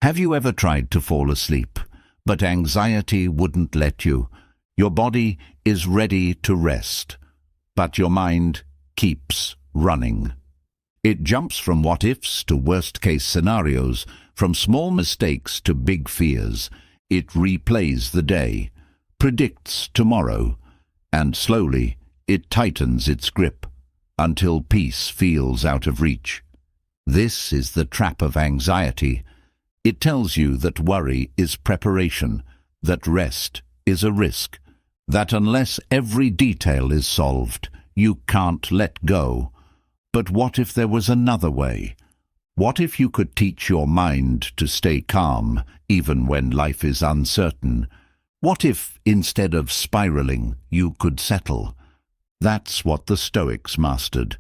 Have you ever tried to fall asleep, but anxiety wouldn't let you? Your body is ready to rest, but your mind keeps running. It jumps from what-ifs to worst-case scenarios, from small mistakes to big fears. It replays the day, predicts tomorrow, and slowly it tightens its grip until peace feels out of reach. This is the trap of anxiety. It tells you that worry is preparation, that rest is a risk, that unless every detail is solved, you can't let go. But what if there was another way? What if you could teach your mind to stay calm even when life is uncertain? What if, instead of spiraling, you could settle? That's what the Stoics mastered.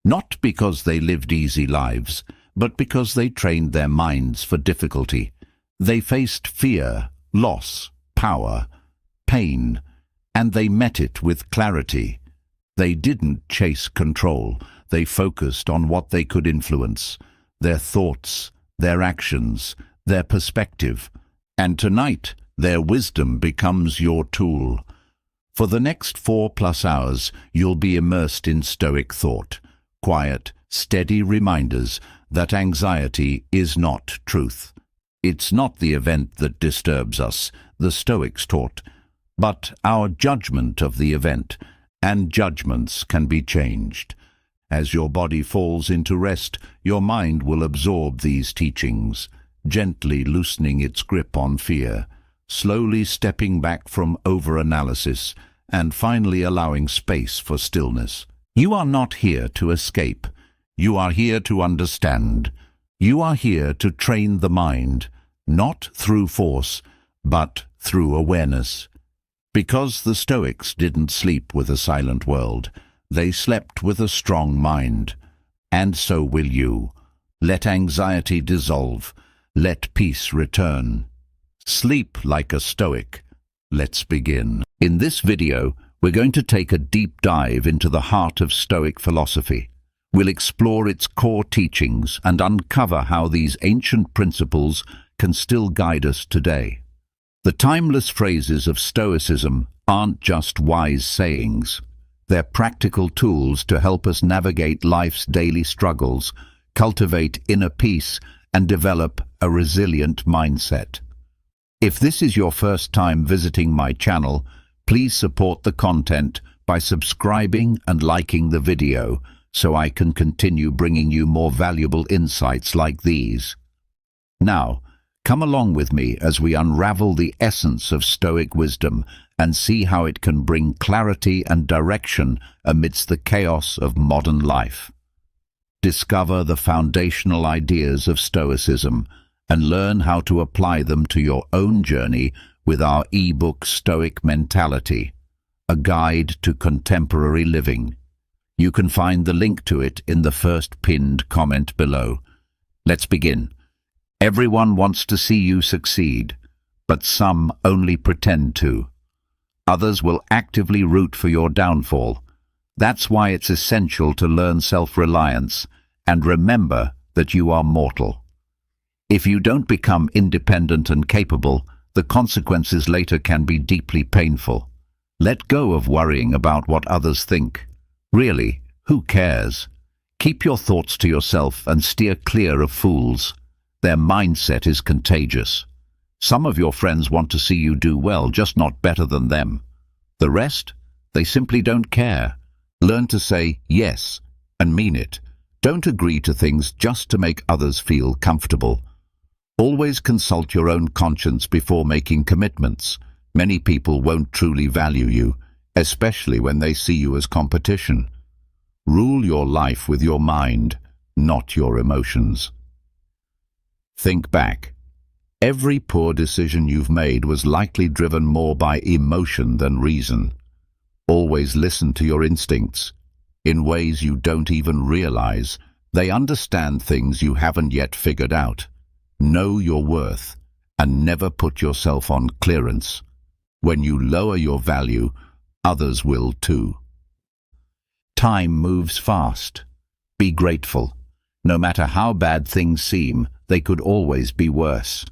Not because they lived easy lives, but because they trained their minds for difficulty. They faced fear, loss, power, pain, and they met it with clarity. They didn't chase control. They focused on what they could influence, their thoughts, their actions, their perspective. And tonight, their wisdom becomes your tool. For the next 4+ hours, you'll be immersed in Stoic thought, quiet, steady reminders that anxiety is not truth. It's not the event that disturbs us, the Stoics taught, but our judgment of the event, and judgments can be changed. As your body falls into rest, your mind will absorb these teachings, gently loosening its grip on fear, slowly stepping back from over-analysis, and finally allowing space for stillness. You are not here to escape. You are here to understand. You are here to train the mind, not through force, but through awareness. Because the Stoics didn't sleep with a silent world, they slept with a strong mind. And so will you. Let anxiety dissolve. Let peace return. Sleep like a Stoic. Let's begin. In this video, we're going to take a deep dive into the heart of Stoic philosophy. We'll explore its core teachings and uncover how these ancient principles can still guide us today. The timeless phrases of Stoicism aren't just wise sayings. They're practical tools to help us navigate life's daily struggles, cultivate inner peace, and develop a resilient mindset. If this is your first time visiting my channel, please support the content by subscribing and liking the video so I can continue bringing you more valuable insights like these. Now, come along with me as we unravel the essence of Stoic wisdom and see how it can bring clarity and direction amidst the chaos of modern life. Discover the foundational ideas of Stoicism and learn how to apply them to your own journey with our ebook Stoic Mentality, a guide to contemporary living. You can find the link to it in the first pinned comment below. Let's begin. Everyone wants to see you succeed, but some only pretend to. Others will actively root for your downfall. That's why it's essential to learn self-reliance and remember that you are mortal. If you don't become independent and capable, the consequences later can be deeply painful. Let go of worrying about what others think. Really, who cares? Keep your thoughts to yourself and steer clear of fools. Their mindset is contagious. Some of your friends want to see you do well, just not better than them. The rest? They simply don't care. Learn to say yes and mean it. Don't agree to things just to make others feel comfortable. Always consult your own conscience before making commitments. Many people won't truly value you, especially when they see you as competition. Rule your life with your mind, not your emotions. Think back. Every poor decision you've made was likely driven more by emotion than reason. Always listen to your instincts. In ways you don't even realize, they understand things you haven't yet figured out. Know your worth, and never put yourself on clearance. When you lower your value, others will too. Time moves fast. Be grateful. No matter how bad things seem, they could always be worse.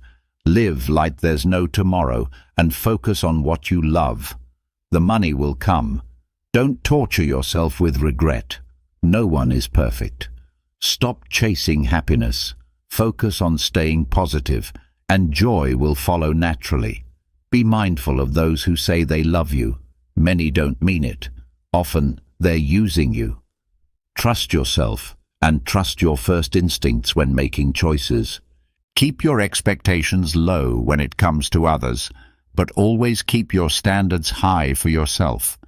Live like there's no tomorrow and focus on what you love. The money will come. Don't torture yourself with regret. No one is perfect. Stop chasing happiness. Focus on staying positive, and joy will follow naturally. Be mindful of those who say they love you. Many don't mean it. Often, they're using you. Trust yourself, and trust your first instincts when making choices. Keep your expectations low when it comes to others, but always keep your standards high for yourself.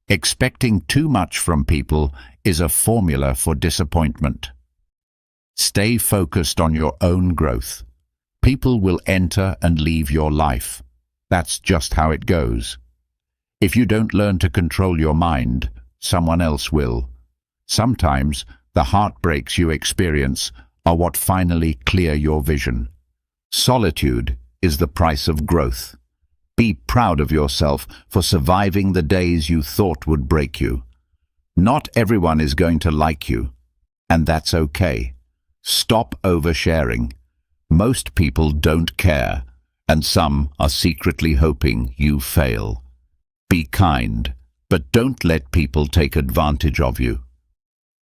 Expecting too much from people is a formula for disappointment. Stay focused on your own growth. People will enter and leave your life. That's just how it goes. If you don't learn to control your mind, someone else will. Sometimes, the heartbreaks you experience are what finally clear your vision. Solitude is the price of growth. Be proud of yourself for surviving the days you thought would break you. Not everyone is going to like you, and that's okay. Stop oversharing. Most people don't care, and some are secretly hoping you fail. Be kind, but don't let people take advantage of you.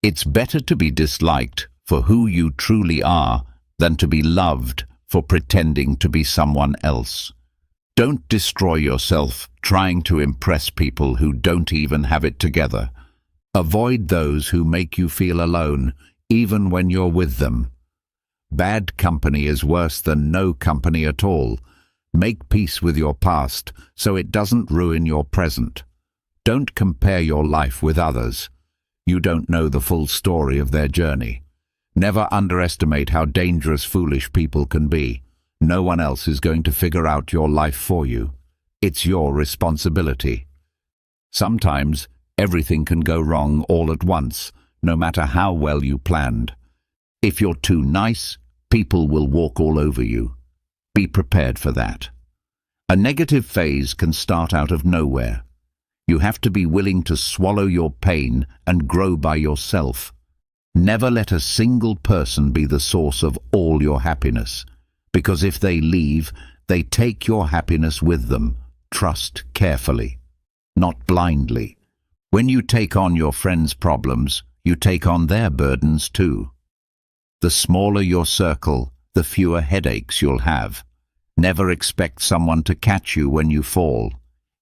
It's better to be disliked for who you truly are than to be loved for pretending to be someone else. Don't destroy yourself trying to impress people who don't even have it together. Avoid those who make you feel alone, even when you're with them. Bad company is worse than no company at all. Make peace with your past so it doesn't ruin your present. Don't compare your life with others. You don't know the full story of their journey. Never underestimate how dangerous foolish people can be. No one else is going to figure out your life for you. It's your responsibility. Sometimes, everything can go wrong all at once, no matter how well you planned. If you're too nice, people will walk all over you. Be prepared for that. A negative phase can start out of nowhere. You have to be willing to swallow your pain and grow by yourself. Never let a single person be the source of all your happiness, because if they leave, they take your happiness with them. Trust carefully, not blindly. When you take on your friends' problems, you take on their burdens too. The smaller your circle, the fewer headaches you'll have. Never expect someone to catch you when you fall.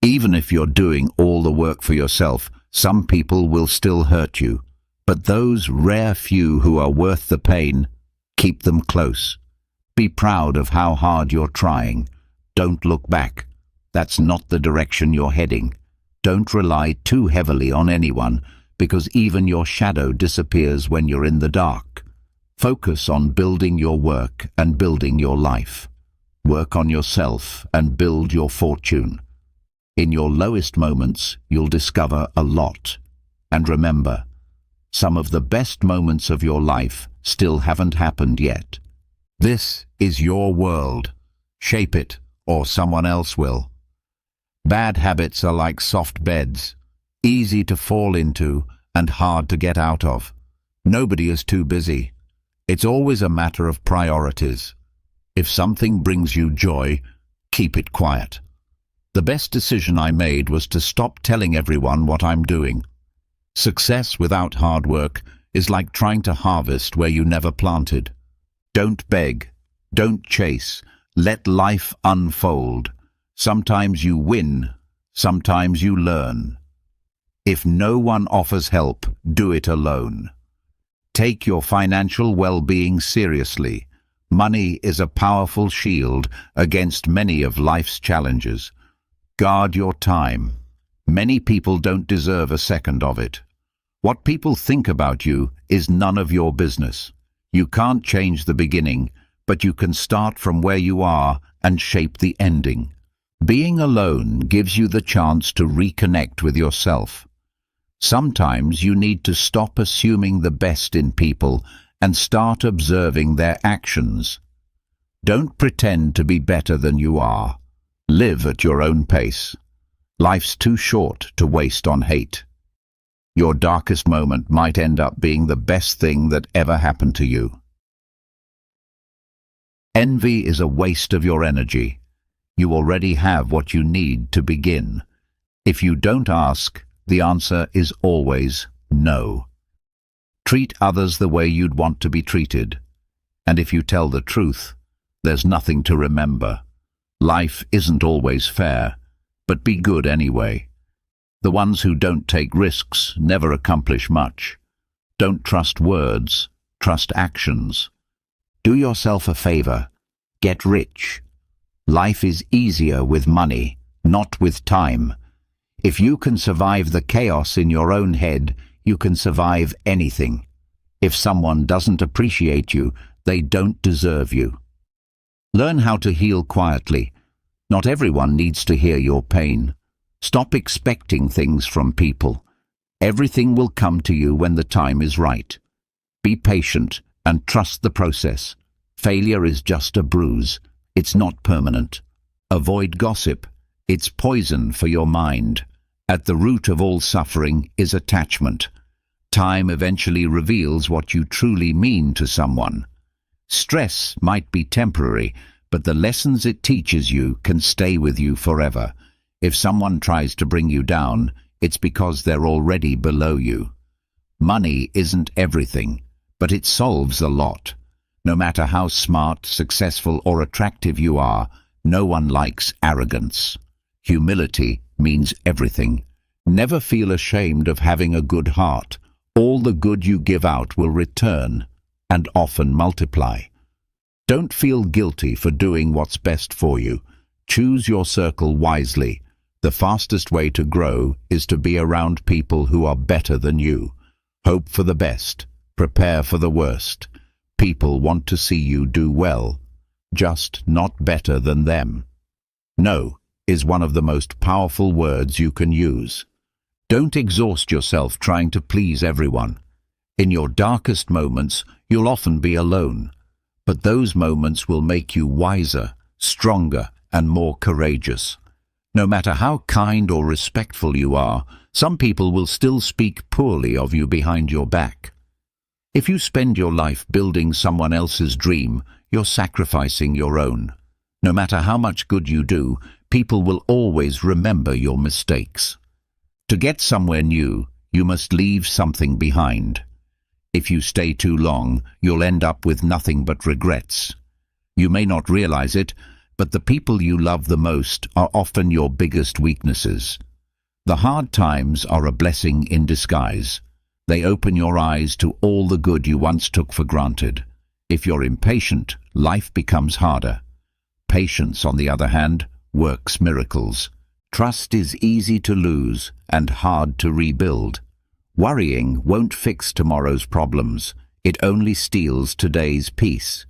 Even if you're doing all the work for yourself, some people will still hurt you. But those rare few who are worth the pain, keep them close. Be proud of how hard you're trying. Don't look back. That's not the direction you're heading. Don't rely too heavily on anyone, because even your shadow disappears when you're in the dark. Focus on building your work and building your life. Work on yourself and build your fortune. In your lowest moments, you'll discover a lot. And remember, some of the best moments of your life still haven't happened yet. This is your world. Shape it, or someone else will. Bad habits are like soft beds, easy to fall into and hard to get out of. Nobody is too busy. It's always a matter of priorities. If something brings you joy, keep it quiet. The best decision I made was to stop telling everyone what I'm doing. Success without hard work is like trying to harvest where you never planted. Don't beg. Don't chase. Let life unfold. Sometimes you win. Sometimes you learn. If no one offers help, do it alone. Take your financial well-being seriously. Money is a powerful shield against many of life's challenges. Guard your time. Many people don't deserve a second of it. What people think about you is none of your business. You can't change the beginning, but you can start from where you are and shape the ending. Being alone gives you the chance to reconnect with yourself. Sometimes you need to stop assuming the best in people and start observing their actions. Don't pretend to be better than you are. Live at your own pace. Life's too short to waste on hate. Your darkest moment might end up being the best thing that ever happened to you. Envy is a waste of your energy. You already have what you need to begin. If you don't ask, the answer is always no. Treat others the way you'd want to be treated. And if you tell the truth, there's nothing to remember. Life isn't always fair, but be good anyway. The ones who don't take risks never accomplish much. Don't trust words, trust actions. Do yourself a favor. Get rich. Life is easier with money, not with time. If you can survive the chaos in your own head, you can survive anything. If someone doesn't appreciate you, they don't deserve you. Learn how to heal quietly. Not everyone needs to hear your pain. Stop expecting things from people. Everything will come to you when the time is right. Be patient and trust the process. Failure is just a bruise. It's not permanent. Avoid gossip. It's poison for your mind. At the root of all suffering is attachment. Time eventually reveals what you truly mean to someone. Stress might be temporary, but the lessons it teaches you can stay with you forever. If someone tries to bring you down, it's because they're already below you. Money isn't everything, but it solves a lot. No matter how smart, successful, or attractive you are, no one likes arrogance. Humility means everything. Never feel ashamed of having a good heart. All the good you give out will return, and often multiply. Don't feel guilty for doing what's best for you. Choose your circle wisely. The fastest way to grow is to be around people who are better than you. Hope for the best. Prepare for the worst. People want to see you do well, just not better than them. No is one of the most powerful words you can use. Don't exhaust yourself trying to please everyone. In your darkest moments, you'll often be alone, but those moments will make you wiser, stronger, and more courageous. No matter how kind or respectful you are, some people will still speak poorly of you behind your back. If you spend your life building someone else's dream, you're sacrificing your own. No matter how much good you do, people will always remember your mistakes. To get somewhere new, you must leave something behind. If you stay too long, you'll end up with nothing but regrets. You may not realize it, but the people you love the most are often your biggest weaknesses. The hard times are a blessing in disguise. They open your eyes to all the good you once took for granted. If you're impatient, life becomes harder. Patience, on the other hand, works miracles. Trust is easy to lose and hard to rebuild. Worrying won't fix tomorrow's problems. It only steals today's peace.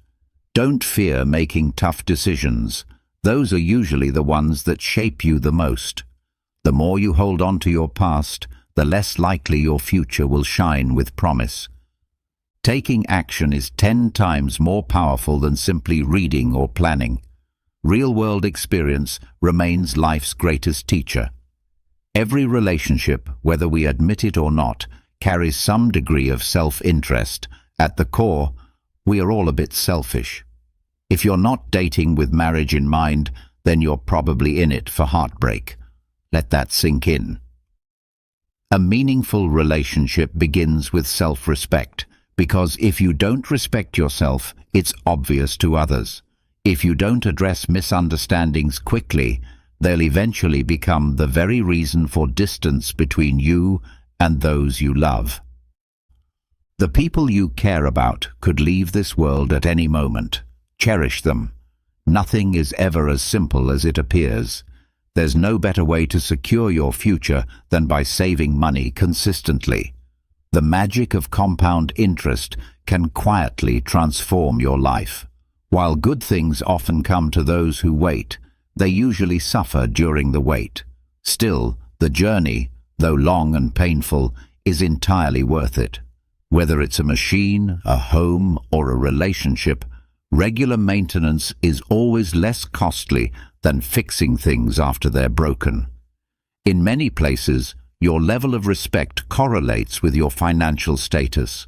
Don't fear making tough decisions. Those are usually the ones that shape you the most. The more you hold on to your past, the less likely your future will shine with promise. Taking action is 10 times more powerful than simply reading or planning. Real-world experience remains life's greatest teacher. Every relationship, whether we admit it or not, carries some degree of self-interest. At the core, we are all a bit selfish. If you're not dating with marriage in mind, then you're probably in it for heartbreak. Let that sink in. A meaningful relationship begins with self-respect, because if you don't respect yourself, it's obvious to others. If you don't address misunderstandings quickly, they'll eventually become the very reason for distance between you and those you love. The people you care about could leave this world at any moment. Cherish them. Nothing is ever as simple as it appears. There's no better way to secure your future than by saving money consistently. The magic of compound interest can quietly transform your life. While good things often come to those who wait, they usually suffer during the wait. Still, the journey, though long and painful, is entirely worth it. Whether it's a machine, a home, or a relationship, regular maintenance is always less costly than fixing things after they're broken. In many places, your level of respect correlates with your financial status.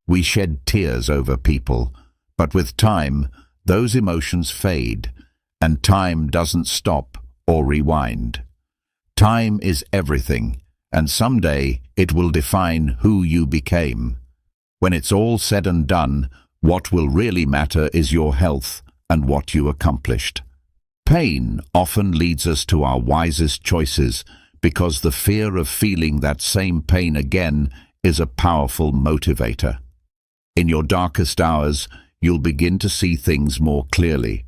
We shed tears over people, but with time, those emotions fade, and time doesn't stop or rewind. Time is everything, and someday it will define who you became. When it's all said and done, what will really matter is your health and what you accomplished. Pain often leads us to our wisest choices because the fear of feeling that same pain again is a powerful motivator. In your darkest hours, you'll begin to see things more clearly.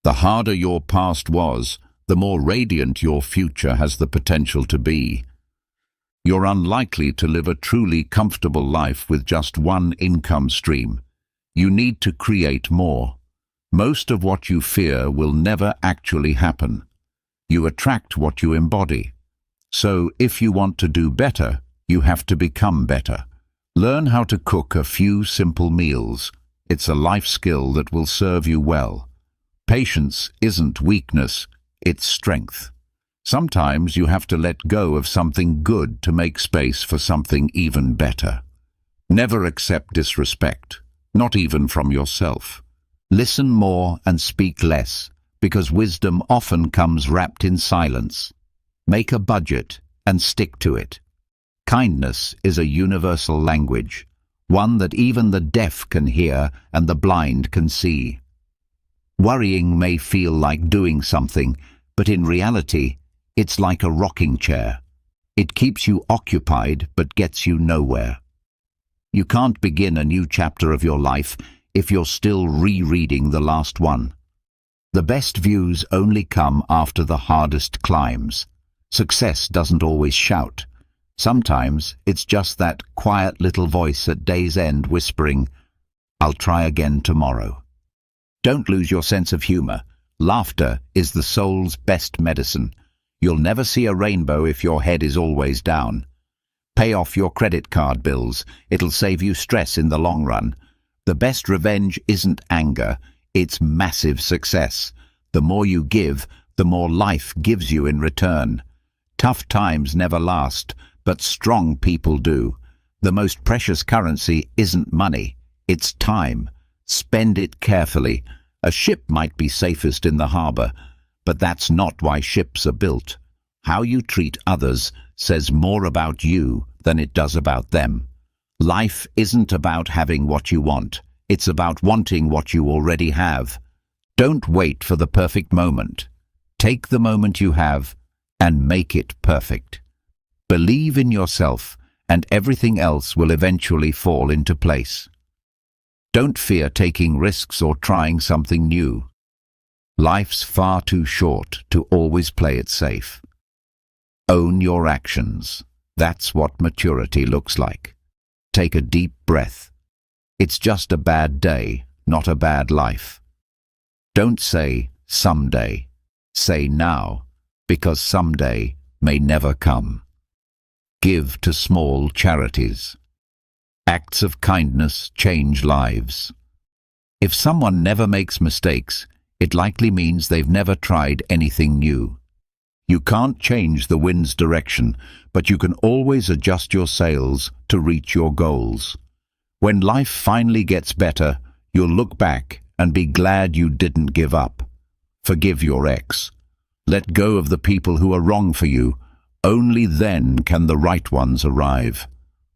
The harder your past was, the more radiant your future has the potential to be. You're unlikely to live a truly comfortable life with just one income stream. You need to create more. Most of what you fear will never actually happen. You attract what you embody. So if you want to do better, you have to become better. Learn how to cook a few simple meals. It's a life skill that will serve you well. Patience isn't weakness, it's strength. Sometimes you have to let go of something good to make space for something even better. Never accept disrespect, not even from yourself. Listen more and speak less, because wisdom often comes wrapped in silence. Make a budget and stick to it. Kindness is a universal language, one that even the deaf can hear and the blind can see. Worrying may feel like doing something, but in reality, it's like a rocking chair. It keeps you occupied but gets you nowhere. You can't begin a new chapter of your life if you're still rereading the last one. The best views only come after the hardest climbs. Success doesn't always shout. Sometimes it's just that quiet little voice at day's end whispering, "I'll try again tomorrow." Don't lose your sense of humor. Laughter is the soul's best medicine. You'll never see a rainbow if your head is always down. Pay off your credit card bills. It'll save you stress in the long run. The best revenge isn't anger, it's massive success. The more you give, the more life gives you in return. Tough times never last, but strong people do. The most precious currency isn't money, it's time. Spend it carefully. A ship might be safest in the harbor, but that's not why ships are built. How you treat others says more about you than it does about them. Life isn't about having what you want. It's about wanting what you already have. Don't wait for the perfect moment. Take the moment you have and make it perfect. Believe in yourself, and everything else will eventually fall into place. Don't fear taking risks or trying something new. Life's far too short to always play it safe. Own your actions. That's what maturity looks like. Take a deep breath. It's just a bad day, not a bad life. Don't say someday. Say now, because someday may never come. Give to small charities. Acts of kindness change lives. If someone never makes mistakes, it likely means they've never tried anything new. You can't change the wind's direction, but you can always adjust your sails to reach your goals. When life finally gets better, you'll look back and be glad you didn't give up. Forgive your ex. Let go of the people who are wrong for you. Only then can the right ones arrive.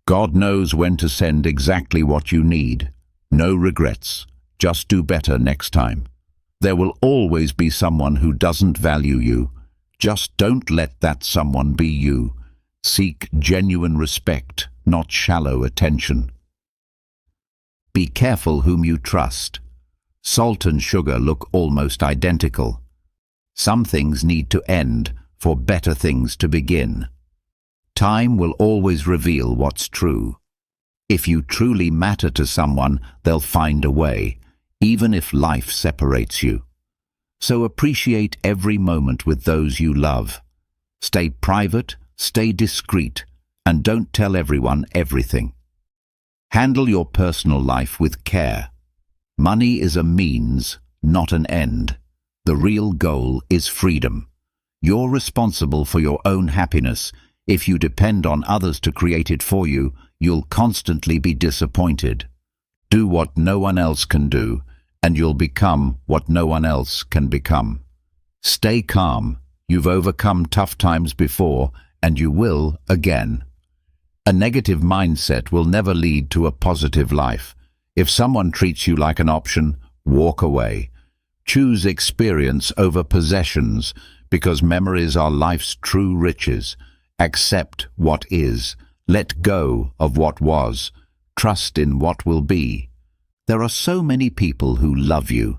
God knows when to send exactly what you need. No regrets. Just do better next time. There will always be someone who doesn't value you. Just don't let that someone be you. Seek genuine respect, not shallow attention. Be careful whom you trust. Salt and sugar look almost identical. Some things need to end for better things to begin. Time will always reveal what's true. If you truly matter to someone, they'll find a way, even if life separates you. So appreciate every moment with those you love. Stay private, stay discreet, and don't tell everyone everything. Handle your personal life with care. Money is a means, not an end. The real goal is freedom. You're responsible for your own happiness, If you depend on others to create it for you, you'll constantly be disappointed. Do what no one else can do, and you'll become what no one else can become. Stay calm. You've overcome tough times before, and you will again. A negative mindset will never lead to a positive life. If someone treats you like an option, walk away. Choose experience over possessions, because memories are life's true riches. Accept what is. Let go of what was. Trust in what will be. There are so many people who love you.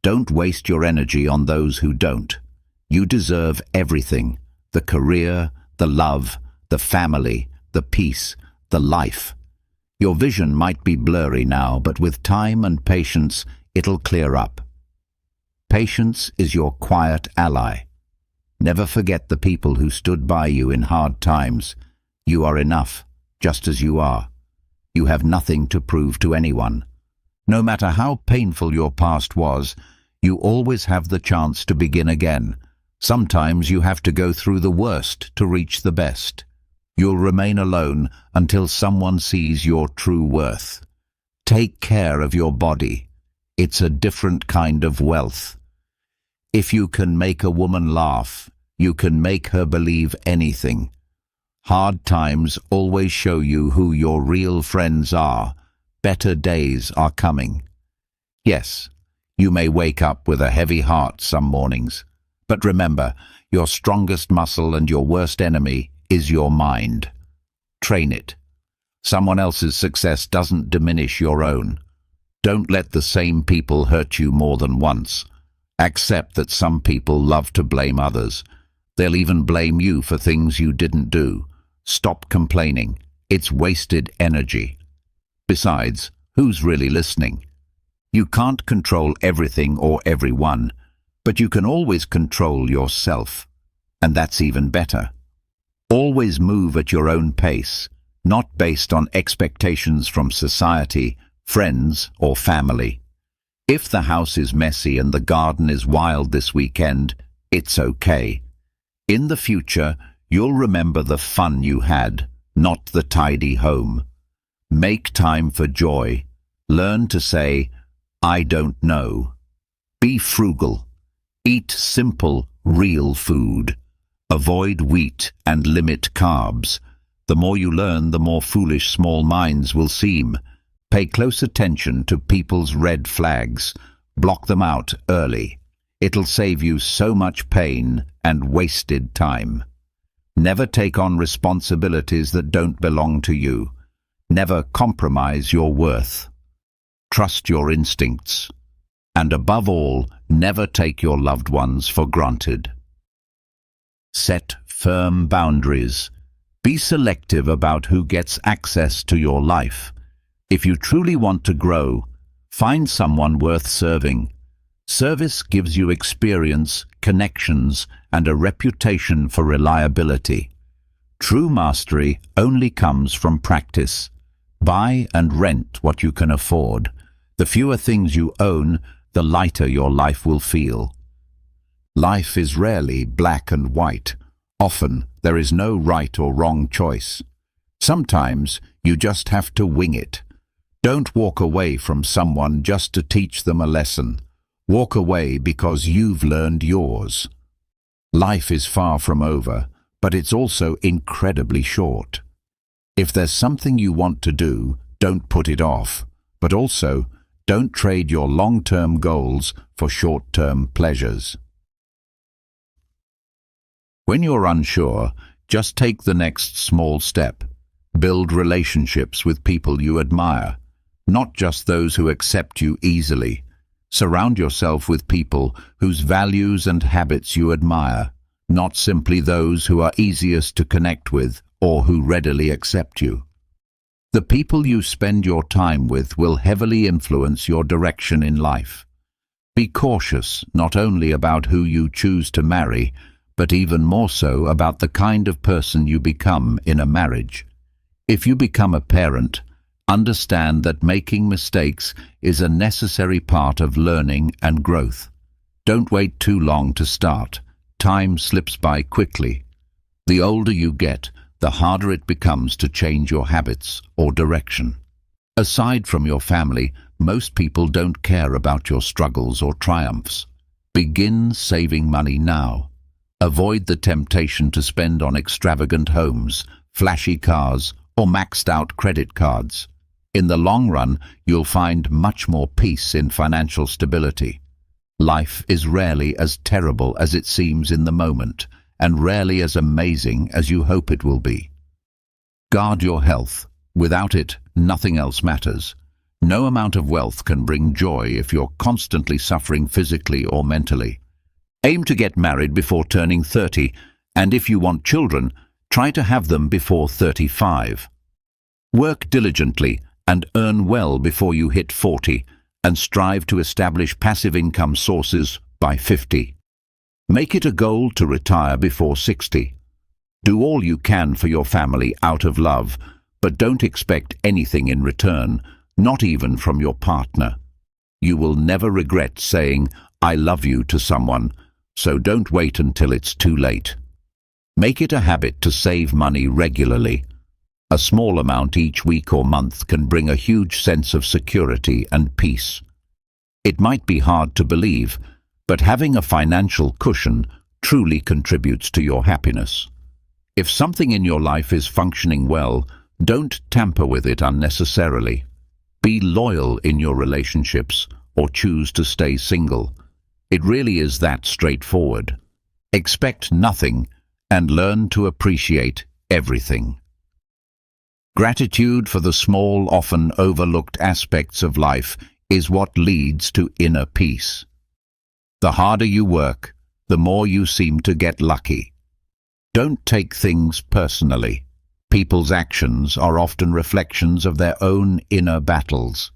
Don't waste your energy on those who don't. You deserve everything: the career, the love, the family, the peace, the life. Your vision might be blurry now, but with time and patience, it'll clear up. Patience is your quiet ally. Never forget the people who stood by you in hard times. You are enough, just as you are. You have nothing to prove to anyone. No matter how painful your past was, you always have the chance to begin again. Sometimes you have to go through the worst to reach the best. You'll remain alone until someone sees your true worth. Take care of your body. It's a different kind of wealth. If you can make a woman laugh, you can make her believe anything. Hard times always show you who your real friends are. Better days are coming. Yes, you may wake up with a heavy heart some mornings, but remember, your strongest muscle and your worst enemy is your mind. Train it. Someone else's success doesn't diminish your own. Don't let the same people hurt you more than once. Accept that some people love to blame others. They'll even blame you for things you didn't do. Stop complaining. It's wasted energy. Besides, who's really listening? You can't control everything or everyone, but you can always control yourself. And that's even better. Always move at your own pace, not based on expectations from society, friends, or family. If the house is messy and the garden is wild this weekend, it's okay. In the future, you'll remember the fun you had, not the tidy home. Make time for joy. Learn to say, "I don't know." Be frugal. Eat simple, real food. Avoid wheat and limit carbs. The more you learn, the more foolish small minds will seem. Pay close attention to people's red flags. Block them out early. It'll save you so much pain and wasted time. Never take on responsibilities that don't belong to you. Never compromise your worth. Trust your instincts. And above all, never take your loved ones for granted. Set firm boundaries. Be selective about who gets access to your life. If you truly want to grow, find someone worth serving. Service gives you experience, connections, and a reputation for reliability. True mastery only comes from practice. Buy and rent what you can afford. The fewer things you own, the lighter your life will feel. Life is rarely black and white. Often, there is no right or wrong choice. Sometimes, you just have to wing it. Don't walk away from someone just to teach them a lesson. Walk away because you've learned yours. Life is far from over, but it's also incredibly short. If there's something you want to do, don't put it off. But also, don't trade your long-term goals for short-term pleasures. When you're unsure, just take the next small step. Build relationships with people you admire, not just those who accept you easily. Surround yourself with people whose values and habits you admire, not simply those who are easiest to connect with or who readily accept you. The people you spend your time with will heavily influence your direction in life. Be cautious not only about who you choose to marry, but even more so about the kind of person you become in a marriage. If you become a parent, understand that making mistakes is a necessary part of learning and growth. Don't wait too long to start. Time slips by quickly. The older you get, the harder it becomes to change your habits or direction. Aside from your family, most people don't care about your struggles or triumphs. Begin saving money now. Avoid the temptation to spend on extravagant homes, flashy cars, or maxed-out credit cards. In the long run, you'll find much more peace in financial stability. Life is rarely as terrible as it seems in the moment, and rarely as amazing as you hope it will be. Guard your health. Without it, nothing else matters. No amount of wealth can bring joy if you're constantly suffering physically or mentally. Aim to get married before turning 30, and if you want children, try to have them before 35. Work diligently and earn well before you hit 40, and strive to establish passive income sources by 50. Make it a goal to retire before 60. Do all you can for your family out of love, but don't expect anything in return, not even from your partner. You will never regret saying, "I love you" to someone, so don't wait until it's too late. Make it a habit to save money regularly. A small amount each week or month can bring a huge sense of security and peace. It might be hard to believe, but having a financial cushion truly contributes to your happiness. If something in your life is functioning well, don't tamper with it unnecessarily. Be loyal in your relationships or choose to stay single. It really is that straightforward. Expect nothing and learn to appreciate everything. Gratitude for the small, often overlooked aspects of life is what leads to inner peace. The harder you work, the more you seem to get lucky. Don't take things personally. People's actions are often reflections of their own inner battles.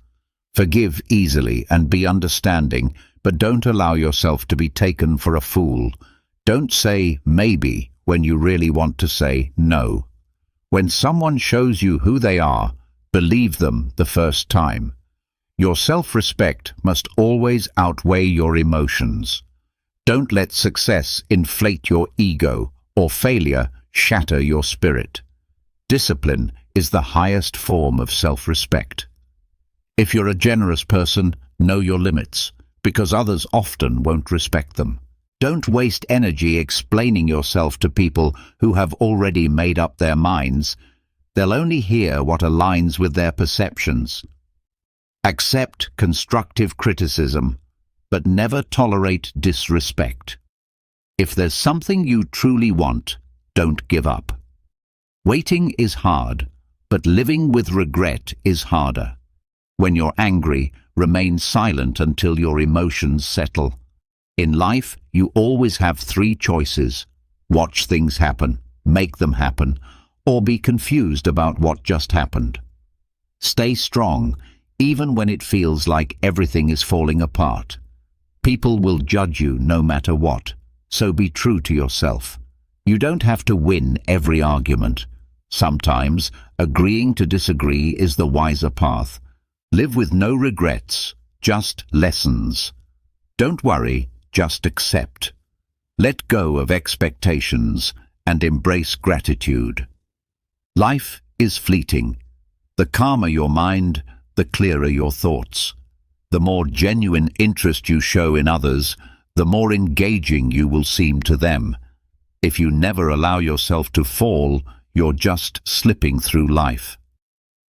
Forgive easily and be understanding, but don't allow yourself to be taken for a fool. Don't say maybe when you really want to say no. When someone shows you who they are, believe them the first time. Your self-respect must always outweigh your emotions. Don't let success inflate your ego or failure shatter your spirit. Discipline is the highest form of self-respect. If you're a generous person, know your limits, because others often won't respect them. Don't waste energy explaining yourself to people who have already made up their minds. They'll only hear what aligns with their perceptions. Accept constructive criticism, but never tolerate disrespect. If there's something you truly want, don't give up. Waiting is hard, but living with regret is harder. When you're angry, remain silent until your emotions settle. In life, you always have 3 choices: watch things happen, make them happen, or be confused about what just happened. Stay strong, even when it feels like everything is falling apart. People will judge you no matter what, so be true to yourself. You don't have to win every argument. Sometimes, agreeing to disagree is the wiser path. Live with no regrets, just lessons. Don't worry, just accept. Let go of expectations and embrace gratitude. Life is fleeting. The calmer your mind, the clearer your thoughts. The more genuine interest you show in others, the more engaging you will seem to them. If you never allow yourself to fall, you're just slipping through life.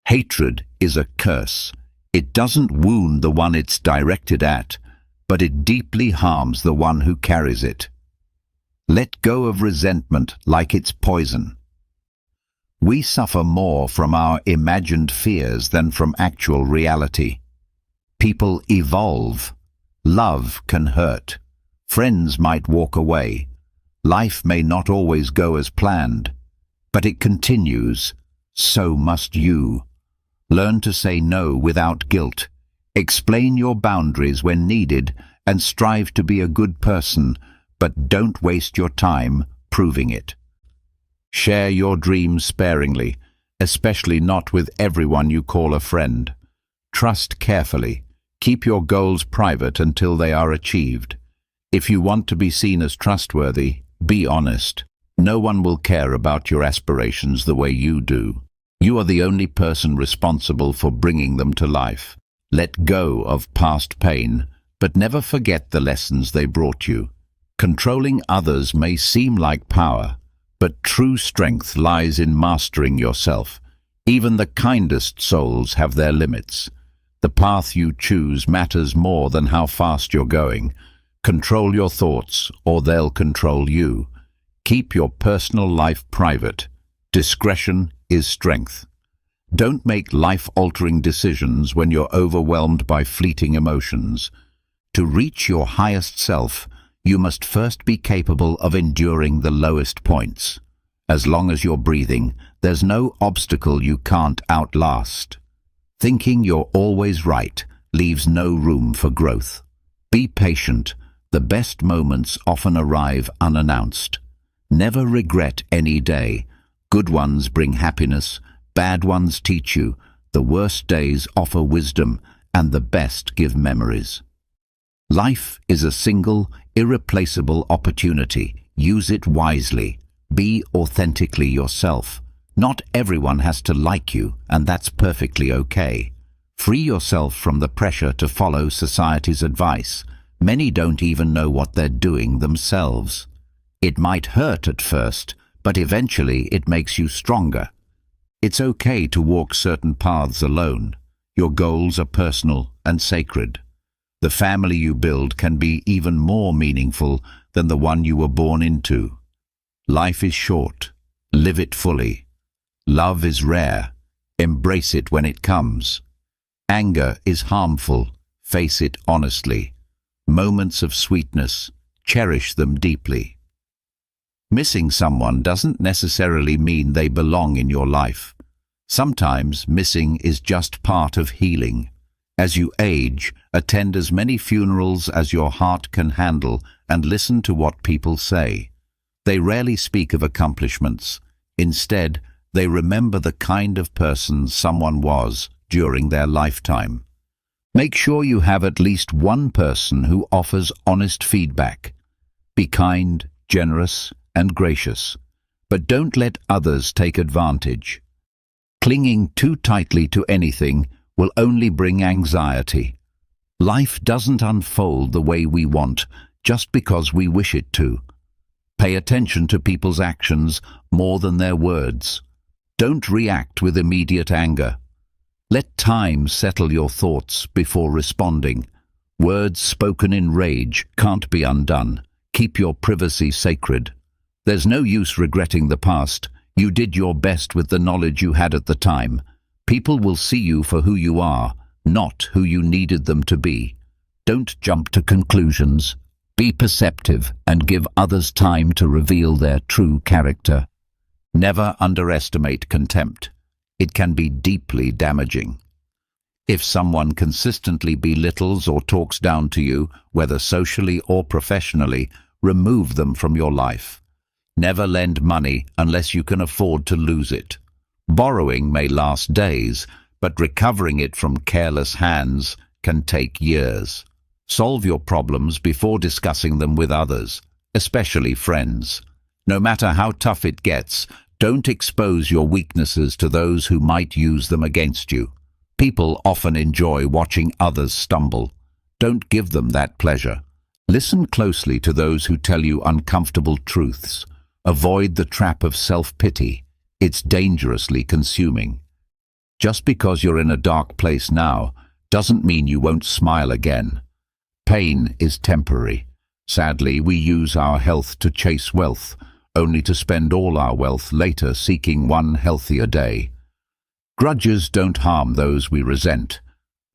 Hatred is a curse. It doesn't wound the one it's directed at, but it deeply harms the one who carries it. Let go of resentment like it's poison. We suffer more from our imagined fears than from actual reality. People evolve. Love can hurt. Friends might walk away. Life may not always go as planned, but it continues. So must you. Learn to say no without guilt. Explain your boundaries when needed and strive to be a good person, but don't waste your time proving it. Share your dreams sparingly, especially not with everyone you call a friend. Trust carefully. Keep your goals private until they are achieved. If you want to be seen as trustworthy, be honest. No one will care about your aspirations the way you do. You are the only person responsible for bringing them to life. Let go of past pain, but never forget the lessons they brought you. Controlling others may seem like power, but true strength lies in mastering yourself. Even the kindest souls have their limits. The path you choose matters more than how fast you're going. Control your thoughts, or they'll control you. Keep your personal life private. Discretion is strength. Don't make life-altering decisions when you're overwhelmed by fleeting emotions. To reach your highest self, you must first be capable of enduring the lowest points. As long as you're breathing, there's no obstacle you can't outlast. Thinking you're always right leaves no room for growth. Be patient. The best moments often arrive unannounced. Never regret any day. Good ones bring happiness, bad ones teach you, the worst days offer wisdom, and the best give memories. Life is a single, irreplaceable opportunity. Use it wisely. Be authentically yourself. Not everyone has to like you, and that's perfectly okay. Free yourself from the pressure to follow society's advice. Many don't even know what they're doing themselves. It might hurt at first, but eventually it makes you stronger. It's okay to walk certain paths alone. Your goals are personal and sacred. The family you build can be even more meaningful than the one you were born into. Life is short. Live it fully. Love is rare. Embrace it when it comes. Anger is harmful. Face it honestly. Moments of sweetness. Cherish them deeply. Missing someone doesn't necessarily mean they belong in your life. Sometimes missing is just part of healing. As you age, attend as many funerals as your heart can handle and listen to what people say. They rarely speak of accomplishments. Instead, they remember the kind of person someone was during their lifetime. Make sure you have at least one person who offers honest feedback. Be kind, generous, and gracious, but don't let others take advantage. Clinging too tightly to anything will only bring anxiety. Life doesn't unfold the way we want just because we wish it to. Pay attention to people's actions more than their words. Don't react with immediate anger. Let time settle your thoughts before responding. Words spoken in rage can't be undone. Keep your privacy sacred. There's no use regretting the past. You did your best with the knowledge you had at the time. People will see you for who you are, not who you needed them to be. Don't jump to conclusions. Be perceptive and give others time to reveal their true character. Never underestimate contempt. It can be deeply damaging. If someone consistently belittles or talks down to you, whether socially or professionally, remove them from your life. Never lend money unless you can afford to lose it. Borrowing may last days, but recovering it from careless hands can take years. Solve your problems before discussing them with others, especially friends. No matter how tough it gets, don't expose your weaknesses to those who might use them against you. People often enjoy watching others stumble. Don't give them that pleasure. Listen closely to those who tell you uncomfortable truths. Avoid the trap of self-pity. It's dangerously consuming. Just because you're in a dark place now doesn't mean you won't smile again. Pain is temporary. Sadly, we use our health to chase wealth, only to spend all our wealth later seeking one healthier day. Grudges don't harm those we resent.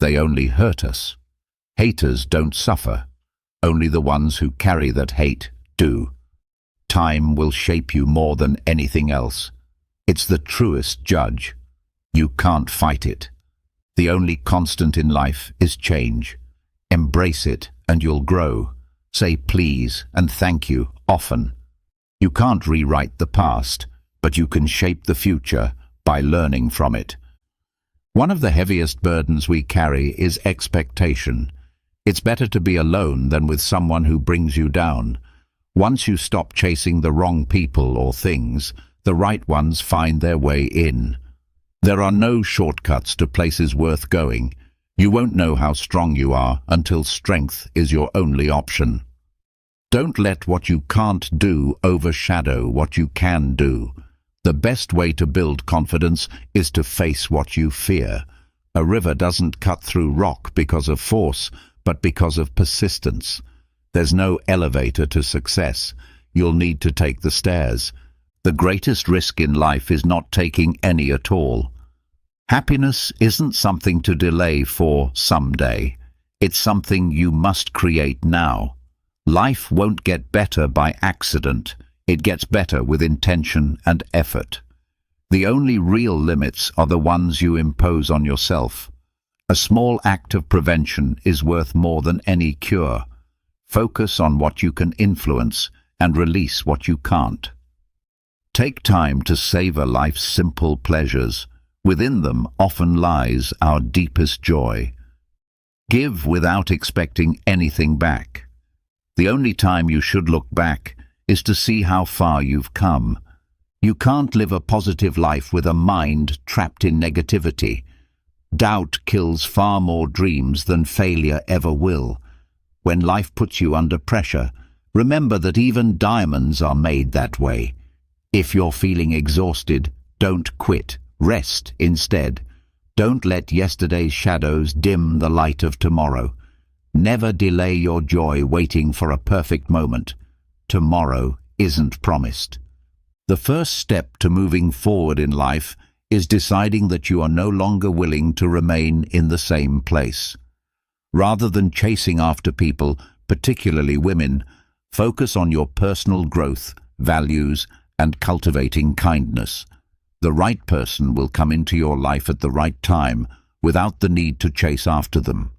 They only hurt us. Haters don't suffer. Only the ones who carry that hate do. Time will shape you more than anything else. It's the truest judge. You can't fight it. The only constant in life is change. Embrace it and you'll grow. Say please and thank you often. You can't rewrite the past, but you can shape the future by learning from it. One of the heaviest burdens we carry is expectation. It's better to be alone than with someone who brings you down. Once you stop chasing the wrong people or things, the right ones find their way in. There are no shortcuts to places worth going. You won't know how strong you are until strength is your only option. Don't let what you can't do overshadow what you can do. The best way to build confidence is to face what you fear. A river doesn't cut through rock because of force, but because of persistence. There's no elevator to success. You'll need to take the stairs. The greatest risk in life is not taking any at all. Happiness isn't something to delay for someday. It's something you must create now. Life won't get better by accident. It gets better with intention and effort. The only real limits are the ones you impose on yourself. A small act of prevention is worth more than any cure. Focus on what you can influence and release what you can't. Take time to savor life's simple pleasures. Within them often lies our deepest joy. Give without expecting anything back. The only time you should look back is to see how far you've come. You can't live a positive life with a mind trapped in negativity. Doubt kills far more dreams than failure ever will. When life puts you under pressure, remember that even diamonds are made that way. If you're feeling exhausted, don't quit. Rest instead. Don't let yesterday's shadows dim the light of tomorrow. Never delay your joy waiting for a perfect moment. Tomorrow isn't promised. The first step to moving forward in life is deciding that you are no longer willing to remain in the same place. Rather than chasing after people, particularly women, focus on your personal growth, values, and cultivating kindness. The right person will come into your life at the right time without the need to chase after them.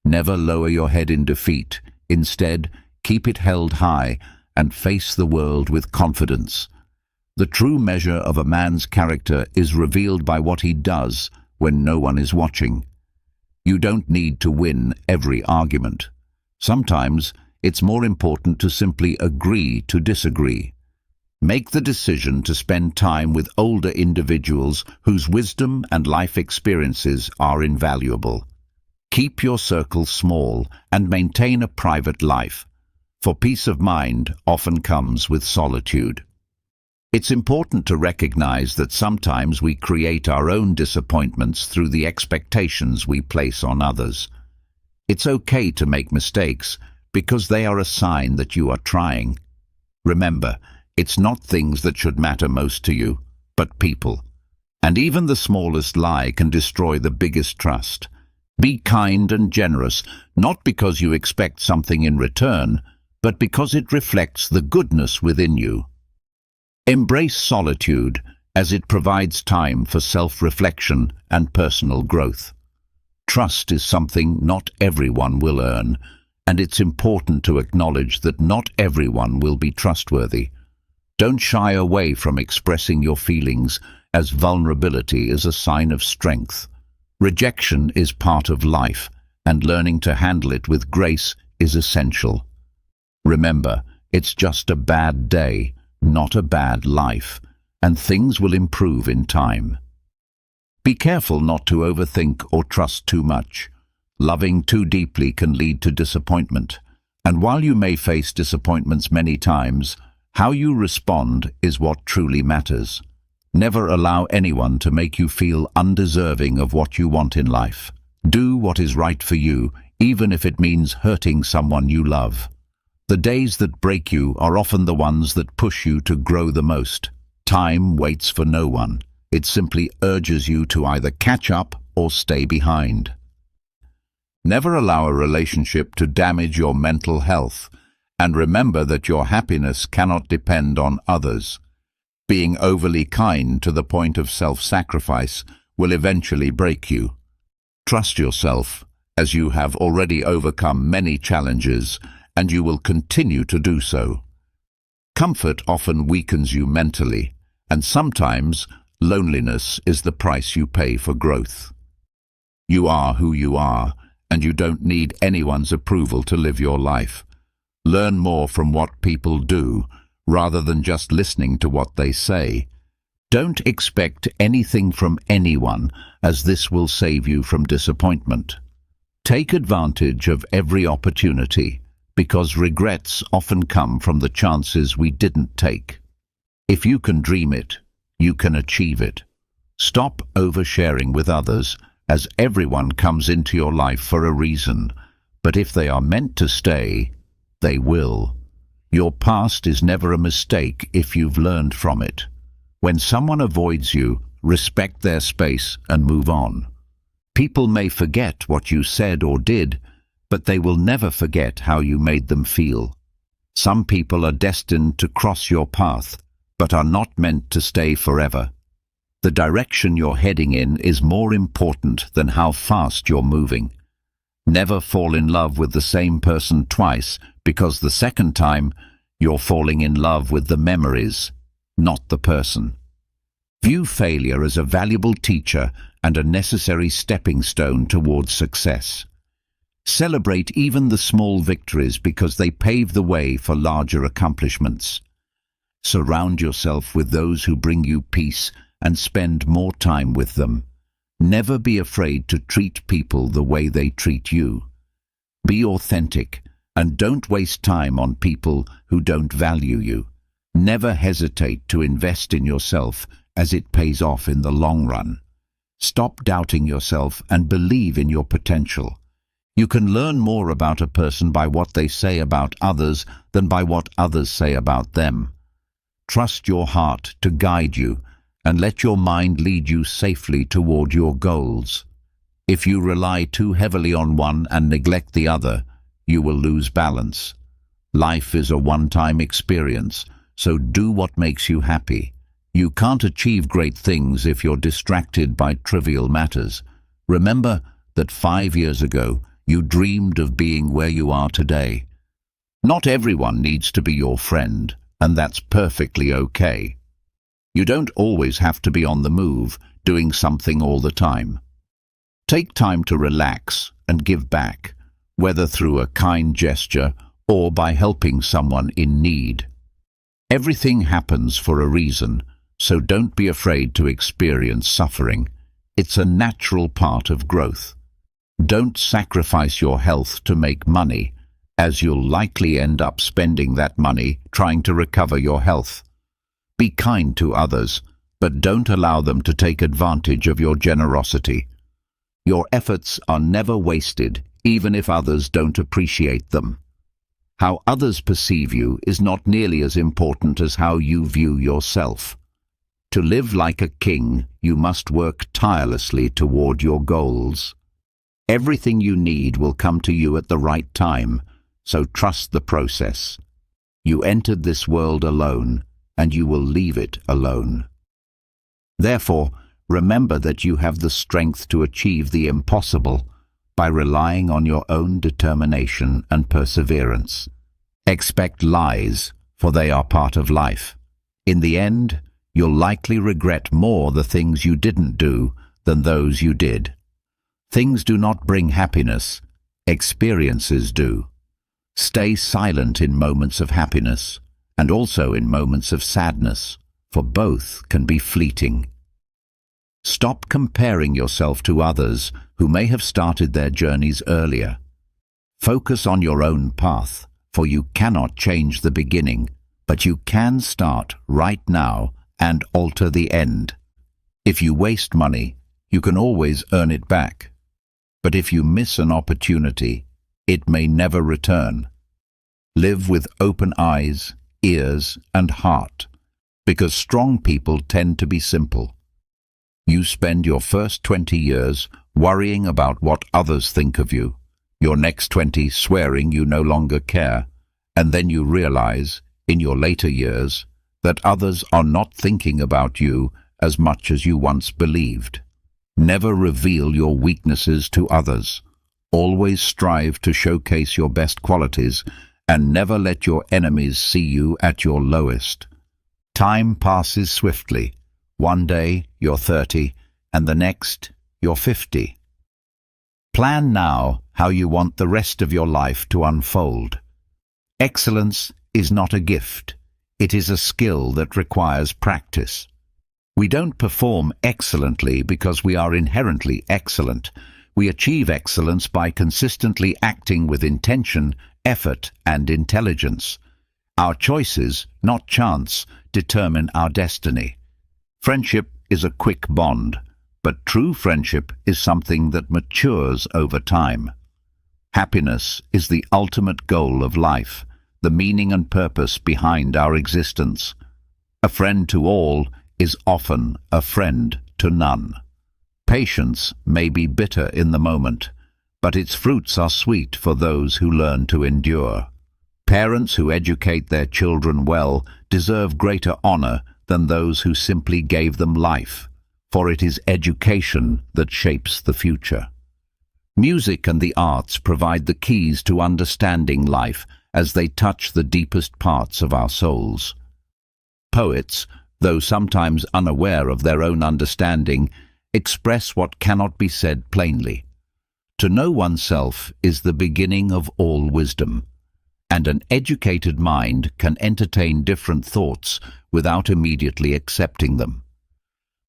Never lower your head in defeat. Instead, keep it held high and face the world with confidence. The true measure of a man's character is revealed by what he does when no one is watching. You don't need to win every argument. Sometimes it's more important to simply agree to disagree. Make the decision to spend time with older individuals whose wisdom and life experiences are invaluable. Keep your circle small and maintain a private life, for peace of mind often comes with solitude. It's important to recognize that sometimes we create our own disappointments through the expectations we place on others. It's okay to make mistakes because they are a sign that you are trying. Remember, it's not things that should matter most to you, but people. And even the smallest lie can destroy the biggest trust. Be kind and generous, not because you expect something in return, but because it reflects the goodness within you. Embrace solitude, as it provides time for self-reflection and personal growth. Trust is something not everyone will earn, and it's important to acknowledge that not everyone will be trustworthy. Don't shy away from expressing your feelings, as vulnerability is a sign of strength. Rejection is part of life, and learning to handle it with grace is essential. Remember, it's just a bad day, not a bad life, and things will improve in time. Be careful not to overthink or trust too much. Loving too deeply can lead to disappointment, and while you may face disappointments many times, how you respond is what truly matters. Never allow anyone to make you feel undeserving of what you want in life. Do what is right for you, even if it means hurting someone you love. The days that break you are often the ones that push you to grow the most. Time waits for no one. It simply urges you to either catch up or stay behind. Never allow a relationship to damage your mental health, and remember that your happiness cannot depend on others. Being overly kind to the point of self-sacrifice will eventually break you. Trust yourself, as you have already overcome many challenges, and you will continue to do so. Comfort often weakens you mentally, and sometimes loneliness is the price you pay for growth. You are who you are, and you don't need anyone's approval to live your life. Learn more from what people do, rather than just listening to what they say. Don't expect anything from anyone, as this will save you from disappointment. Take advantage of every opportunity, because regrets often come from the chances we didn't take. If you can dream it, you can achieve it. Stop oversharing with others, as everyone comes into your life for a reason, but if they are meant to stay, they will. Your past is never a mistake if you've learned from it. When someone avoids you, respect their space and move on. People may forget what you said or did, but they will never forget how you made them feel. Some people are destined to cross your path, but are not meant to stay forever. The direction you're heading in is more important than how fast you're moving. Never fall in love with the same person twice, because the second time you're falling in love with the memories, not the person. View failure as a valuable teacher and a necessary stepping stone towards success. Celebrate even the small victories because they pave the way for larger accomplishments. Surround yourself with those who bring you peace and spend more time with them. Never be afraid to treat people the way they treat you. Be authentic and don't waste time on people who don't value you. Never hesitate to invest in yourself, as it pays off in the long run. Stop doubting yourself and believe in your potential. You can learn more about a person by what they say about others than by what others say about them. Trust your heart to guide you and let your mind lead you safely toward your goals. If you rely too heavily on one and neglect the other, you will lose balance. Life is a one-time experience, so do what makes you happy. You can't achieve great things if you're distracted by trivial matters. Remember that 5 years ago, you dreamed of being where you are today. Not everyone needs to be your friend, and that's perfectly okay. You don't always have to be on the move, doing something all the time. Take time to relax and give back, whether through a kind gesture or by helping someone in need. Everything happens for a reason, so don't be afraid to experience suffering. It's a natural part of growth. Don't sacrifice your health to make money, as you'll likely end up spending that money trying to recover your health. Be kind to others, but don't allow them to take advantage of your generosity. Your efforts are never wasted, even if others don't appreciate them. How others perceive you is not nearly as important as how you view yourself. To live like a king, you must work tirelessly toward your goals. Everything you need will come to you at the right time, so trust the process. You entered this world alone, and you will leave it alone. Therefore, remember that you have the strength to achieve the impossible by relying on your own determination and perseverance. Expect lies, for they are part of life. In the end, you'll likely regret more the things you didn't do than those you did. Things do not bring happiness, experiences do. Stay silent in moments of happiness, and also in moments of sadness, for both can be fleeting. Stop comparing yourself to others who may have started their journeys earlier. Focus on your own path, for you cannot change the beginning, but you can start right now and alter the end. If you waste money, you can always earn it back. But if you miss an opportunity, it may never return. Live with open eyes, ears, and heart, because strong people tend to be simple. You spend your first 20 years worrying about what others think of you, your next 20 swearing you no longer care, and then you realize, in your later years, that others are not thinking about you as much as you once believed. Never reveal your weaknesses to others. Always strive to showcase your best qualities, and never let your enemies see you at your lowest. Time passes swiftly. One day you're 30, and the next you're 50. Plan now how you want the rest of your life to unfold. Excellence is not a gift. It is a skill that requires practice. We don't perform excellently because we are inherently excellent. We achieve excellence by consistently acting with intention, effort, and intelligence. Our choices, not chance, determine our destiny. Friendship is a quick bond, but true friendship is something that matures over time. Happiness is the ultimate goal of life, the meaning and purpose behind our existence. A friend to all is often a friend to none. Patience may be bitter in the moment, but its fruits are sweet for those who learn to endure. Parents who educate their children well deserve greater honor than those who simply gave them life, for it is education that shapes the future. Music and the arts provide the keys to understanding life as they touch the deepest parts of our souls. Poets, though sometimes unaware of their own understanding, express what cannot be said plainly. To know oneself is the beginning of all wisdom, and an educated mind can entertain different thoughts without immediately accepting them.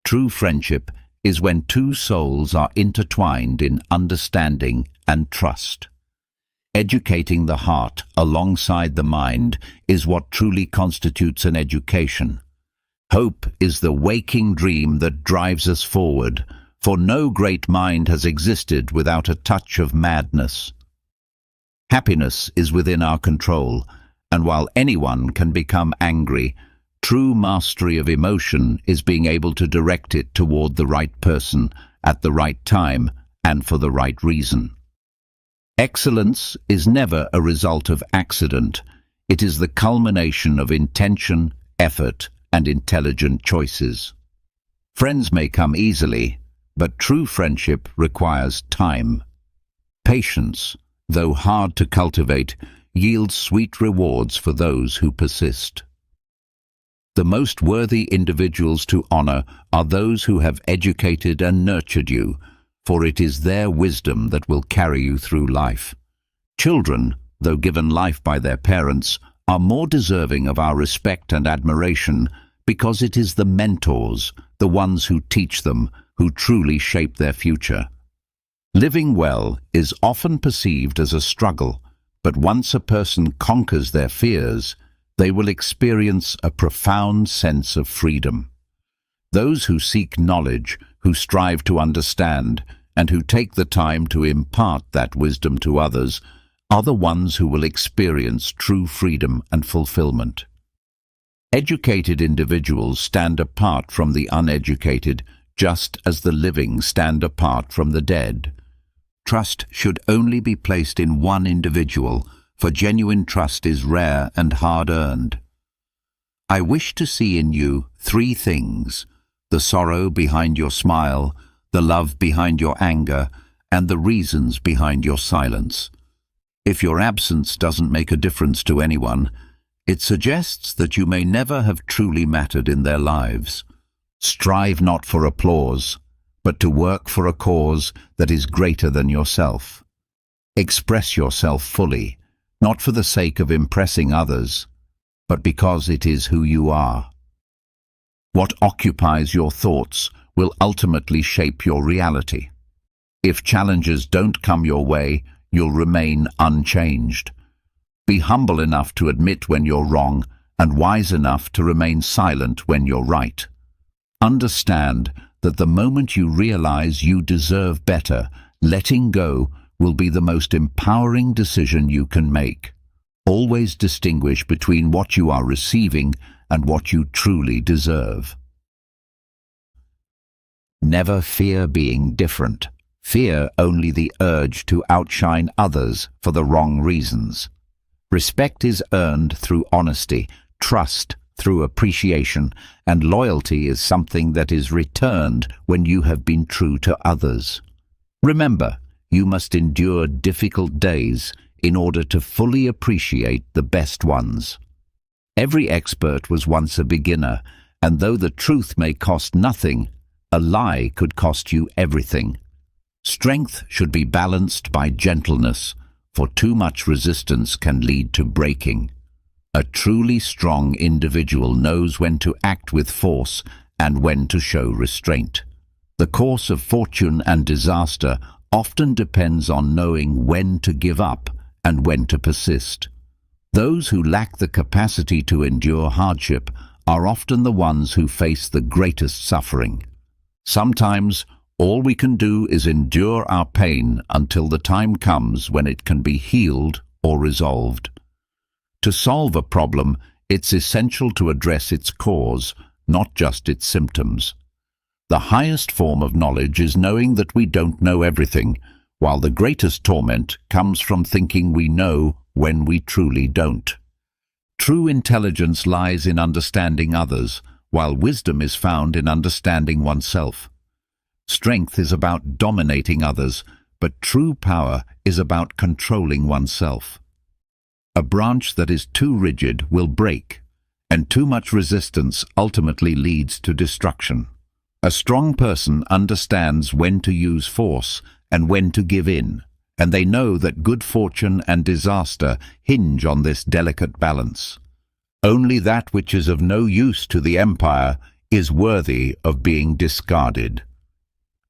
True friendship is when two souls are intertwined in understanding and trust. Educating the heart alongside the mind is what truly constitutes an education. Hope is the waking dream that drives us forward, for no great mind has existed without a touch of madness. Happiness is within our control, and while anyone can become angry, true mastery of emotion is being able to direct it toward the right person at the right time and for the right reason. Excellence is never a result of accident. It is the culmination of intention, effort, and intelligent choices. Friends may come easily, but true friendship requires time. Patience, though hard to cultivate, yields sweet rewards for those who persist. The most worthy individuals to honor are those who have educated and nurtured you, for it is their wisdom that will carry you through life. Children, though given life by their parents, are more deserving of our respect and admiration because it is the mentors, the ones who teach them, who truly shape their future. Living well is often perceived as a struggle, but once a person conquers their fears, they will experience a profound sense of freedom. Those who seek knowledge, who strive to understand, and who take the time to impart that wisdom to others, are the ones who will experience true freedom and fulfillment. Educated individuals stand apart from the uneducated, just as the living stand apart from the dead. Trust should only be placed in one individual, for genuine trust is rare and hard-earned. I wish to see in you 3 things: the sorrow behind your smile, the love behind your anger, and the reasons behind your silence. If your absence doesn't make a difference to anyone, it suggests that you may never have truly mattered in their lives. Strive not for applause, but to work for a cause that is greater than yourself. Express yourself fully, not for the sake of impressing others, but because it is who you are. What occupies your thoughts will ultimately shape your reality. If challenges don't come your way, you'll remain unchanged. Be humble enough to admit when you're wrong and wise enough to remain silent when you're right. Understand that the moment you realize you deserve better, letting go will be the most empowering decision you can make. Always distinguish between what you are receiving and what you truly deserve. Never fear being different. Fear only the urge to outshine others for the wrong reasons. Respect is earned through honesty, trust through appreciation, and loyalty is something that is returned when you have been true to others. Remember, you must endure difficult days in order to fully appreciate the best ones. Every expert was once a beginner, and though the truth may cost nothing, a lie could cost you everything. Strength should be balanced by gentleness, for too much resistance can lead to breaking. A truly strong individual knows when to act with force and when to show restraint. The course of fortune and disaster often depends on knowing when to give up and when to persist. Those who lack the capacity to endure hardship are often the ones who face the greatest suffering. Sometimes, all we can do is endure our pain until the time comes when it can be healed or resolved. To solve a problem, it's essential to address its cause, not just its symptoms. The highest form of knowledge is knowing that we don't know everything, while the greatest torment comes from thinking we know when we truly don't. True intelligence lies in understanding others, while wisdom is found in understanding oneself. Strength is about dominating others, but true power is about controlling oneself. A branch that is too rigid will break, and too much resistance ultimately leads to destruction. A strong person understands when to use force and when to give in, and they know that good fortune and disaster hinge on this delicate balance. Only that which is of no use to the empire is worthy of being discarded.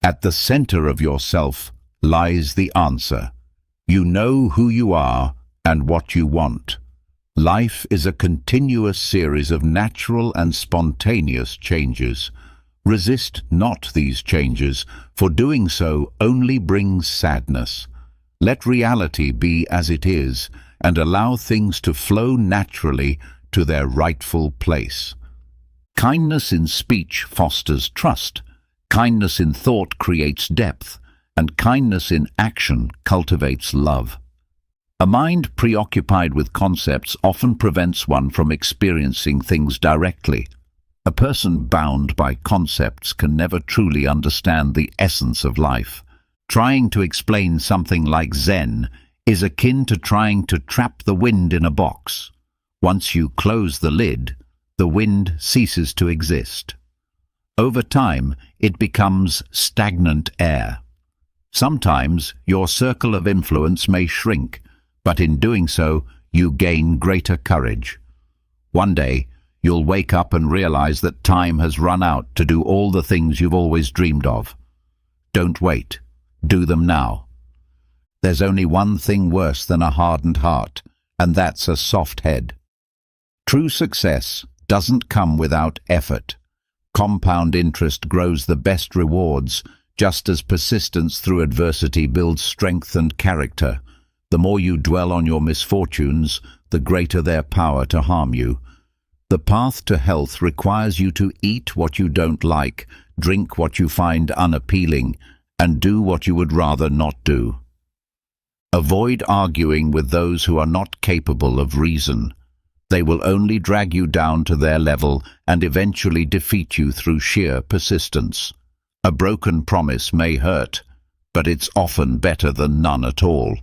At the center of yourself lies the answer. You know who you are and what you want. Life is a continuous series of natural and spontaneous changes. Resist not these changes, for doing so only brings sadness. Let reality be as it is, and allow things to flow naturally to their rightful place. Kindness in speech fosters trust. Kindness in thought creates depth, and kindness in action cultivates love. A mind preoccupied with concepts often prevents one from experiencing things directly. A person bound by concepts can never truly understand the essence of life. Trying to explain something like Zen is akin to trying to trap the wind in a box. Once you close the lid, the wind ceases to exist. Over time, it becomes stagnant air. Sometimes your circle of influence may shrink, but in doing so, you gain greater courage. One day, you'll wake up and realize that time has run out to do all the things you've always dreamed of. Don't wait. Do them now. There's only one thing worse than a hardened heart, and that's a soft head. True success doesn't come without effort. Compound interest grows the best rewards, just as persistence through adversity builds strength and character. The more you dwell on your misfortunes, the greater their power to harm you. The path to health requires you to eat what you don't like, drink what you find unappealing, and do what you would rather not do. Avoid arguing with those who are not capable of reason. They will only drag you down to their level and eventually defeat you through sheer persistence. A broken promise may hurt, but it's often better than none at all.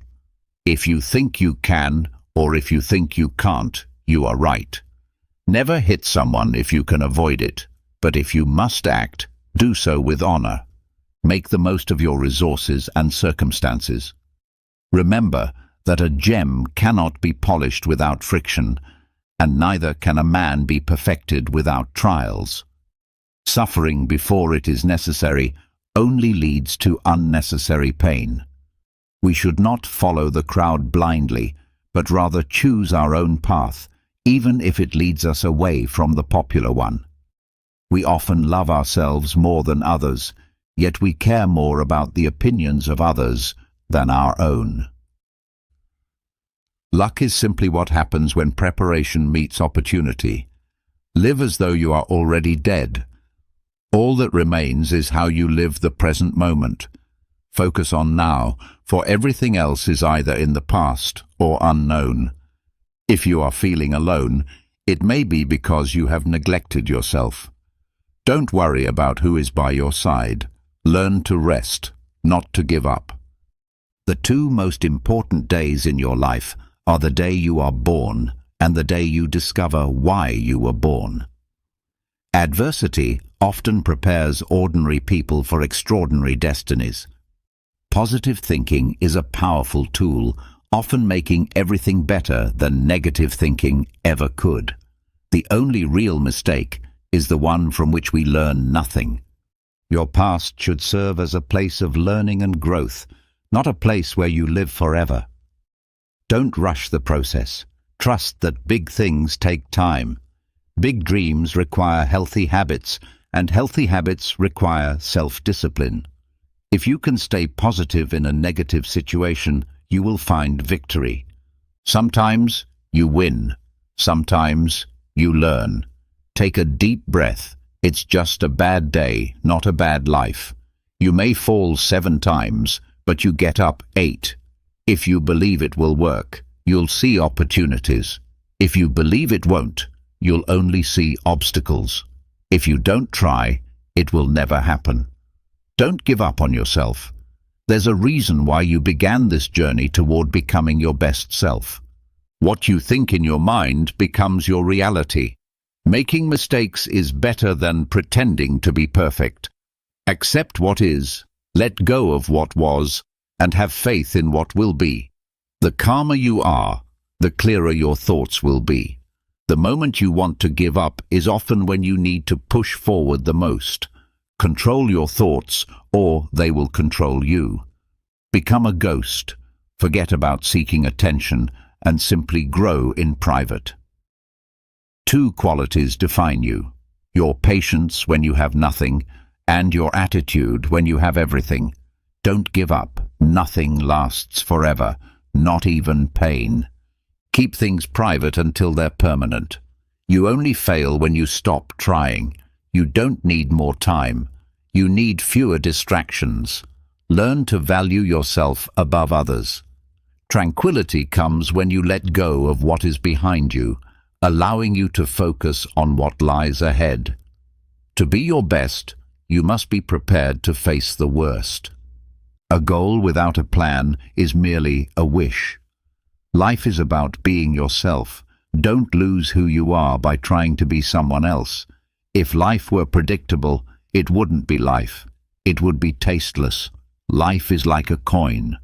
If you think you can, or if you think you can't, you are right. Never hit someone if you can avoid it, but if you must act, do so with honor. Make the most of your resources and circumstances. Remember that a gem cannot be polished without friction, and neither can a man be perfected without trials. Suffering before it is necessary only leads to unnecessary pain. We should not follow the crowd blindly, but rather choose our own path, even if it leads us away from the popular one. We often love ourselves more than others, yet we care more about the opinions of others than our own. Luck is simply what happens when preparation meets opportunity. Live as though you are already dead. All that remains is how you live the present moment. Focus on now, for everything else is either in the past or unknown. If you are feeling alone, it may be because you have neglected yourself. Don't worry about who is by your side. Learn to rest, not to give up. The two most important days in your life are the day you are born and the day you discover why you were born. Adversity often prepares ordinary people for extraordinary destinies. Positive thinking is a powerful tool, often making everything better than negative thinking ever could. The only real mistake is the one from which we learn nothing. Your past should serve as a place of learning and growth, not a place where you live forever. Don't rush the process. Trust that big things take time. Big dreams require healthy habits, and healthy habits require self-discipline. If you can stay positive in a negative situation, you will find victory. Sometimes you win. Sometimes you learn. Take a deep breath. It's just a bad day, not a bad life. You may fall 7 times, but you get up 8. If you believe it will work, you'll see opportunities. If you believe it won't, you'll only see obstacles. If you don't try, it will never happen. Don't give up on yourself. There's a reason why you began this journey toward becoming your best self. What you think in your mind becomes your reality. Making mistakes is better than pretending to be perfect. Accept what is, let go of what was, and have faith in what will be. The calmer you are, the clearer your thoughts will be. The moment you want to give up is often when you need to push forward the most. Control your thoughts, or they will control you. Become a ghost. Forget about seeking attention, and simply grow in private. 2 qualities define you: your patience when you have nothing, and your attitude when you have everything. Don't give up. Nothing lasts forever, not even pain. Keep things private until they're permanent. You only fail when you stop trying. You don't need more time. You need fewer distractions. Learn to value yourself above others. Tranquility comes when you let go of what is behind you, allowing you to focus on what lies ahead. To be your best, you must be prepared to face the worst. A goal without a plan is merely a wish. Life is about being yourself. Don't lose who you are by trying to be someone else. If life were predictable, it wouldn't be life. It would be tasteless. Life is like a coin.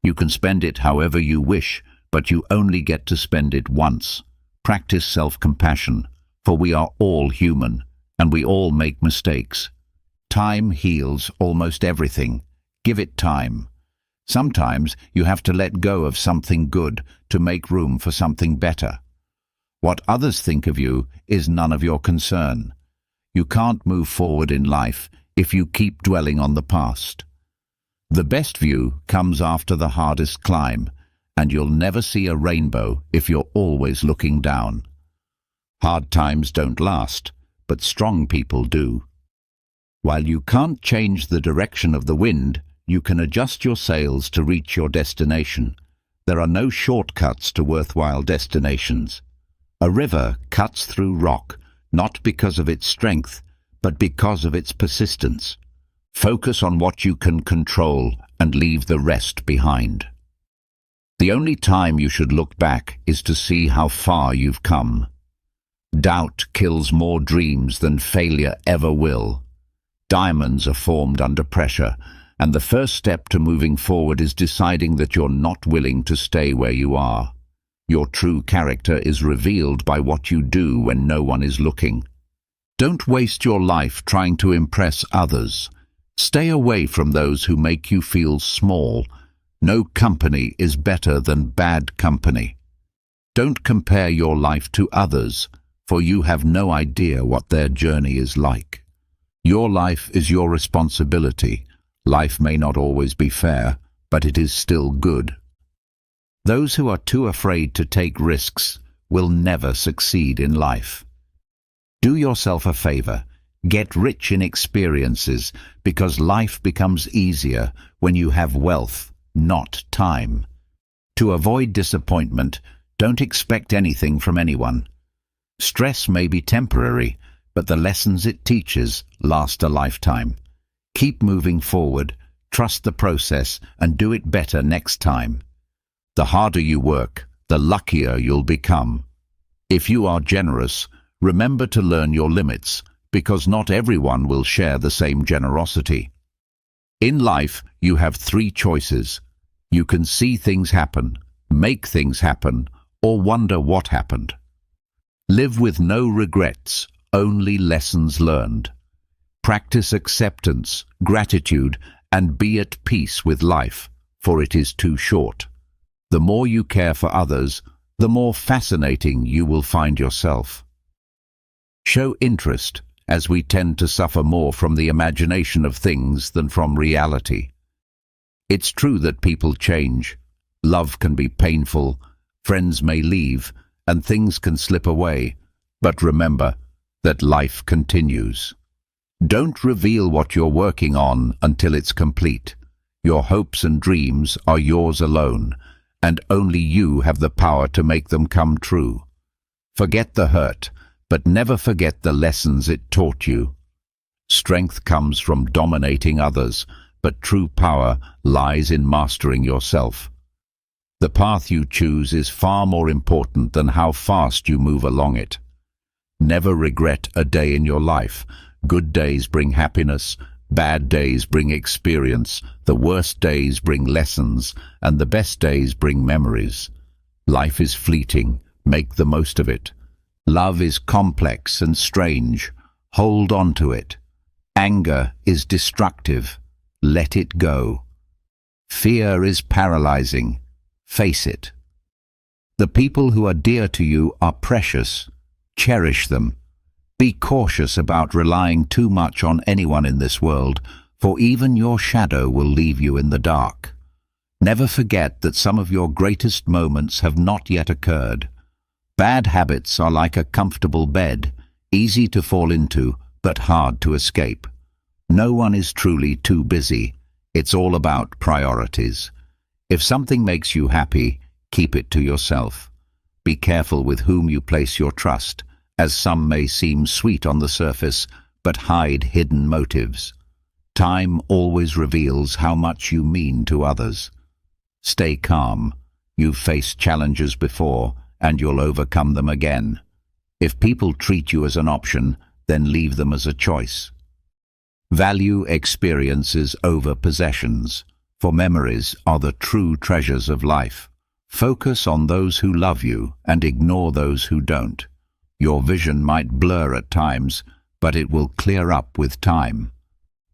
You can spend it however you wish, but you only get to spend it once. Practice self-compassion, for we are all human, and we all make mistakes. Time heals almost everything. Give it time. Sometimes you have to let go of something good to make room for something better. What others think of you is none of your concern. You can't move forward in life if you keep dwelling on the past. The best view comes after the hardest climb, and you'll never see a rainbow if you're always looking down. Hard times don't last, but strong people do. While you can't change the direction of the wind, you can adjust your sails to reach your destination. There are no shortcuts to worthwhile destinations. A river cuts through rock, not because of its strength, but because of its persistence. Focus on what you can control and leave the rest behind. The only time you should look back is to see how far you've come. Doubt kills more dreams than failure ever will. Diamonds are formed under pressure, and the first step to moving forward is deciding that you're not willing to stay where you are. Your true character is revealed by what you do when no one is looking. Don't waste your life trying to impress others. Stay away from those who make you feel small. No company is better than bad company. Don't compare your life to others, for you have no idea what their journey is like. Your life is your responsibility. Life may not always be fair, but it is still good. Those who are too afraid to take risks will never succeed in life. Do yourself a favor. Get rich in experiences, because life becomes easier when you have wealth, not time. To avoid disappointment, don't expect anything from anyone. Stress may be temporary, but the lessons it teaches last a lifetime. Keep moving forward, trust the process, and do it better next time. The harder you work, the luckier you'll become. If you are generous, remember to learn your limits, because not everyone will share the same generosity. In life, you have 3 choices. You can see things happen, make things happen, or wonder what happened. Live with no regrets, only lessons learned. Practice acceptance, gratitude, and be at peace with life, for it is too short. The more you care for others, the more fascinating you will find yourself. Show interest, as we tend to suffer more from the imagination of things than from reality. It's true that people change. Love can be painful, friends may leave, and things can slip away. But remember that life continues. Don't reveal what you're working on until it's complete. Your hopes and dreams are yours alone, and only you have the power to make them come true. Forget the hurt, but never forget the lessons it taught you. Strength comes from dominating others, but true power lies in mastering yourself. The path you choose is far more important than how fast you move along it. Never regret a day in your life. Good days bring happiness, bad days bring experience, the worst days bring lessons, and the best days bring memories. Life is fleeting, make the most of it. Love is complex and strange, hold on to it. Anger is destructive, let it go. Fear is paralyzing, face it. The people who are dear to you are precious, cherish them. Be cautious about relying too much on anyone in this world, for even your shadow will leave you in the dark. Never forget that some of your greatest moments have not yet occurred. Bad habits are like a comfortable bed, easy to fall into, but hard to escape. No one is truly too busy. It's all about priorities. If something makes you happy, keep it to yourself. Be careful with whom you place your trust, as some may seem sweet on the surface, but hide hidden motives. Time always reveals how much you mean to others. Stay calm. You've faced challenges before, and you'll overcome them again. If people treat you as an option, then leave them as a choice. Value experiences over possessions, for memories are the true treasures of life. Focus on those who love you and ignore those who don't. Your vision might blur at times, but it will clear up with time.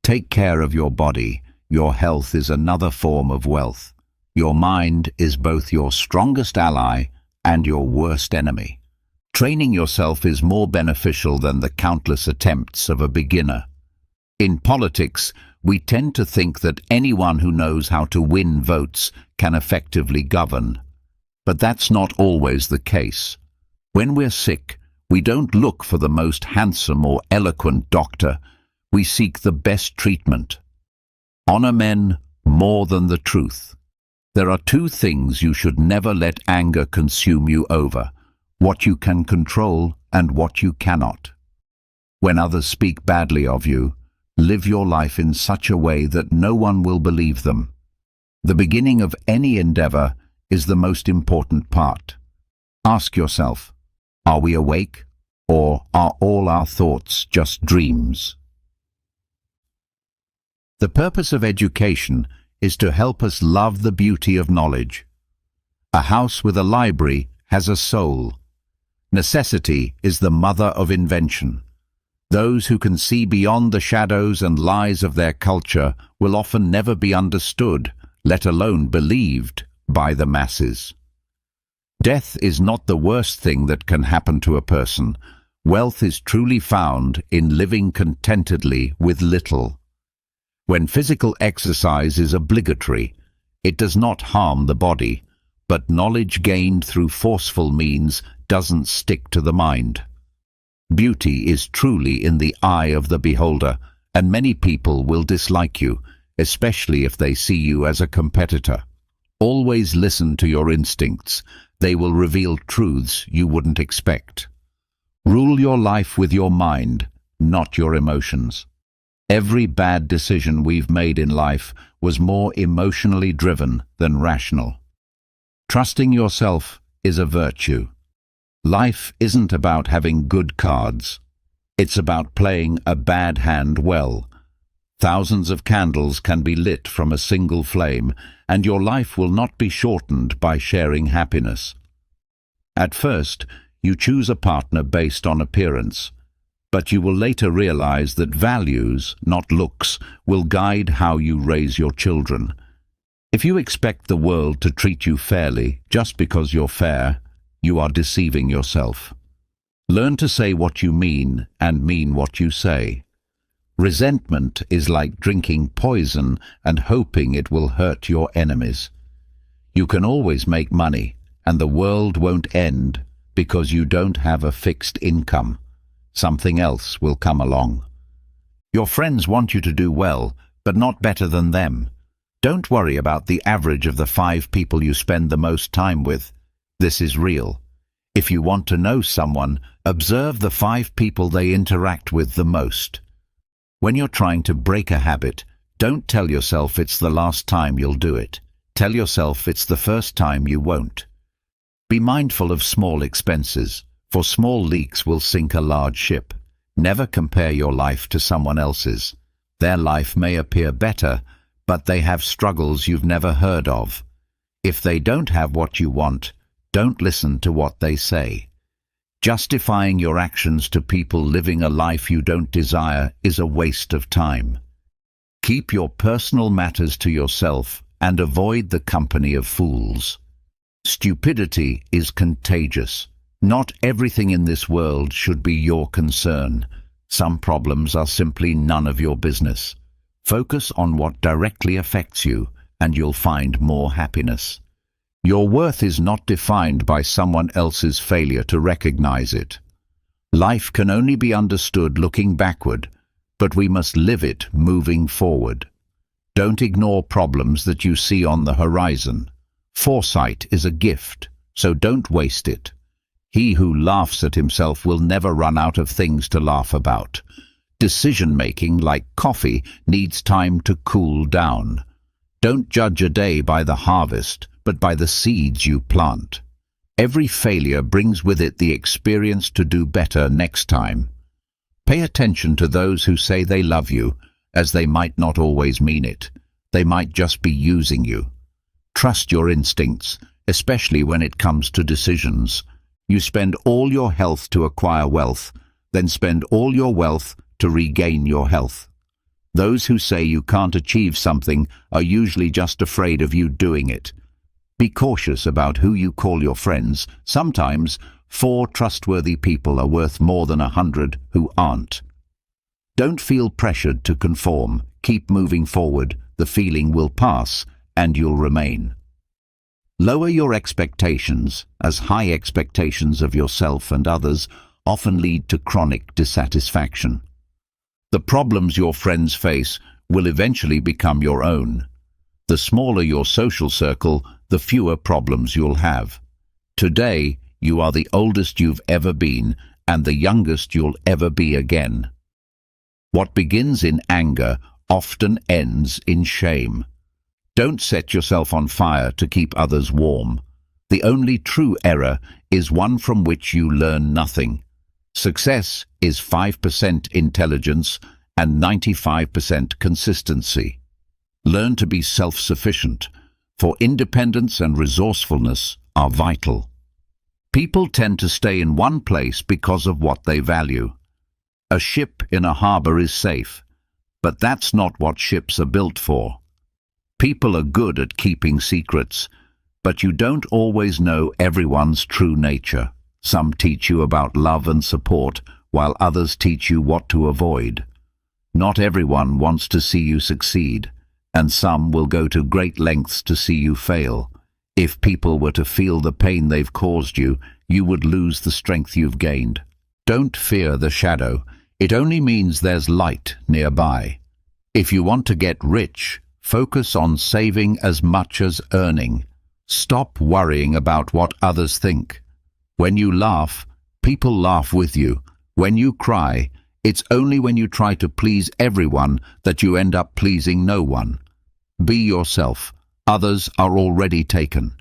Take care of your body. Your health is another form of wealth. Your mind is both your strongest ally and your worst enemy. Training yourself is more beneficial than the countless attempts of a beginner. In politics, we tend to think that anyone who knows how to win votes can effectively govern. But that's not always the case. When we're sick, we don't look for the most handsome or eloquent doctor. We seek the best treatment. Honor men more than the truth. There are two things you should never let anger consume you over: what you can control and what you cannot. When others speak badly of you, live your life in such a way that no one will believe them. The beginning of any endeavor is the most important part. Ask yourself, are we awake, or are all our thoughts just dreams? The purpose of education is to help us love the beauty of knowledge. A house with a library has a soul. Necessity is the mother of invention. Those who can see beyond the shadows and lies of their culture will often never be understood, let alone believed, by the masses. Death is not the worst thing that can happen to a person. Wealth is truly found in living contentedly with little. When physical exercise is obligatory, it does not harm the body, but knowledge gained through forceful means doesn't stick to the mind. Beauty is truly in the eye of the beholder, and many people will dislike you, especially if they see you as a competitor. Always listen to your instincts. They will reveal truths you wouldn't expect. Rule your life with your mind, not your emotions. Every bad decision we've made in life was more emotionally driven than rational. Trusting yourself is a virtue. Life isn't about having good cards. It's about playing a bad hand well. Thousands of candles can be lit from a single flame, and your life will not be shortened by sharing happiness. At first, you choose a partner based on appearance, but you will later realize that values, not looks, will guide how you raise your children. If you expect the world to treat you fairly just because you're fair, you are deceiving yourself. Learn to say what you mean and mean what you say. Resentment is like drinking poison and hoping it will hurt your enemies. You can always make money, and the world won't end because you don't have a fixed income. Something else will come along. Your friends want you to do well, but not better than them. Don't worry about the average of the 5 people you spend the most time with. This is real. If you want to know someone, observe the 5 people they interact with the most. When you're trying to break a habit, don't tell yourself it's the last time you'll do it. Tell yourself it's the first time you won't. Be mindful of small expenses, for small leaks will sink a large ship. Never compare your life to someone else's. Their life may appear better, but they have struggles you've never heard of. If they don't have what you want, don't listen to what they say. Justifying your actions to people living a life you don't desire is a waste of time. Keep your personal matters to yourself and avoid the company of fools. Stupidity is contagious. Not everything in this world should be your concern. Some problems are simply none of your business. Focus on what directly affects you, and you'll find more happiness. Your worth is not defined by someone else's failure to recognize it. Life can only be understood looking backward, but we must live it moving forward. Don't ignore problems that you see on the horizon. Foresight is a gift, so don't waste it. He who laughs at himself will never run out of things to laugh about. Decision-making, like coffee, needs time to cool down. Don't judge a day by the harvest, but by the seeds you plant. Every failure brings with it the experience to do better next time. Pay attention to those who say they love you, as they might not always mean it. They might just be using you. Trust your instincts, especially when it comes to decisions. You spend all your health to acquire wealth, then spend all your wealth to regain your health. Those who say you can't achieve something are usually just afraid of you doing it. Be cautious about who you call your friends. Sometimes 4 trustworthy people are worth more than 100 who aren't. Don't feel pressured to conform. Keep moving forward. The feeling will pass, and you'll remain. Lower your expectations, as high expectations of yourself and others often lead to chronic dissatisfaction. The problems your friends face will eventually become your own. The smaller your social circle, the fewer problems you'll have. Today, you are the oldest you've ever been and the youngest you'll ever be again. What begins in anger often ends in shame. Don't set yourself on fire to keep others warm. The only true error is one from which you learn nothing. Success is 5% intelligence and 95% consistency. Learn to be self-sufficient, for independence and resourcefulness are vital. People tend to stay in one place because of what they value. A ship in a harbor is safe, but that's not what ships are built for. People are good at keeping secrets, but you don't always know everyone's true nature. Some teach you about love and support, while others teach you what to avoid. Not everyone wants to see you succeed, and some will go to great lengths to see you fail. If people were to feel the pain they've caused you, you would lose the strength you've gained. Don't fear the shadow. It only means there's light nearby. If you want to get rich, focus on saving as much as earning. Stop worrying about what others think. When you laugh, people laugh with you. When you cry, it's only when you try to please everyone that you end up pleasing no one. Be yourself. Others are already taken.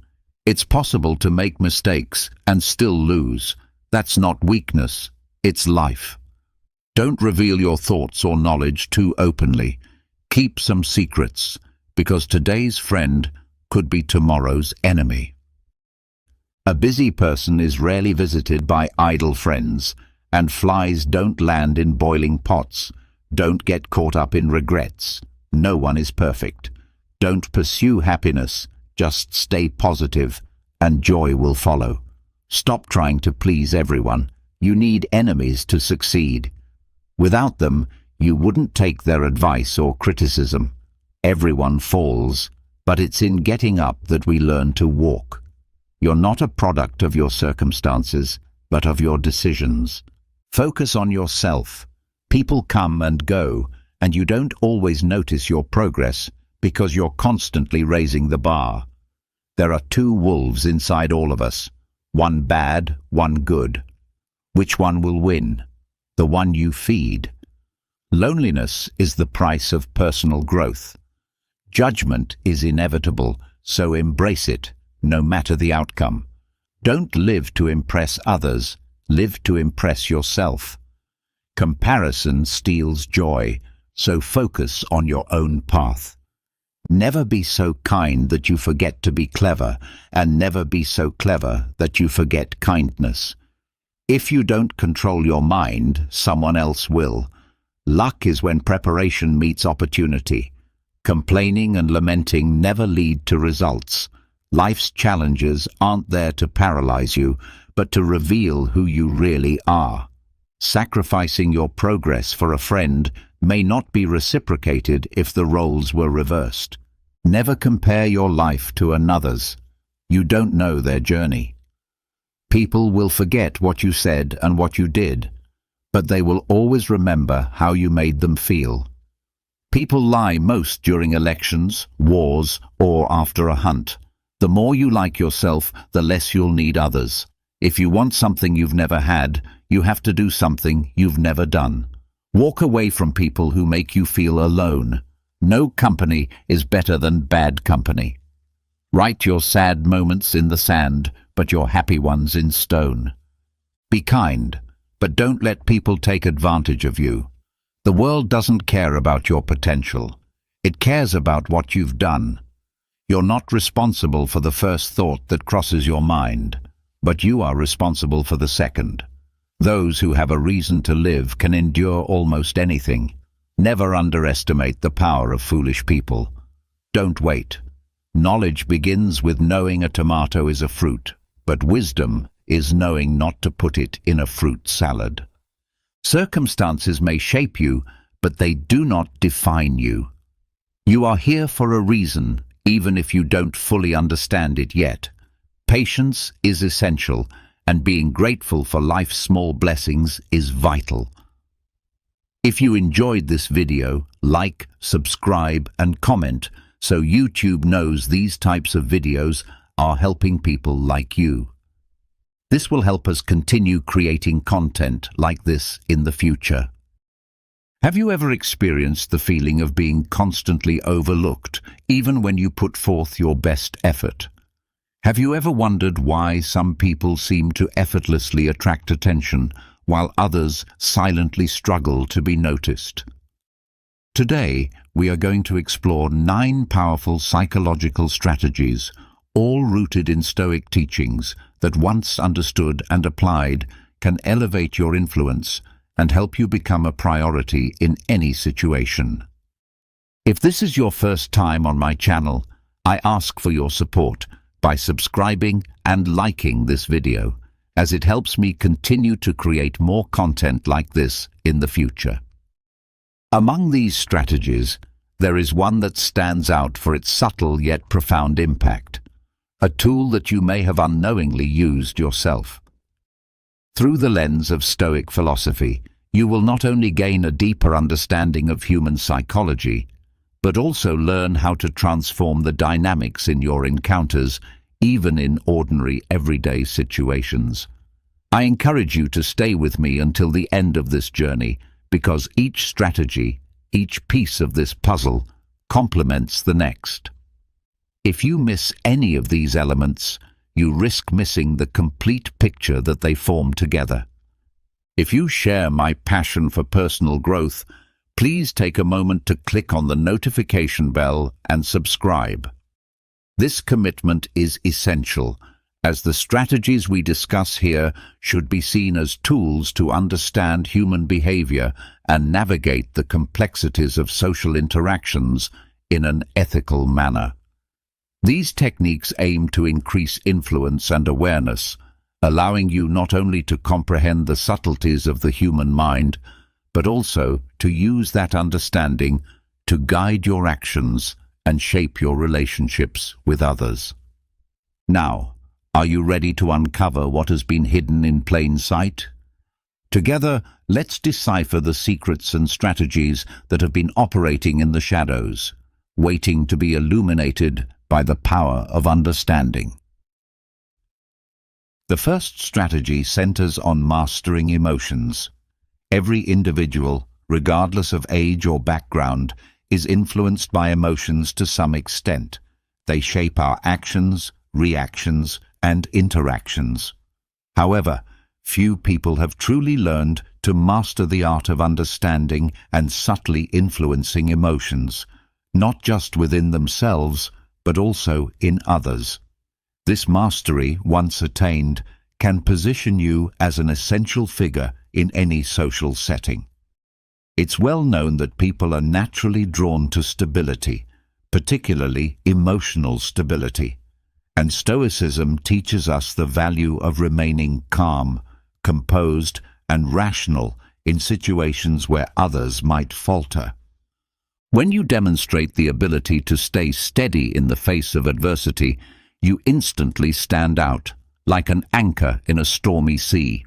It's possible to make mistakes and still lose. That's not weakness, it's life. Don't reveal your thoughts or knowledge too openly. Keep some secrets, because today's friend could be tomorrow's enemy. A busy person is rarely visited by idle friends, and flies don't land in boiling pots. Don't get caught up in regrets. No one is perfect. Don't pursue happiness, just stay positive, and joy will follow. Stop trying to please everyone. You need enemies to succeed. Without them, you wouldn't take their advice or criticism. Everyone falls, but it's in getting up that we learn to walk. You're not a product of your circumstances, but of your decisions. Focus on yourself. People come and go, and you don't always notice your progress because you're constantly raising the bar. There are two wolves inside all of us, one bad, one good. Which one will win? The one you feed. Loneliness is the price of personal growth. Judgment is inevitable, so embrace it, no matter the outcome. Don't live to impress others, live to impress yourself. Comparison steals joy, so focus on your own path. Never be so kind that you forget to be clever, and never be so clever that you forget kindness. If you don't control your mind, someone else will. Luck is when preparation meets opportunity. Complaining and lamenting never lead to results. Life's challenges aren't there to paralyze you, but to reveal who you really are. Sacrificing your progress for a friend may not be reciprocated if the roles were reversed. Never compare your life to another's. You don't know their journey. People will forget what you said and what you did, but they will always remember how you made them feel. People lie most during elections, wars, or after a hunt. The more you like yourself, the less you'll need others. If you want something you've never had, you have to do something you've never done. Walk away from people who make you feel alone. No company is better than bad company. Write your sad moments in the sand, but your happy ones in stone. Be kind, but don't let people take advantage of you. The world doesn't care about your potential. It cares about what you've done. You're not responsible for the first thought that crosses your mind, but you are responsible for the second. Those who have a reason to live can endure almost anything. Never underestimate the power of foolish people. Don't wait. Knowledge begins with knowing a tomato is a fruit, but wisdom is knowing not to put it in a fruit salad. Circumstances may shape you, but they do not define you. You are here for a reason, even if you don't fully understand it yet. Patience is essential, and being grateful for life's small blessings is vital. If you enjoyed this video, like, subscribe, and comment so YouTube knows these types of videos are helping people like you. This will help us continue creating content like this in the future. Have you ever experienced the feeling of being constantly overlooked, even when you put forth your best effort? Have you ever wondered why some people seem to effortlessly attract attention, while others silently struggle to be noticed? Today, we are going to explore 9 powerful psychological strategies, all rooted in Stoic teachings that, once understood and applied, can elevate your influence and help you become a priority in any situation. If this is your first time on my channel, I ask for your support by subscribing and liking this video, as it helps me continue to create more content like this in the future. Among these strategies, there is one that stands out for its subtle yet profound impact, a tool that you may have unknowingly used yourself. Through the lens of Stoic philosophy, you will not only gain a deeper understanding of human psychology, but also learn how to transform the dynamics in your encounters, even in ordinary everyday situations. I encourage you to stay with me until the end of this journey, because each strategy, each piece of this puzzle, complements the next. If you miss any of these elements, you risk missing the complete picture that they form together. If you share my passion for personal growth, please take a moment to click on the notification bell and subscribe. This commitment is essential, as the strategies we discuss here should be seen as tools to understand human behavior and navigate the complexities of social interactions in an ethical manner. These techniques aim to increase influence and awareness, allowing you not only to comprehend the subtleties of the human mind, but also to use that understanding to guide your actions and shape your relationships with others. Now, are you ready to uncover what has been hidden in plain sight? Together, let's decipher the secrets and strategies that have been operating in the shadows, waiting to be illuminated by the power of understanding. The first strategy centers on mastering emotions. Every individual, regardless of age or background, is influenced by emotions to some extent. They shape our actions, reactions, and interactions. However, few people have truly learned to master the art of understanding and subtly influencing emotions, not just within themselves, but also in others. This mastery, once attained, can position you as an essential figure in any social setting. It's well known that people are naturally drawn to stability, particularly emotional stability. And Stoicism teaches us the value of remaining calm, composed, and rational in situations where others might falter. When you demonstrate the ability to stay steady in the face of adversity, you instantly stand out, like an anchor in a stormy sea.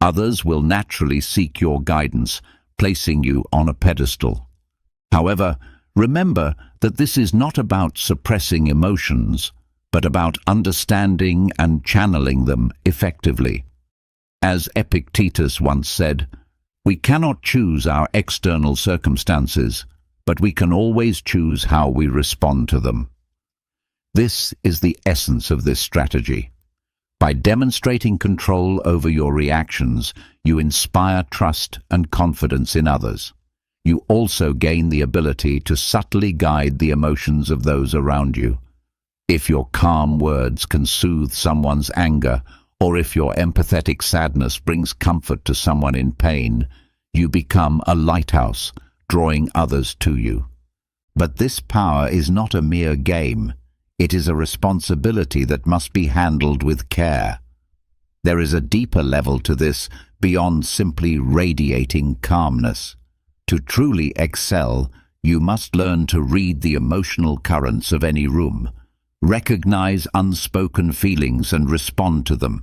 Others will naturally seek your guidance, placing you on a pedestal. However, remember that this is not about suppressing emotions, but about understanding and channeling them effectively. As Epictetus once said, "We cannot choose our external circumstances, but we can always choose how we respond to them." This is the essence of this strategy. By demonstrating control over your reactions, you inspire trust and confidence in others. You also gain the ability to subtly guide the emotions of those around you. If your calm words can soothe someone's anger, or if your empathetic sadness brings comfort to someone in pain, you become a lighthouse, drawing others to you. But this power is not a mere game. It is a responsibility that must be handled with care. There is a deeper level to this beyond simply radiating calmness. To truly excel, you must learn to read the emotional currents of any room, recognize unspoken feelings and respond to them.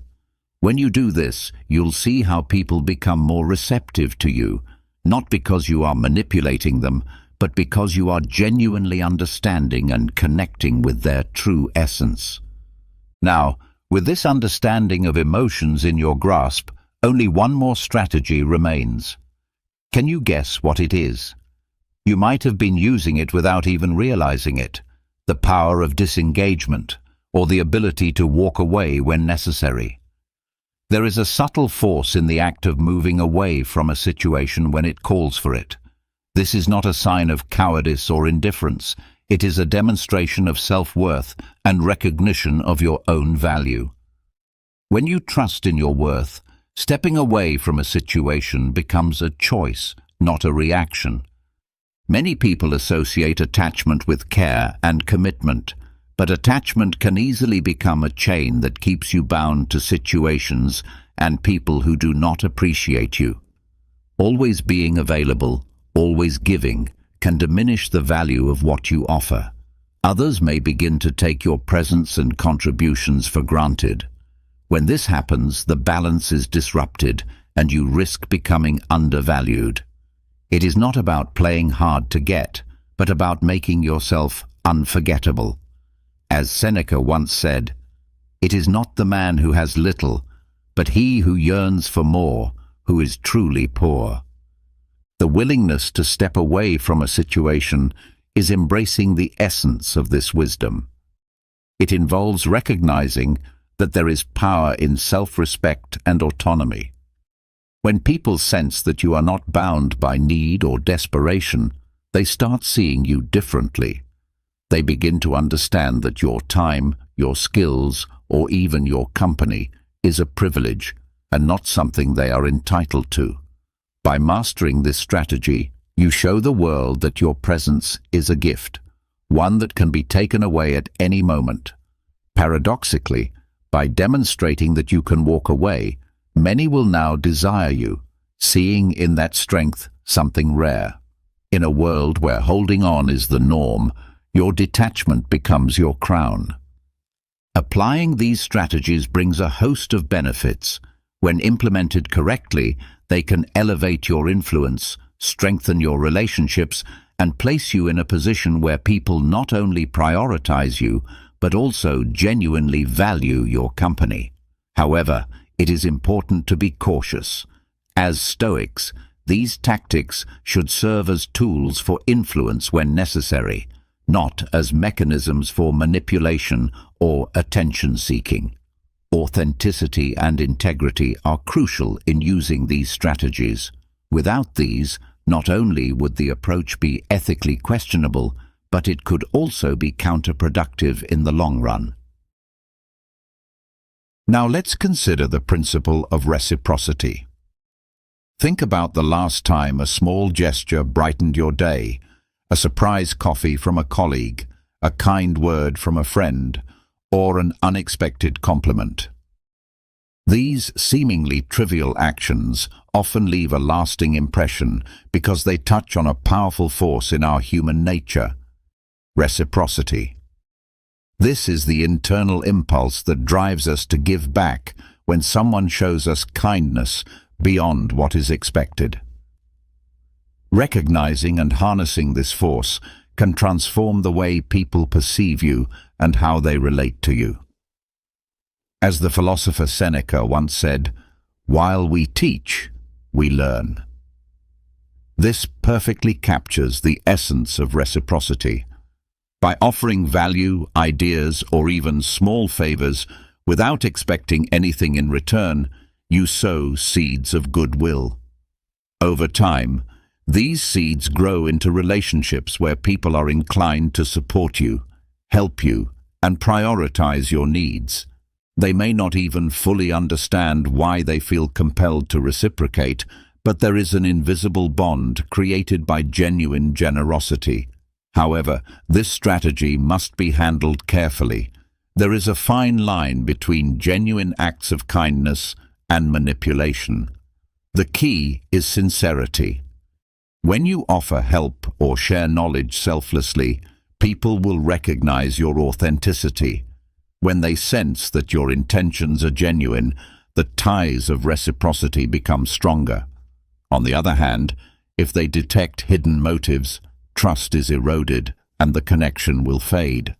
When you do this, you'll see how people become more receptive to you, not because you are manipulating them, but because you are genuinely understanding and connecting with their true essence. Now, with this understanding of emotions in your grasp, only one more strategy remains. Can you guess what it is? You might have been using it without even realizing it. The power of disengagement, or the ability to walk away when necessary. There is a subtle force in the act of moving away from a situation when it calls for it. This is not a sign of cowardice or indifference. It is a demonstration of self-worth and recognition of your own value. When you trust in your worth, stepping away from a situation becomes a choice, not a reaction. Many people associate attachment with care and commitment, but attachment can easily become a chain that keeps you bound to situations and people who do not appreciate you. Always being available, always giving, can diminish the value of what you offer. Others may begin to take your presence and contributions for granted. When this happens, the balance is disrupted and you risk becoming undervalued. It is not about playing hard to get, but about making yourself unforgettable. As Seneca once said, "It is not the man who has little, but he who yearns for more, who is truly poor." The willingness to step away from a situation is embracing the essence of this wisdom. It involves recognizing that there is power in self-respect and autonomy. When people sense that you are not bound by need or desperation, they start seeing you differently. They begin to understand that your time, your skills, or even your company is a privilege and not something they are entitled to. By mastering this strategy, you show the world that your presence is a gift, one that can be taken away at any moment. Paradoxically, by demonstrating that you can walk away, many will now desire you, seeing in that strength something rare. In a world where holding on is the norm, your detachment becomes your crown. Applying these strategies brings a host of benefits. When implemented correctly, they can elevate your influence, strengthen your relationships, and place you in a position where people not only prioritize you, but also genuinely value your company. However, it is important to be cautious. As Stoics, these tactics should serve as tools for influence when necessary, not as mechanisms for manipulation or attention-seeking. Authenticity and integrity are crucial in using these strategies. Without these, not only would the approach be ethically questionable, but it could also be counterproductive in the long run. Now let's consider the principle of reciprocity. Think about the last time a small gesture brightened your day, a surprise coffee from a colleague, a kind word from a friend, or an unexpected compliment. These seemingly trivial actions often leave a lasting impression because they touch on a powerful force in our human nature: reciprocity. This is the internal impulse that drives us to give back when someone shows us kindness beyond what is expected. Recognizing and harnessing this force can transform the way people perceive you and how they relate to you. As the philosopher Seneca once said, "While we teach, we learn." This perfectly captures the essence of reciprocity. By offering value, ideas, or even small favors without expecting anything in return, you sow seeds of goodwill. Over time, these seeds grow into relationships where people are inclined to support you, help you, and prioritize your needs. They may not even fully understand why they feel compelled to reciprocate, but there is an invisible bond created by genuine generosity. However, this strategy must be handled carefully. There is a fine line between genuine acts of kindness and manipulation. The key is sincerity. When you offer help or share knowledge selflessly, people will recognize your authenticity. When they sense that your intentions are genuine, the ties of reciprocity become stronger. On the other hand, if they detect hidden motives, trust is eroded and the connection will fade.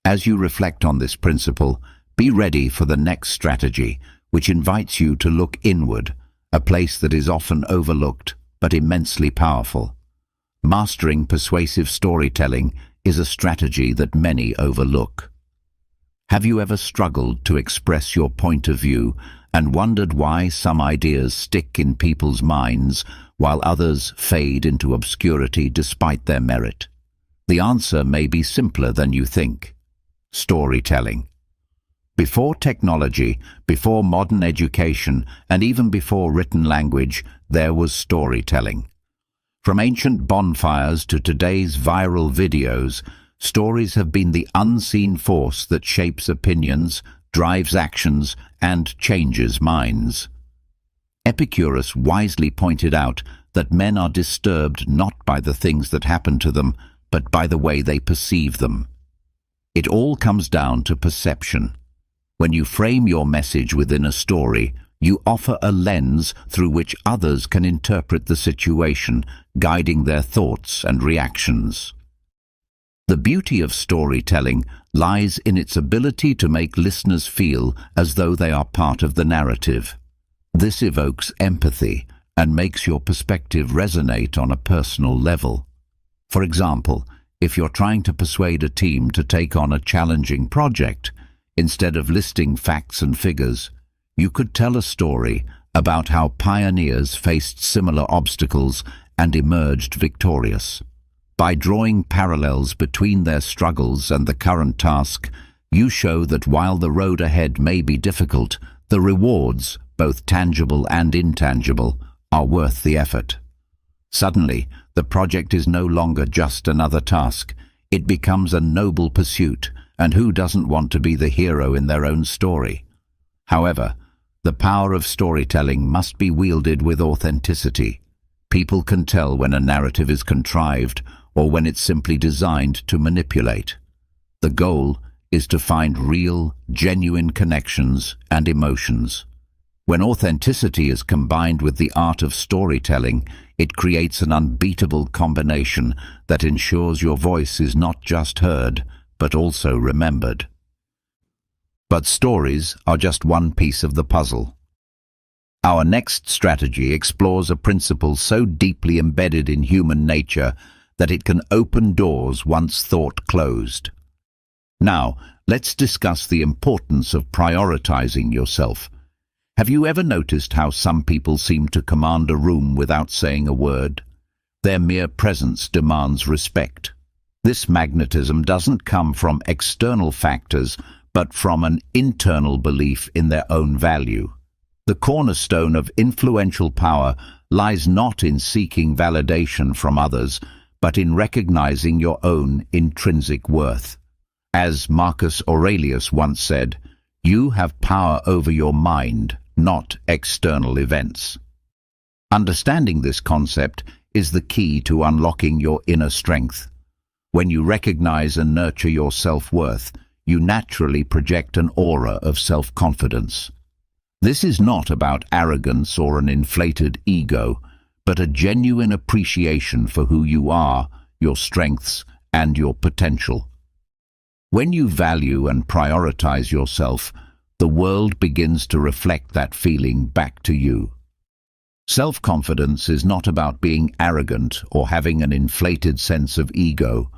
As you reflect on this principle, be ready for the next strategy, which invites you to look inward, a place that is often overlooked but immensely powerful. Mastering persuasive storytelling is a strategy that many overlook. Have you ever struggled to express your point of view and wondered why some ideas stick in people's minds while others fade into obscurity despite their merit? The answer may be simpler than you think: storytelling. Before technology, before modern education, and even before written language, there was storytelling. From ancient bonfires to today's viral videos, stories have been the unseen force that shapes opinions, drives actions, and changes minds. Epictetus wisely pointed out that men are disturbed not by the things that happen to them, but by the way they perceive them. It all comes down to perception. When you frame your message within a story, you offer a lens through which others can interpret the situation, guiding their thoughts and reactions. The beauty of storytelling lies in its ability to make listeners feel as though they are part of the narrative. This evokes empathy and makes your perspective resonate on a personal level. For example, if you're trying to persuade a team to take on a challenging project, instead of listing facts and figures, you could tell a story about how pioneers faced similar obstacles and emerged victorious. By drawing parallels between their struggles and the current task, you show that while the road ahead may be difficult, the rewards, both tangible and intangible, are worth the effort. Suddenly, the project is no longer just another task. It becomes a noble pursuit, and who doesn't want to be the hero in their own story? However, the power of storytelling must be wielded with authenticity. People can tell when a narrative is contrived or when it's simply designed to manipulate. The goal is to find real, genuine connections and emotions. When authenticity is combined with the art of storytelling, it creates an unbeatable combination that ensures your voice is not just heard, but also remembered. But stories are just one piece of the puzzle. Our next strategy explores a principle so deeply embedded in human nature that it can open doors once thought closed. Now, let's discuss the importance of prioritizing yourself. Have you ever noticed how some people seem to command a room without saying a word? Their mere presence demands respect. This magnetism doesn't come from external factors, but from an internal belief in their own value. The cornerstone of influential power lies not in seeking validation from others, but in recognizing your own intrinsic worth. As Marcus Aurelius once said, "You have power over your mind, not external events." Understanding this concept is the key to unlocking your inner strength. When you recognize and nurture your self-worth, you naturally project an aura of self-confidence. This is not about arrogance or an inflated ego, but a genuine appreciation for who you are, your strengths, and your potential. When you value and prioritize yourself, the world begins to reflect that feeling back to you. Self-confidence is not about being arrogant or having an inflated sense of ego.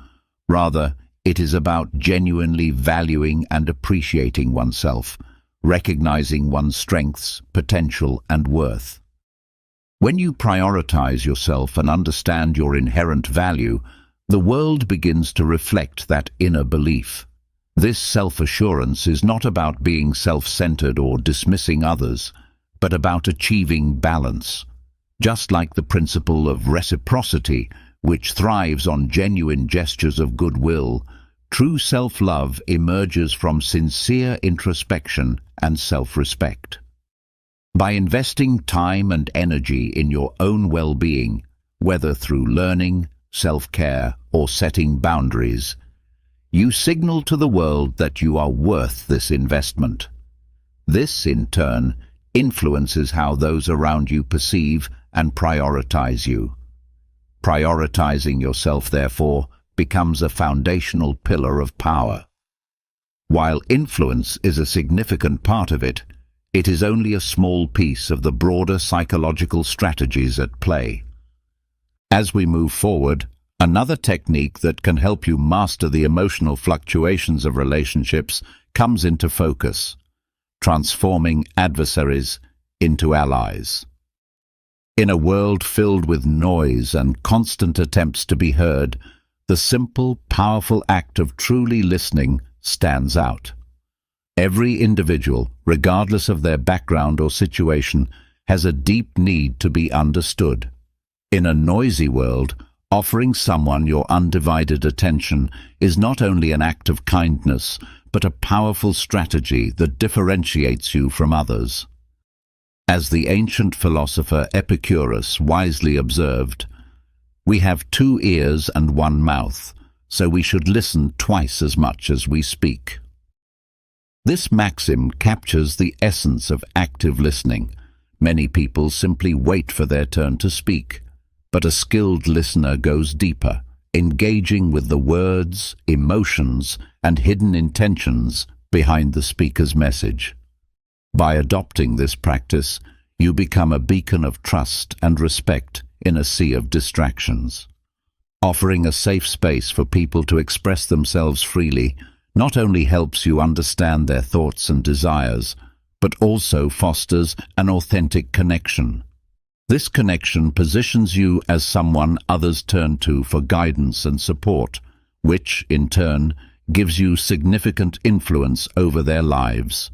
Rather, it is about genuinely valuing and appreciating oneself, recognizing one's strengths, potential, and worth. When you prioritize yourself and understand your inherent value, the world begins to reflect that inner belief. This self-assurance is not about being self-centered or dismissing others, but about achieving balance. Just like the principle of reciprocity, which thrives on genuine gestures of goodwill, true self-love emerges from sincere introspection and self-respect. By investing time and energy in your own well-being, whether through learning, self-care, or setting boundaries, you signal to the world that you are worth this investment. This, in turn, influences how those around you perceive and prioritize you. Prioritizing yourself, therefore, becomes a foundational pillar of power. While influence is a significant part of it, it is only a small piece of the broader psychological strategies at play. As we move forward, another technique that can help you master the emotional fluctuations of relationships comes into focus: transforming adversaries into allies. In a world filled with noise and constant attempts to be heard, the simple, powerful act of truly listening stands out. Every individual, regardless of their background or situation, has a deep need to be understood. In a noisy world, offering someone your undivided attention is not only an act of kindness, but a powerful strategy that differentiates you from others. As the ancient philosopher Epictetus wisely observed, "We have 2 ears and 1 mouth, so we should listen twice as much as we speak." This maxim captures the essence of active listening. Many people simply wait for their turn to speak, but a skilled listener goes deeper, engaging with the words, emotions, and hidden intentions behind the speaker's message. By adopting this practice, you become a beacon of trust and respect in a sea of distractions. Offering a safe space for people to express themselves freely not only helps you understand their thoughts and desires, but also fosters an authentic connection. This connection positions you as someone others turn to for guidance and support, which, in turn, gives you significant influence over their lives.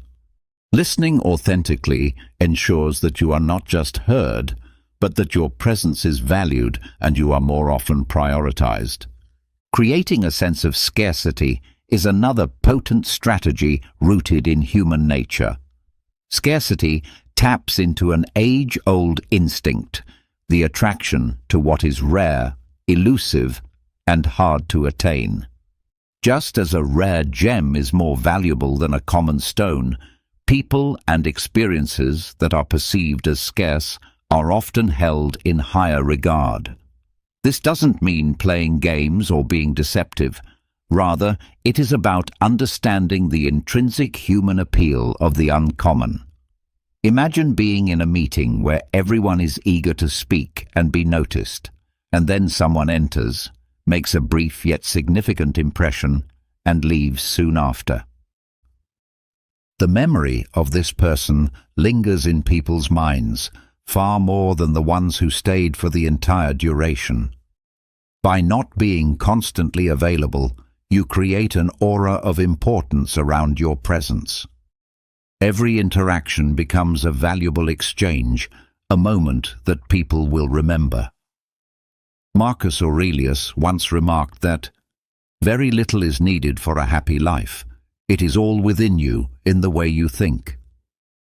Listening authentically ensures that you are not just heard, but that your presence is valued and you are more often prioritized. Creating a sense of scarcity is another potent strategy rooted in human nature. Scarcity taps into an age-old instinct, the attraction to what is rare, elusive, and hard to attain. Just as a rare gem is more valuable than a common stone, people and experiences that are perceived as scarce are often held in higher regard. This doesn't mean playing games or being deceptive. Rather, it is about understanding the intrinsic human appeal of the uncommon. Imagine being in a meeting where everyone is eager to speak and be noticed, and then someone enters, makes a brief yet significant impression, and leaves soon after. The memory of this person lingers in people's minds, far more than the ones who stayed for the entire duration. By not being constantly available, you create an aura of importance around your presence. Every interaction becomes a valuable exchange, a moment that people will remember. Marcus Aurelius once remarked that, "Very little is needed for a happy life. It is all within you, in the way you think."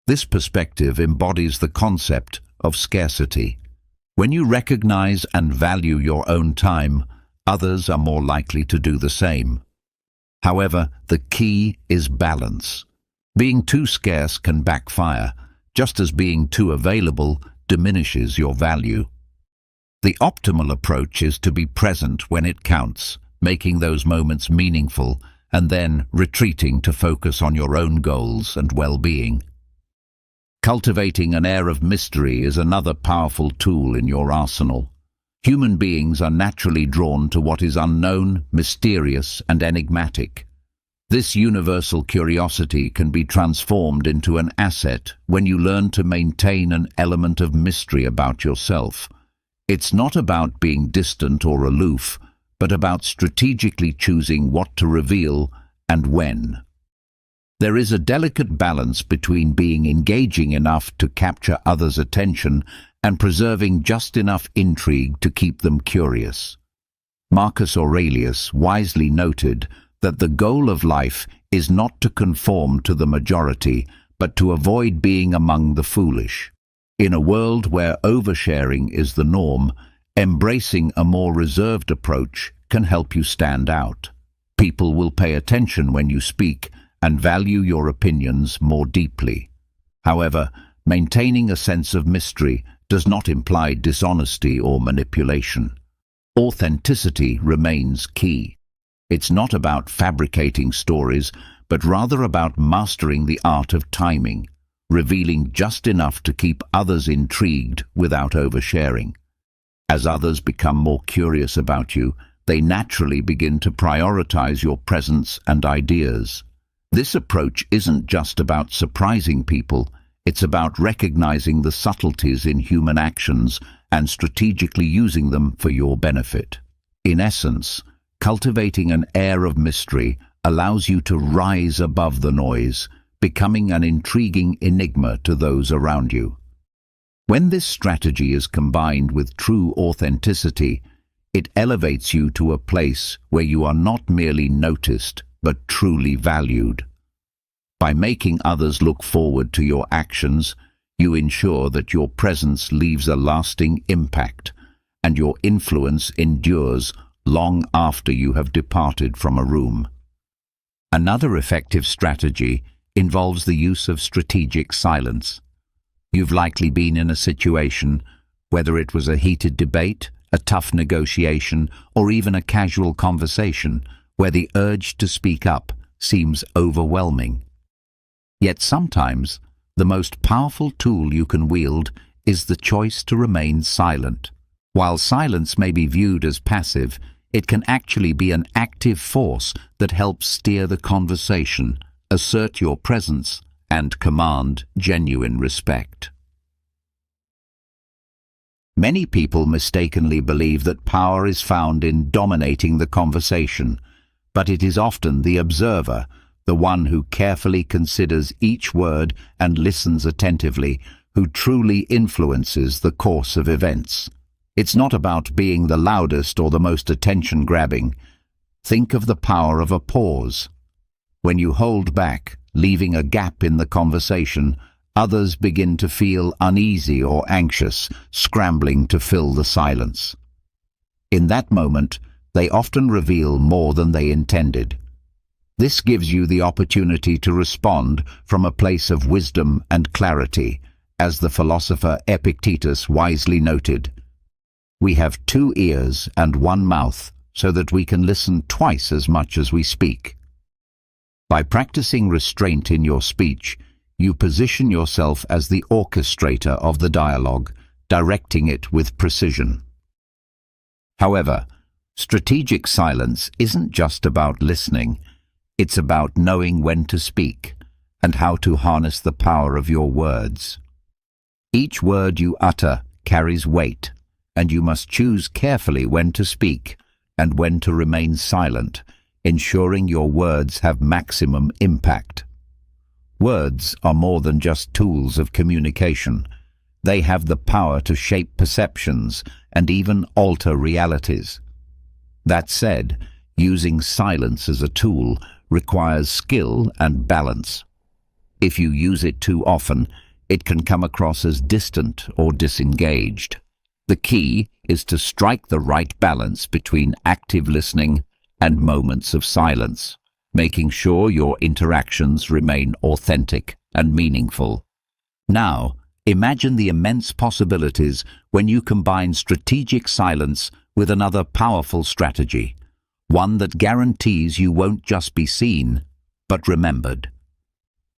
This perspective embodies the concept of scarcity. When you recognize and value your own time, others are more likely to do the same. However, the key is balance. Being too scarce can backfire, just as being too available diminishes your value. The optimal approach is to be present when it counts, making those moments meaningful, and then retreating to focus on your own goals and well-being. Cultivating an air of mystery is another powerful tool in your arsenal. Human beings are naturally drawn to what is unknown, mysterious, and enigmatic. This universal curiosity can be transformed into an asset when you learn to maintain an element of mystery about yourself. It's not about being distant or aloof, but about strategically choosing what to reveal and when. There is a delicate balance between being engaging enough to capture others' attention and preserving just enough intrigue to keep them curious. Marcus Aurelius wisely noted that the goal of life is not to conform to the majority, but to avoid being among the foolish. In a world where oversharing is the norm, embracing a more reserved approach can help you stand out. People will pay attention when you speak and value your opinions more deeply. However, maintaining a sense of mystery does not imply dishonesty or manipulation. Authenticity remains key. It's not about fabricating stories, but rather about mastering the art of timing, revealing just enough to keep others intrigued without oversharing. As others become more curious about you, they naturally begin to prioritize your presence and ideas. This approach isn't just about surprising people, it's about recognizing the subtleties in human actions and strategically using them for your benefit. In essence, cultivating an air of mystery allows you to rise above the noise, becoming an intriguing enigma to those around you. When this strategy is combined with true authenticity, it elevates you to a place where you are not merely noticed, but truly valued. By making others look forward to your actions, you ensure that your presence leaves a lasting impact, and your influence endures long after you have departed from a room. Another effective strategy involves the use of strategic silence. You've likely been in a situation, whether it was a heated debate, a tough negotiation, or even a casual conversation, where the urge to speak up seems overwhelming. Yet sometimes, the most powerful tool you can wield is the choice to remain silent. While silence may be viewed as passive, it can actually be an active force that helps steer the conversation, assert your presence, and command genuine respect. Many people mistakenly believe that power is found in dominating the conversation, but it is often the observer, the one who carefully considers each word and listens attentively, who truly influences the course of events. It's not about being the loudest or the most attention-grabbing. Think of the power of a pause. When you hold back, leaving a gap in the conversation, others begin to feel uneasy or anxious, scrambling to fill the silence. In that moment, they often reveal more than they intended. This gives you the opportunity to respond from a place of wisdom and clarity, as the philosopher Epictetus wisely noted. We have 2 ears and 1 mouth, so that we can listen twice as much as we speak. By practicing restraint in your speech, you position yourself as the orchestrator of the dialogue, directing it with precision. However, strategic silence isn't just about listening. It's about knowing when to speak and how to harness the power of your words. Each word you utter carries weight, and you must choose carefully when to speak and when to remain silent, ensuring your words have maximum impact. Words are more than just tools of communication. They have the power to shape perceptions and even alter realities. That said, using silence as a tool requires skill and balance. If you use it too often, it can come across as distant or disengaged. The key is to strike the right balance between active listening and moments of silence, making sure your interactions remain authentic and meaningful. Now, imagine the immense possibilities when you combine strategic silence with another powerful strategy, one that guarantees you won't just be seen, but remembered.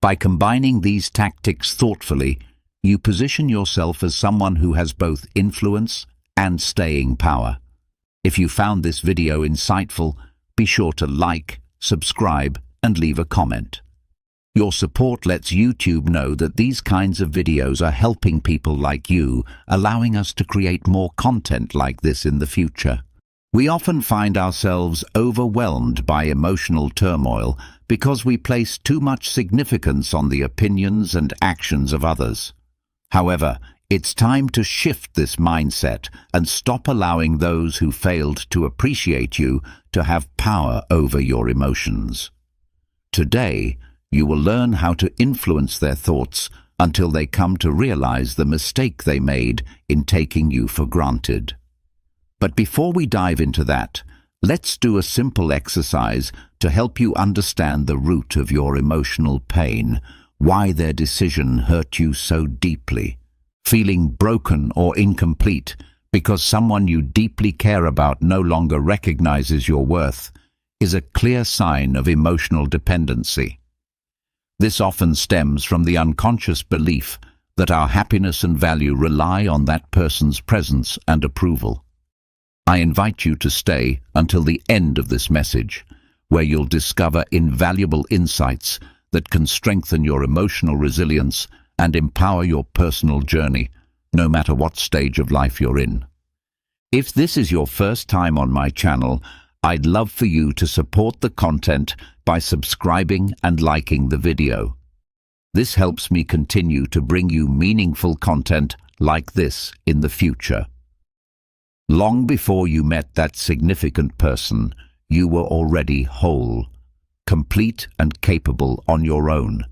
By combining these tactics thoughtfully, you position yourself as someone who has both influence and staying power. If you found this video insightful, be sure to like, subscribe, and leave a comment. Your support lets YouTube know that these kinds of videos are helping people like you, allowing us to create more content like this in the future. We often find ourselves overwhelmed by emotional turmoil because we place too much significance on the opinions and actions of others. However, it's time to shift this mindset and stop allowing those who failed to appreciate you to have power over your emotions. Today, you will learn how to influence their thoughts until they come to realize the mistake they made in taking you for granted. But before we dive into that, let's do a simple exercise to help you understand the root of your emotional pain, why their decision hurt you so deeply. Feeling broken or incomplete because someone you deeply care about no longer recognizes your worth is a clear sign of emotional dependency. This often stems from the unconscious belief that our happiness and value rely on that person's presence and approval. I invite you to stay until the end of this message, where you'll discover invaluable insights that can strengthen your emotional resilience and empower your personal journey, no matter what stage of life you're in. If this is your first time on my channel, I'd love for you to support the content by subscribing and liking the video. This helps me continue to bring you meaningful content like this in the future. Long before you met that significant person, you were already whole, complete and capable on your own.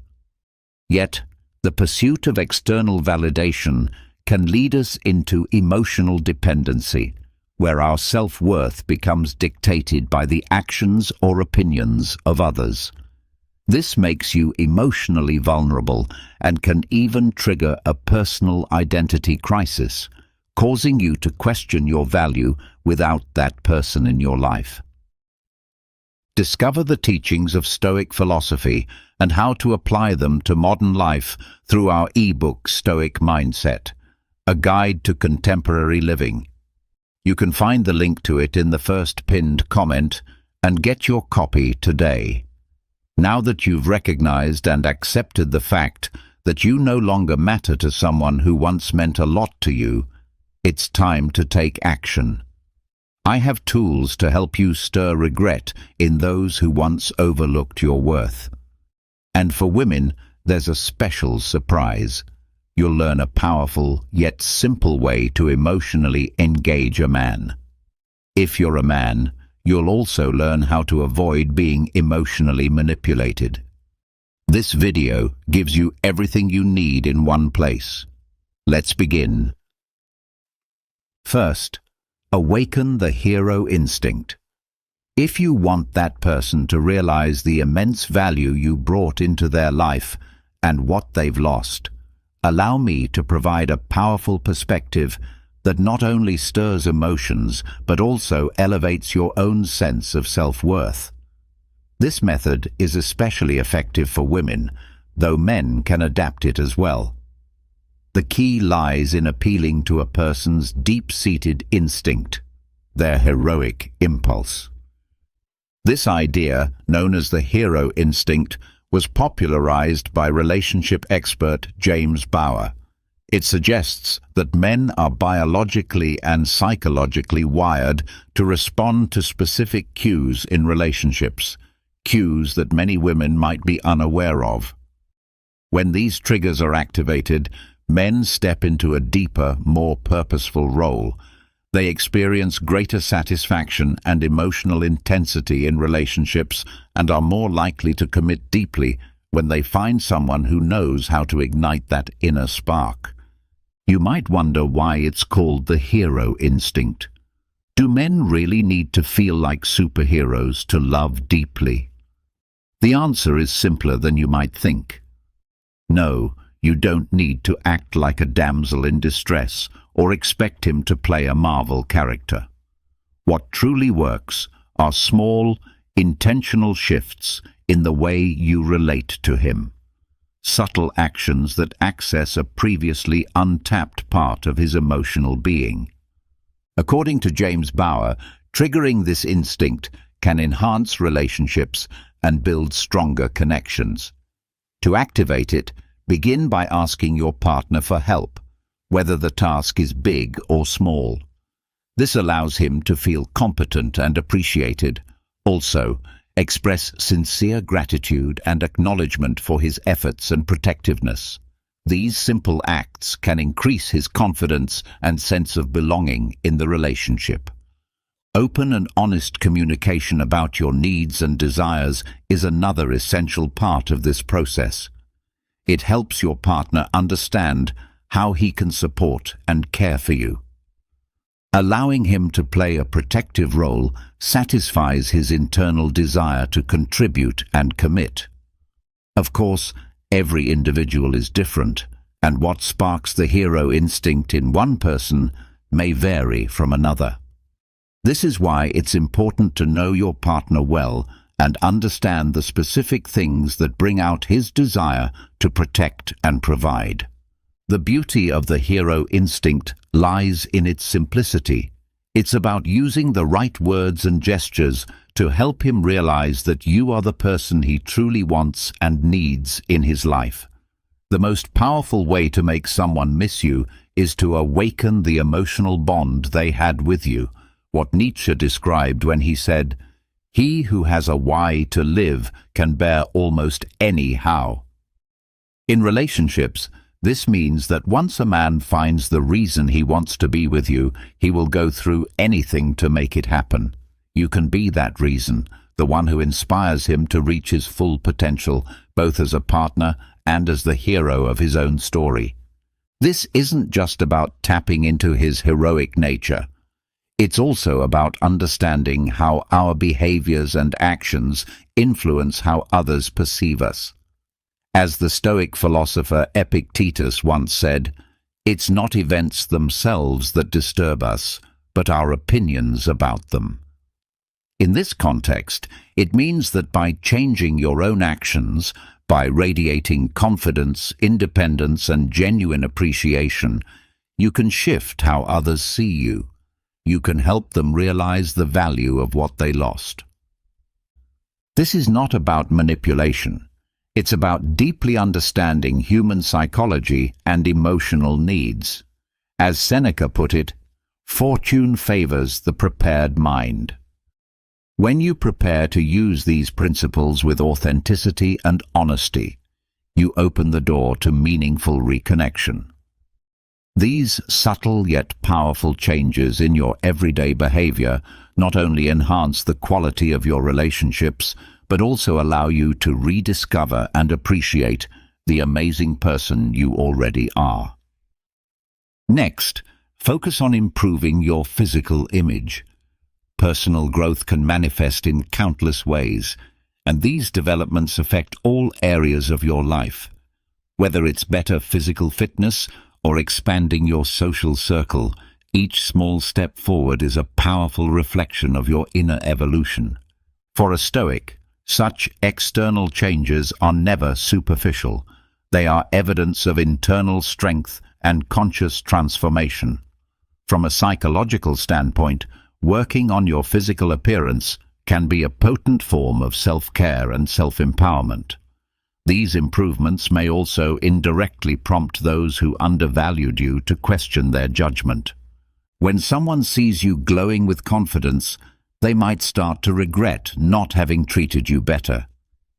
Yet, the pursuit of external validation can lead us into emotional dependency, where our self-worth becomes dictated by the actions or opinions of others. This makes you emotionally vulnerable and can even trigger a personal identity crisis, causing you to question your value without that person in your life. Discover the teachings of Stoic philosophy and how to apply them to modern life through our ebook Stoic Mindset, a guide to contemporary living. You can find the link to it in the first pinned comment and get your copy today. Now that you've recognized and accepted the fact that you no longer matter to someone who once meant a lot to you, it's time to take action. I have tools to help you stir regret in those who once overlooked your worth. And for women, there's a special surprise. You'll learn a powerful yet simple way to emotionally engage a man. If you're a man, you'll also learn how to avoid being emotionally manipulated. This video gives you everything you need in one place. Let's begin. First, awaken the hero instinct. If you want that person to realize the immense value you brought into their life and what they've lost, allow me to provide a powerful perspective that not only stirs emotions but also elevates your own sense of self-worth. This method is especially effective for women, though men can adapt it as well. The key lies in appealing to a person's deep-seated instinct, their heroic impulse. This idea, known as the hero instinct, was popularized by relationship expert James Bauer. It suggests that men are biologically and psychologically wired to respond to specific cues in relationships, cues that many women might be unaware of. When these triggers are activated, men step into a deeper, more purposeful role. They experience greater satisfaction and emotional intensity in relationships and are more likely to commit deeply when they find someone who knows how to ignite that inner spark. You might wonder why it's called the hero instinct. Do men really need to feel like superheroes to love deeply? The answer is simpler than you might think. No, you don't need to act like a damsel in distress or expect him to play a Marvel character. What truly works are small, intentional shifts in the way you relate to him. Subtle actions that access a previously untapped part of his emotional being. According to James Bauer, triggering this instinct can enhance relationships and build stronger connections. To activate it, begin by asking your partner for help, whether the task is big or small. This allows him to feel competent and appreciated. Also, express sincere gratitude and acknowledgement for his efforts and protectiveness. These simple acts can increase his confidence and sense of belonging in the relationship. Open and honest communication about your needs and desires is another essential part of this process. It helps your partner understand how he can support and care for you. Allowing him to play a protective role satisfies his internal desire to contribute and commit. Of course, every individual is different, and what sparks the hero instinct in one person may vary from another. This is why it's important to know your partner well and understand the specific things that bring out his desire to protect and provide. The beauty of the hero instinct lies in its simplicity. It's about using the right words and gestures to help him realize that you are the person he truly wants and needs in his life. The most powerful way to make someone miss you is to awaken the emotional bond they had with you, what Nietzsche described when he said, "He who has a why to live can bear almost any how." In relationships, this means that once a man finds the reason he wants to be with you, he will go through anything to make it happen. You can be that reason, the one who inspires him to reach his full potential, both as a partner and as the hero of his own story. This isn't just about tapping into his heroic nature. It's also about understanding how our behaviors and actions influence how others perceive us. As the Stoic philosopher Epictetus once said, "It's not events themselves that disturb us, but our opinions about them." In this context, it means that by changing your own actions, by radiating confidence, independence, and genuine appreciation, you can shift how others see you. You can help them realize the value of what they lost. This is not about manipulation. It's about deeply understanding human psychology and emotional needs. As Seneca put it, fortune favors the prepared mind. When you prepare to use these principles with authenticity and honesty, you open the door to meaningful reconnection. These subtle yet powerful changes in your everyday behavior not only enhance the quality of your relationships, but also allow you to rediscover and appreciate the amazing person you already are. Next, focus on improving your physical image. Personal growth can manifest in countless ways, and these developments affect all areas of your life. Whether it's better physical fitness or expanding your social circle, each small step forward is a powerful reflection of your inner evolution. For a Stoic, such external changes are never superficial. They are evidence of internal strength and conscious transformation. From a psychological standpoint, working on your physical appearance can be a potent form of self-care and self-empowerment. These improvements may also indirectly prompt those who undervalued you to question their judgment. When someone sees you glowing with confidence, they might start to regret not having treated you better.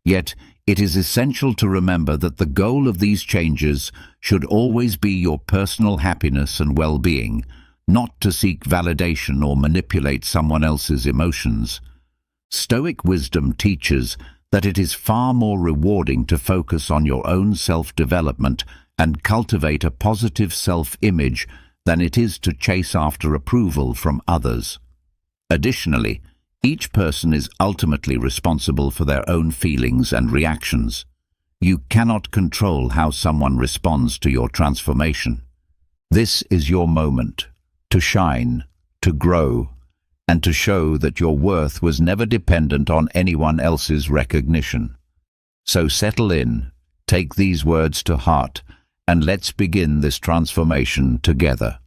Yet, it is essential to remember that the goal of these changes should always be your personal happiness and well-being, not to seek validation or manipulate someone else's emotions. Stoic wisdom teaches that it is far more rewarding to focus on your own self-development and cultivate a positive self-image than it is to chase after approval from others. Additionally, each person is ultimately responsible for their own feelings and reactions. You cannot control how someone responds to your transformation. This is your moment to shine, to grow, and to show that your worth was never dependent on anyone else's recognition. So settle in, take these words to heart, and let's begin this transformation together.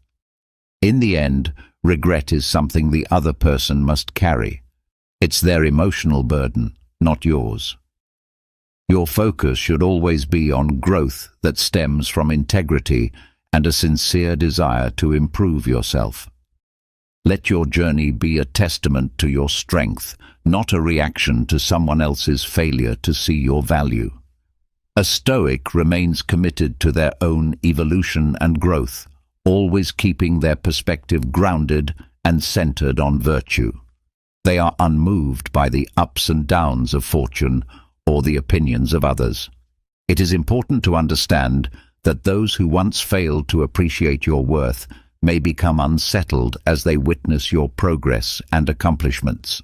In the end, regret is something the other person must carry. It's their emotional burden, not yours. Your focus should always be on growth that stems from integrity and a sincere desire to improve yourself. Let your journey be a testament to your strength, not a reaction to someone else's failure to see your value. A Stoic remains committed to their own evolution and growth, always keeping their perspective grounded and centered on virtue. They are unmoved by the ups and downs of fortune or the opinions of others. It is important to understand that those who once failed to appreciate your worth may become unsettled as they witness your progress and accomplishments.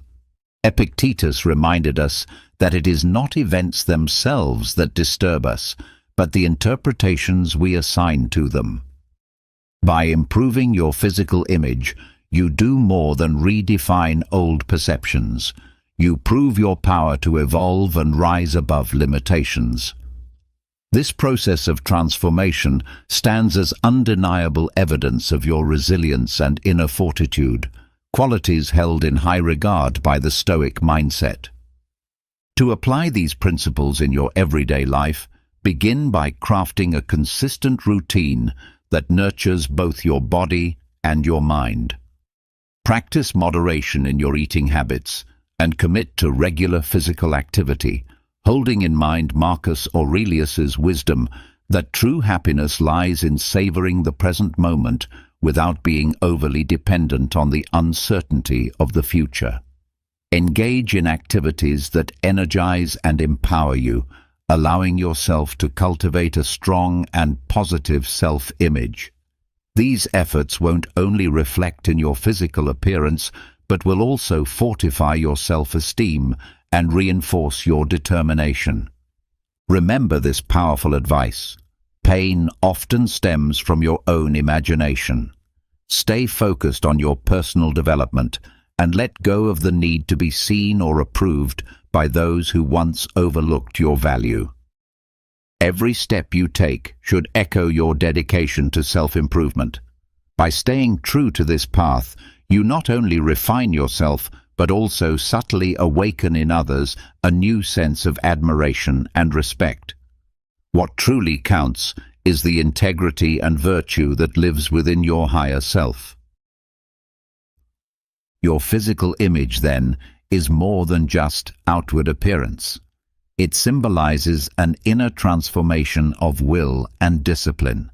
Epictetus reminded us that it is not events themselves that disturb us, but the interpretations we assign to them. By improving your physical image, you do more than redefine old perceptions. You prove your power to evolve and rise above limitations. This process of transformation stands as undeniable evidence of your resilience and inner fortitude, qualities held in high regard by the Stoic mindset. To apply these principles in your everyday life, begin by crafting a consistent routine that nurtures both your body and your mind. Practice moderation in your eating habits and commit to regular physical activity, holding in mind Marcus Aurelius's wisdom that true happiness lies in savoring the present moment without being overly dependent on the uncertainty of the future. Engage in activities that energize and empower you, allowing yourself to cultivate a strong and positive self-image. These efforts won't only reflect in your physical appearance, but will also fortify your self-esteem and reinforce your determination. Remember this powerful advice. Pain often stems from your own imagination. Stay focused on your personal development and let go of the need to be seen or approved by those who once overlooked your value. Every step you take should echo your dedication to self-improvement. By staying true to this path, you not only refine yourself, but also subtly awaken in others a new sense of admiration and respect. What truly counts is the integrity and virtue that lives within your higher self. Your physical image, then, is more than just outward appearance. It symbolizes an inner transformation of will and discipline.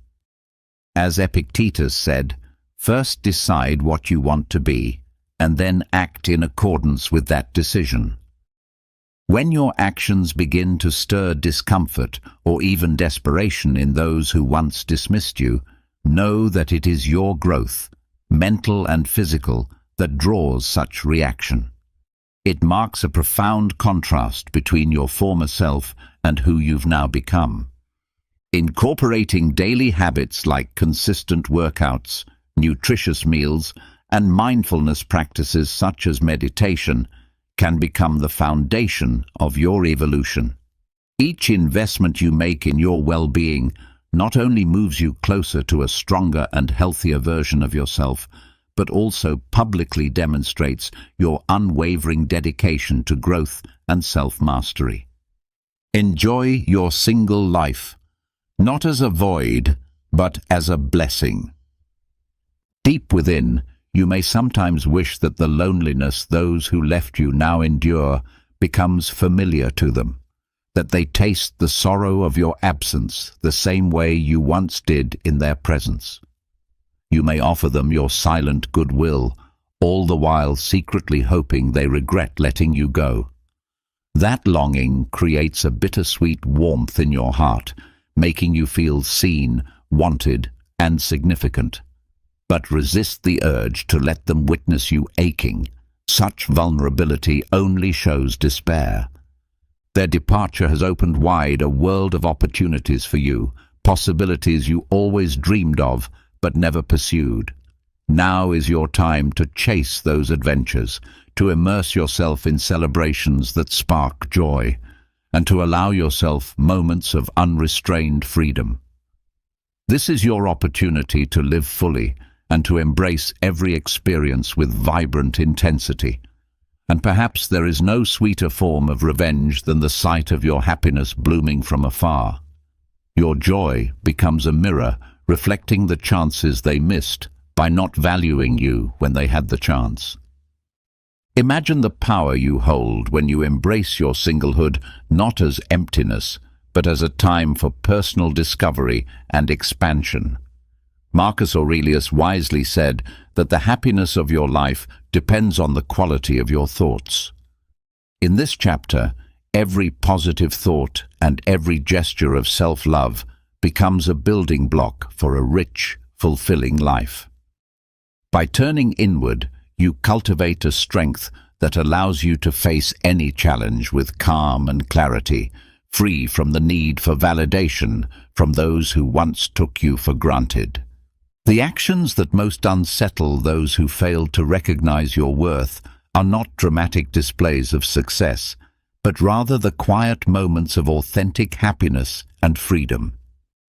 As Epictetus said, first decide what you want to be, and then act in accordance with that decision. When your actions begin to stir discomfort or even desperation in those who once dismissed you, know that it is your growth, mental and physical, that draws such reaction. It marks a profound contrast between your former self and who you've now become. Incorporating daily habits like consistent workouts, nutritious meals, and mindfulness practices such as meditation can become the foundation of your evolution. Each investment you make in your well-being not only moves you closer to a stronger and healthier version of yourself, but also publicly demonstrates your unwavering dedication to growth and self-mastery. Enjoy your single life, not as a void, but as a blessing. Deep within, you may sometimes wish that the loneliness those who left you now endure becomes familiar to them, that they taste the sorrow of your absence the same way you once did in their presence. You may offer them your silent goodwill, all the while secretly hoping they regret letting you go. That longing creates a bittersweet warmth in your heart, making you feel seen, wanted, and significant. But resist the urge to let them witness you aching. Such vulnerability only shows despair. Their departure has opened wide a world of opportunities for you, possibilities you always dreamed of, but never pursued. Now is your time to chase those adventures, to immerse yourself in celebrations that spark joy, and to allow yourself moments of unrestrained freedom. This is your opportunity to live fully and to embrace every experience with vibrant intensity. And perhaps there is no sweeter form of revenge than the sight of your happiness blooming from afar. Your joy becomes a mirror reflecting the chances they missed by not valuing you when they had the chance. Imagine the power you hold when you embrace your singlehood not as emptiness, but as a time for personal discovery and expansion. Marcus Aurelius wisely said that the happiness of your life depends on the quality of your thoughts. In this chapter, every positive thought and every gesture of self-love becomes a building block for a rich, fulfilling life. By turning inward, you cultivate a strength that allows you to face any challenge with calm and clarity, free from the need for validation from those who once took you for granted. The actions that most unsettle those who failed to recognize your worth are not dramatic displays of success, but rather the quiet moments of authentic happiness and freedom.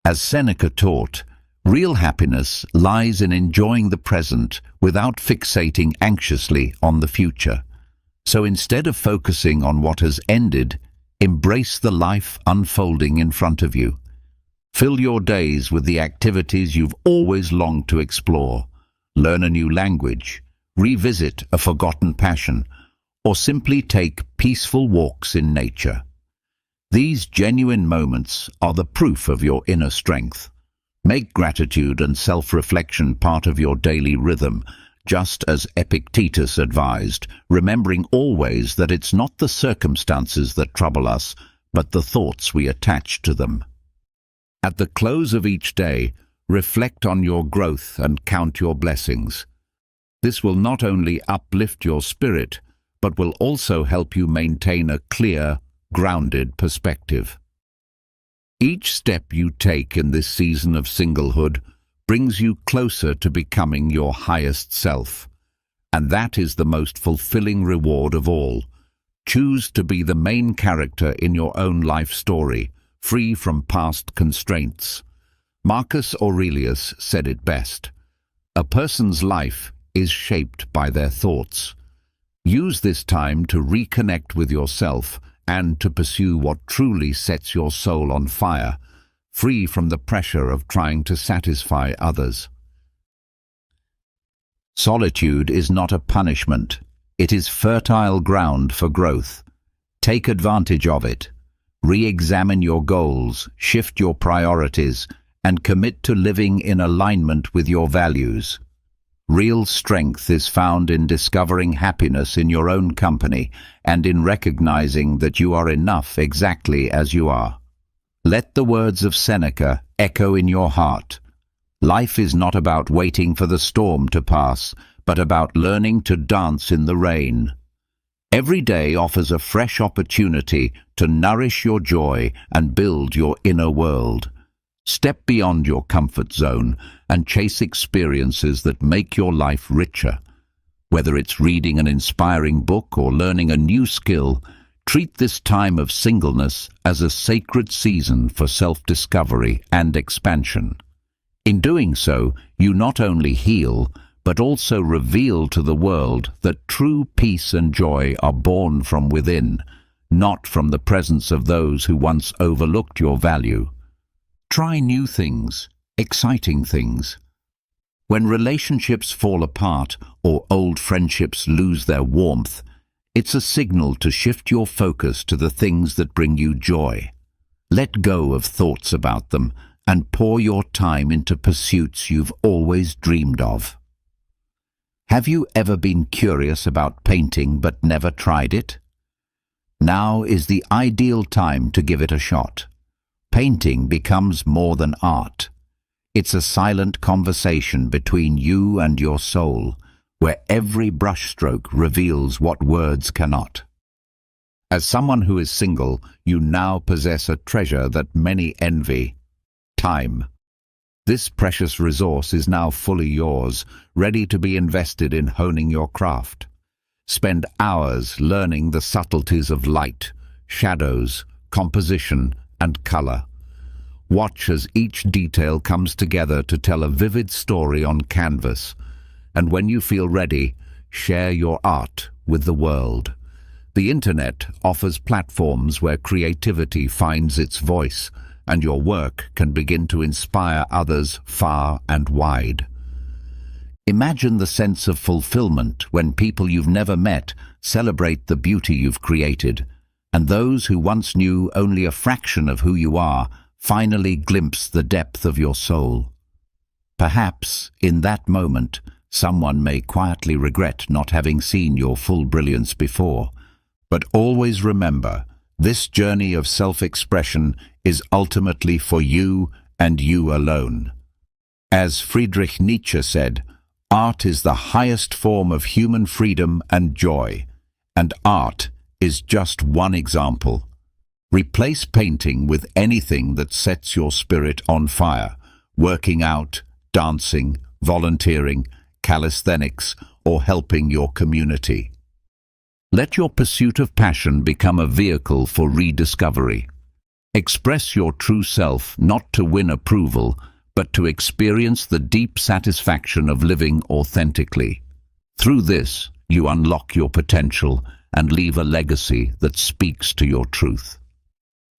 As Seneca taught, real happiness lies in enjoying the present without fixating anxiously on the future. So instead of focusing on what has ended, embrace the life unfolding in front of you. Fill your days with the activities you've always longed to explore. Learn a new language, revisit a forgotten passion, or simply take peaceful walks in nature. These genuine moments are the proof of your inner strength. Make gratitude and self-reflection part of your daily rhythm, just as Epictetus advised, remembering always that it's not the circumstances that trouble us, but the thoughts we attach to them. At the close of each day, reflect on your growth and count your blessings. This will not only uplift your spirit, but will also help you maintain a clear, grounded perspective. Each step you take in this season of singlehood brings you closer to becoming your highest self. And that is the most fulfilling reward of all. Choose to be the main character in your own life story, free from past constraints. Marcus Aurelius said it best: "A person's life is shaped by their thoughts." Use this time to reconnect with yourself and to pursue what truly sets your soul on fire, free from the pressure of trying to satisfy others. Solitude is not a punishment. It is fertile ground for growth. Take advantage of it. Re-examine your goals, shift your priorities, and commit to living in alignment with your values. Real strength is found in discovering happiness in your own company and in recognizing that you are enough exactly as you are. Let the words of Seneca echo in your heart. Life is not about waiting for the storm to pass, but about learning to dance in the rain. Every day offers a fresh opportunity to nourish your joy and build your inner world. Step beyond your comfort zone and chase experiences that make your life richer. Whether it's reading an inspiring book or learning a new skill, treat this time of singleness as a sacred season for self-discovery and expansion. In doing so, you not only heal, but also reveal to the world that true peace and joy are born from within, not from the presence of those who once overlooked your value. Try new things, exciting things. When relationships fall apart or old friendships lose their warmth, it's a signal to shift your focus to the things that bring you joy. Let go of thoughts about them and pour your time into pursuits you've always dreamed of. Have you ever been curious about painting but never tried it? Now is the ideal time to give it a shot. Painting becomes more than art. It's a silent conversation between you and your soul, where every brushstroke reveals what words cannot. As someone who is single, you now possess a treasure that many envy: time. This precious resource is now fully yours, ready to be invested in honing your craft. Spend hours learning the subtleties of light, shadows, composition, and color. Watch as each detail comes together to tell a vivid story on canvas, and when you feel ready, share your art with the world. The internet offers platforms where creativity finds its voice, and your work can begin to inspire others far and wide. Imagine the sense of fulfillment when people you've never met celebrate the beauty you've created, and those who once knew only a fraction of who you are finally glimpse the depth of your soul. Perhaps, in that moment, someone may quietly regret not having seen your full brilliance before, but always remember, this journey of self-expression is ultimately for you and you alone. As Friedrich Nietzsche said, art is the highest form of human freedom and joy, and art is just one example. Replace painting with anything that sets your spirit on fire: working out, dancing, volunteering, calisthenics, or helping your community. Let your pursuit of passion become a vehicle for rediscovery. Express your true self not to win approval, but to experience the deep satisfaction of living authentically. Through this, you unlock your potential and leave a legacy that speaks to your truth.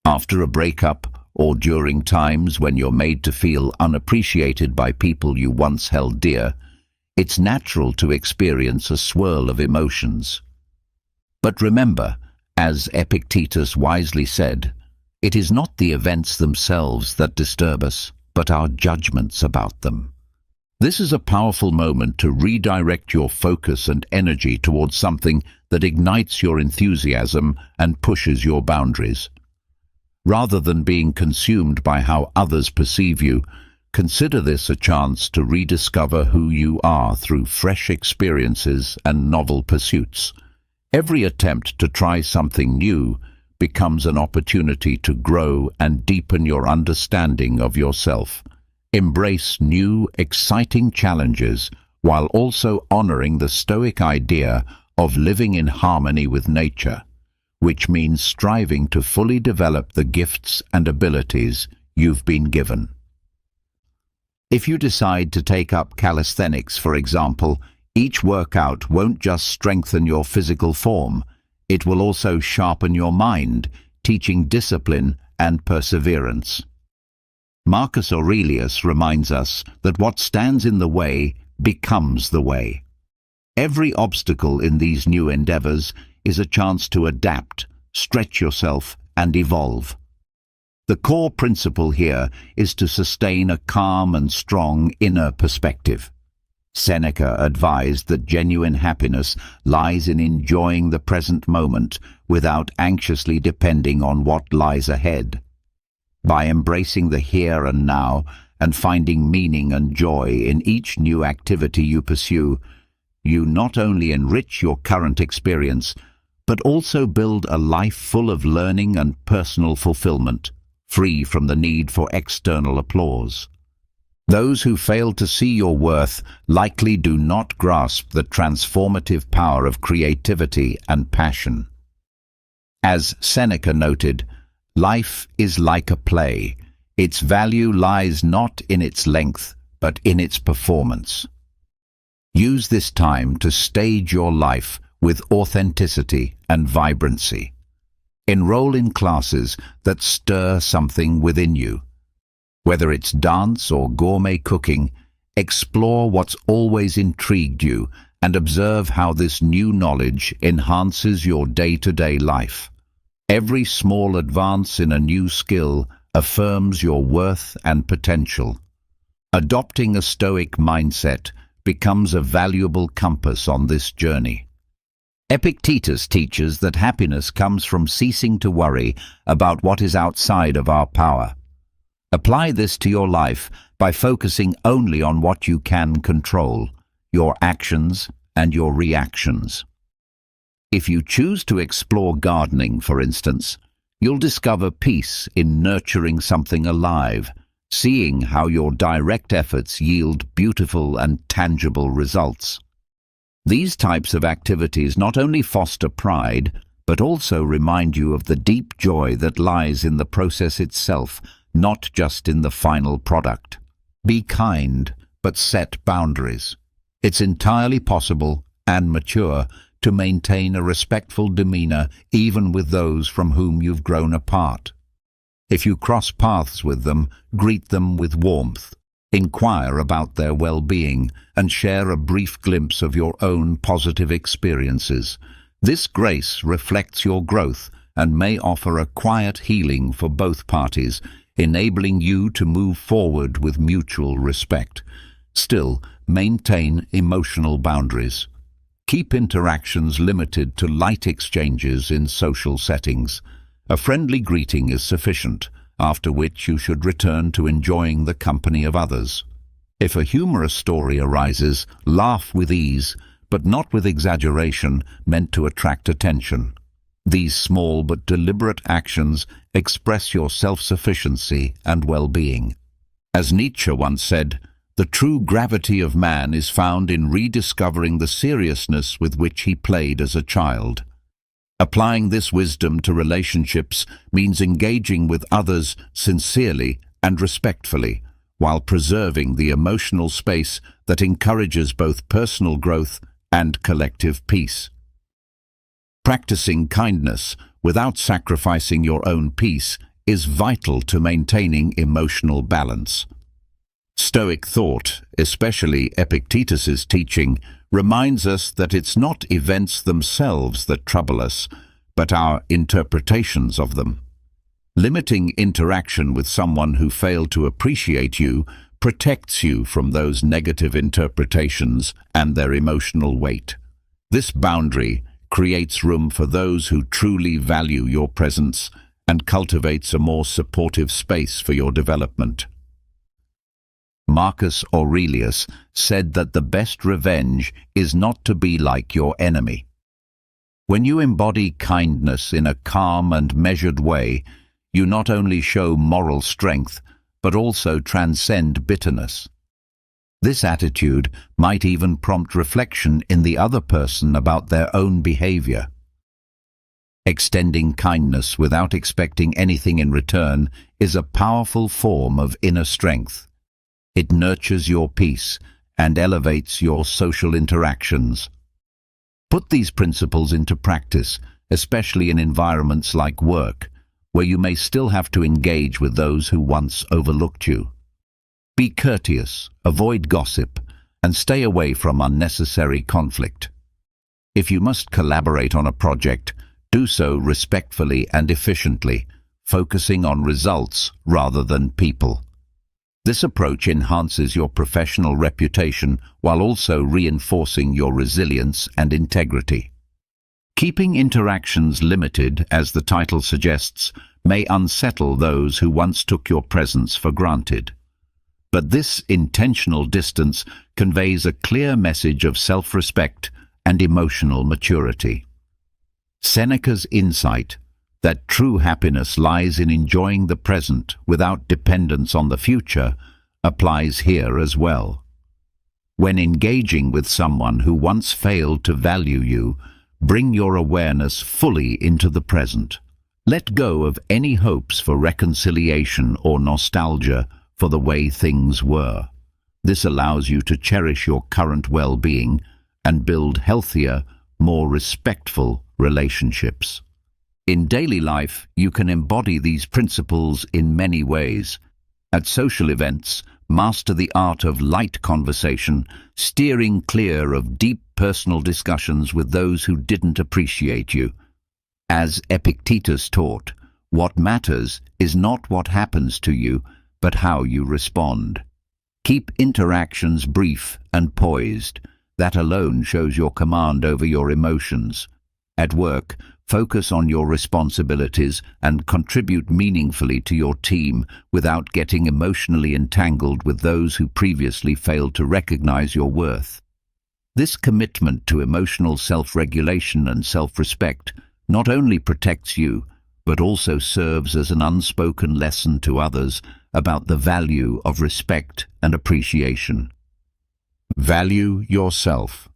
After a breakup, or during times when you're made to feel unappreciated by people you once held dear, it's natural to experience a swirl of emotions. But remember, as Epictetus wisely said, it is not the events themselves that disturb us, but our judgments about them. This is a powerful moment to redirect your focus and energy towards something that ignites your enthusiasm and pushes your boundaries. Rather than being consumed by how others perceive you, consider this a chance to rediscover who you are through fresh experiences and novel pursuits. Every attempt to try something new becomes an opportunity to grow and deepen your understanding of yourself. Embrace new, exciting challenges while also honoring the Stoic idea of living in harmony with nature, which means striving to fully develop the gifts and abilities you've been given. If you decide to take up calisthenics, for example, Each workout won't just strengthen your physical form, it will also sharpen your mind, teaching discipline and perseverance. Marcus Aurelius reminds us that what stands in the way becomes the way. Every obstacle in these new endeavors is a chance to adapt, stretch yourself, and evolve. The core principle here is to sustain a calm and strong inner perspective. Seneca advised that genuine happiness lies in enjoying the present moment without anxiously depending on what lies ahead. By embracing the here and now and finding meaning and joy in each new activity you pursue, you not only enrich your current experience, but also build a life full of learning and personal fulfillment, free from the need for external applause. Those who fail to see your worth likely do not grasp the transformative power of creativity and passion. As Seneca noted, life is like a play. Its value lies not in its length, but in its performance. Use this time to stage your life with authenticity and vibrancy. Enroll in classes that stir something within you. Whether it's dance or gourmet cooking, explore what's always intrigued you and observe how this new knowledge enhances your day-to-day life. Every small advance in a new skill affirms your worth and potential. Adopting a Stoic mindset becomes a valuable compass on this journey. Epictetus teaches that happiness comes from ceasing to worry about what is outside of our power. Apply this to your life by focusing only on what you can control, your actions and your reactions. If you choose to explore gardening, for instance, you'll discover peace in nurturing something alive, seeing how your direct efforts yield beautiful and tangible results. These types of activities not only foster pride, but also remind you of the deep joy that lies in the process itself, not just in the final product. Be kind, but set boundaries. It's entirely possible and mature to maintain a respectful demeanor even with those from whom you've grown apart. If you cross paths with them, greet them with warmth. Inquire about their well-being and share a brief glimpse of your own positive experiences. This grace reflects your growth and may offer a quiet healing for both parties, enabling you to move forward with mutual respect. Still, maintain emotional boundaries. Keep interactions limited to light exchanges in social settings. A friendly greeting is sufficient, after which you should return to enjoying the company of others. If a humorous story arises, laugh with ease, but not with exaggeration meant to attract attention. These small but deliberate actions express your self-sufficiency and well-being. As Nietzsche once said, the true gravity of man is found in rediscovering the seriousness with which he played as a child. Applying this wisdom to relationships means engaging with others sincerely and respectfully, while preserving the emotional space that encourages both personal growth and collective peace. Practicing kindness without sacrificing your own peace is vital to maintaining emotional balance. Stoic thought, especially Epictetus's teaching, reminds us that it's not events themselves that trouble us, but our interpretations of them. Limiting interaction with someone who failed to appreciate you protects you from those negative interpretations and their emotional weight. This boundary creates room for those who truly value your presence and cultivates a more supportive space for your development. Marcus Aurelius said that the best revenge is not to be like your enemy. When you embody kindness in a calm and measured way, you not only show moral strength, but also transcend bitterness. This attitude might even prompt reflection in the other person about their own behavior. Extending kindness without expecting anything in return is a powerful form of inner strength. It nurtures your peace and elevates your social interactions. Put these principles into practice, especially in environments like work, where you may still have to engage with those who once overlooked you. Be courteous, avoid gossip, and stay away from unnecessary conflict. If you must collaborate on a project, do so respectfully and efficiently, focusing on results rather than people. This approach enhances your professional reputation while also reinforcing your resilience and integrity. Keeping interactions limited, as the title suggests, may unsettle those who once took your presence for granted. But this intentional distance conveys a clear message of self-respect and emotional maturity. Seneca's insight that true happiness lies in enjoying the present without dependence on the future applies here as well. When engaging with someone who once failed to value you, bring your awareness fully into the present. Let go of any hopes for reconciliation or nostalgia for the way things were. This allows you to cherish your current well-being and build healthier, more respectful relationships. In daily life, you can embody these principles in many ways. At social events, master the art of light conversation, steering clear of deep personal discussions with those who didn't appreciate you. As Epictetus taught, what matters is not what happens to you, but how you respond. Keep interactions brief and poised. That alone shows your command over your emotions. At work, focus on your responsibilities and contribute meaningfully to your team without getting emotionally entangled with those who previously failed to recognize your worth. This commitment to emotional self-regulation and self-respect not only protects you, but also serves as an unspoken lesson to others about the value of respect and appreciation. Value yourself.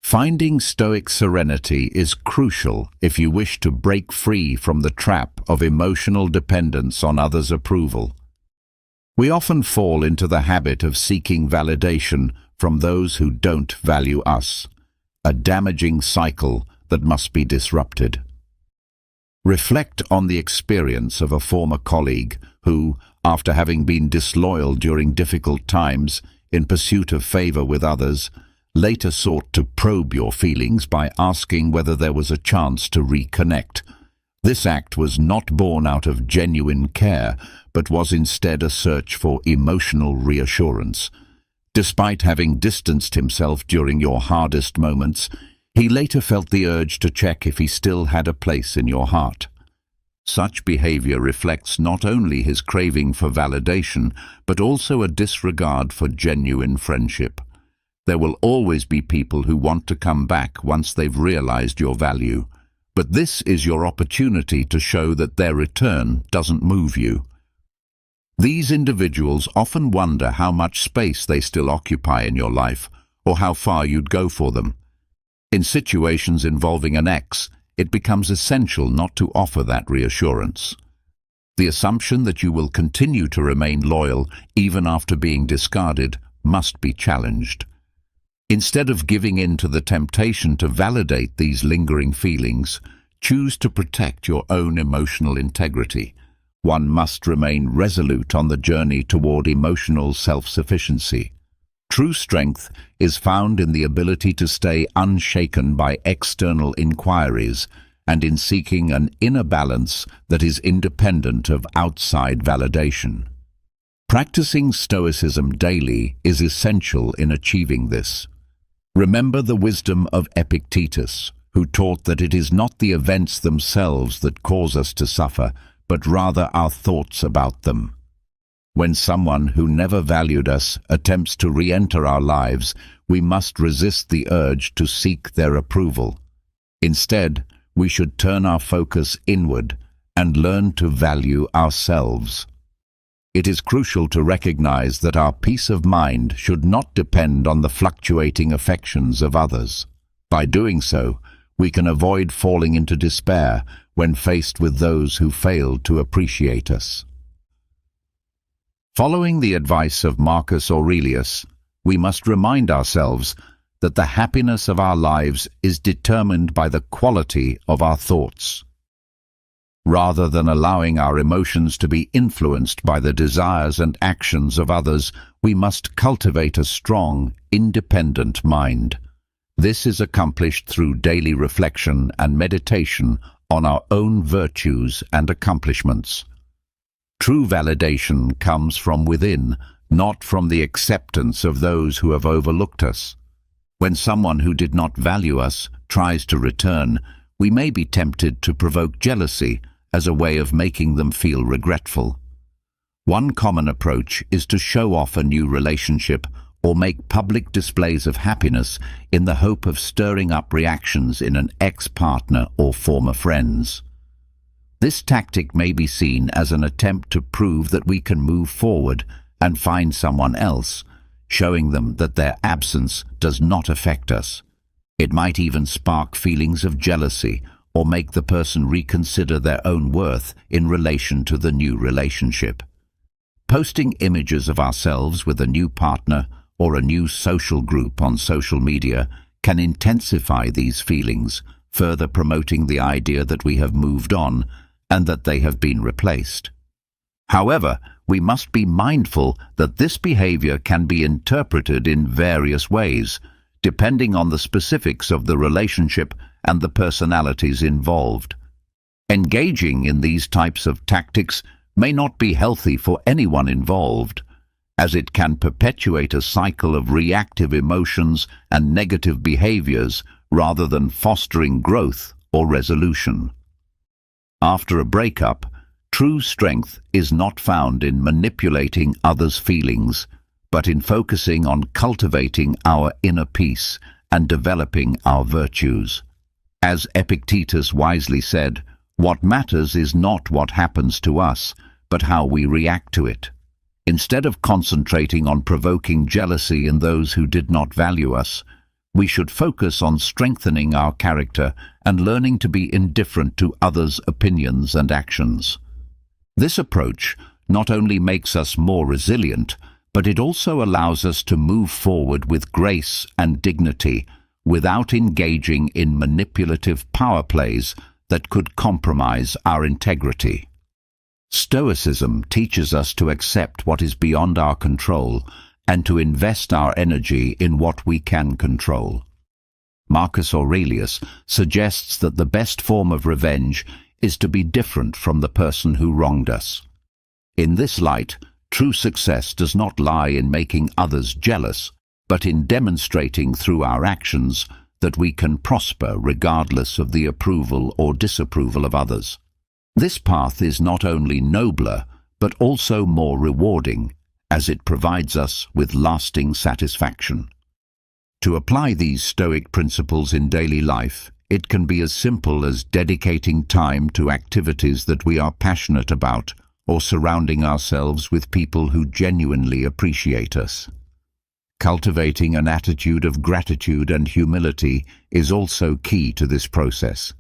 Finding Stoic serenity is crucial if you wish to break free from the trap of emotional dependence on others' approval. We often fall into the habit of seeking validation from those who don't value us, a damaging cycle that must be disrupted. Reflect on the experience of a former colleague who, after having been disloyal during difficult times in pursuit of favor with others, later sought to probe your feelings by asking whether there was a chance to reconnect. This act was not born out of genuine care, but was instead a search for emotional reassurance. Despite having distanced himself during your hardest moments, he later felt the urge to check if he still had a place in your heart. Such behavior reflects not only his craving for validation, but also a disregard for genuine friendship. There will always be people who want to come back once they've realized your value, but this is your opportunity to show that their return doesn't move you. These individuals often wonder how much space they still occupy in your life, or how far you'd go for them. In situations involving an ex, it becomes essential not to offer that reassurance. The assumption that you will continue to remain loyal even after being discarded must be challenged. Instead of giving in to the temptation to validate these lingering feelings, choose to protect your own emotional integrity. One must remain resolute on the journey toward emotional self-sufficiency. True strength is found in the ability to stay unshaken by external inquiries and in seeking an inner balance that is independent of outside validation. Practicing Stoicism daily is essential in achieving this. Remember the wisdom of Epictetus, who taught that it is not the events themselves that cause us to suffer, but rather our thoughts about them. When someone who never valued us attempts to re-enter our lives, we must resist the urge to seek their approval. Instead, we should turn our focus inward and learn to value ourselves. It is crucial to recognize that our peace of mind should not depend on the fluctuating affections of others. By doing so, we can avoid falling into despair when faced with those who failed to appreciate us. Following the advice of Marcus Aurelius, we must remind ourselves that the happiness of our lives is determined by the quality of our thoughts. Rather than allowing our emotions to be influenced by the desires and actions of others, we must cultivate a strong, independent mind. This is accomplished through daily reflection and meditation on our own virtues and accomplishments. True validation comes from within, not from the acceptance of those who have overlooked us. When someone who did not value us tries to return, we may be tempted to provoke jealousy as a way of making them feel regretful. One common approach is to show off a new relationship or make public displays of happiness in the hope of stirring up reactions in an ex-partner or former friends. This tactic may be seen as an attempt to prove that we can move forward and find someone else, showing them that their absence does not affect us. It might even spark feelings of jealousy or make the person reconsider their own worth in relation to the new relationship. Posting images of ourselves with a new partner or a new social group on social media can intensify these feelings, further promoting the idea that we have moved on and that they have been replaced. However, we must be mindful that this behavior can be interpreted in various ways, depending on the specifics of the relationship and the personalities involved. Engaging in these types of tactics may not be healthy for anyone involved, as it can perpetuate a cycle of reactive emotions and negative behaviors rather than fostering growth or resolution. After a breakup, true strength is not found in manipulating others' feelings, but in focusing on cultivating our inner peace and developing our virtues. As Epictetus wisely said, "What matters is not what happens to us, but how we react to it." Instead of concentrating on provoking jealousy in those who did not value us, we should focus on strengthening our character and learning to be indifferent to others' opinions and actions. This approach not only makes us more resilient, but it also allows us to move forward with grace and dignity without engaging in manipulative power plays that could compromise our integrity. Stoicism teaches us to accept what is beyond our control and to invest our energy in what we can control. Marcus Aurelius suggests that the best form of revenge is to be different from the person who wronged us. In this light, true success does not lie in making others jealous, but in demonstrating through our actions that we can prosper regardless of the approval or disapproval of others. This path is not only nobler, but also more rewarding, as it provides us with lasting satisfaction. To apply these Stoic principles in daily life, it can be as simple as dedicating time to activities that we are passionate about or surrounding ourselves with people who genuinely appreciate us. Cultivating an attitude of gratitude and humility is also key to this process.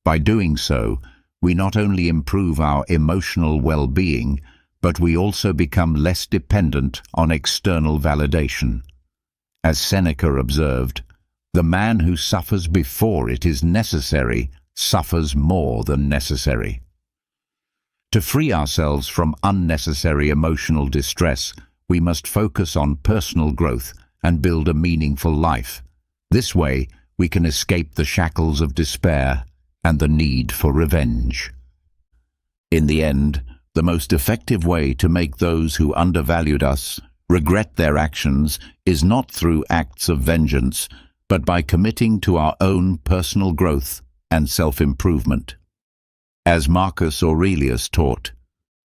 By doing so, we not only improve our emotional well-being, but we also become less dependent on external validation. As Seneca observed, "The man who suffers before it is necessary suffers more than necessary." To free ourselves from unnecessary emotional distress, we must focus on personal growth and build a meaningful life. This way, we can escape the shackles of despair and the need for revenge. In the end, the most effective way to make those who undervalued us regret their actions is not through acts of vengeance, but by committing to our own personal growth and self-improvement. As Marcus Aurelius taught,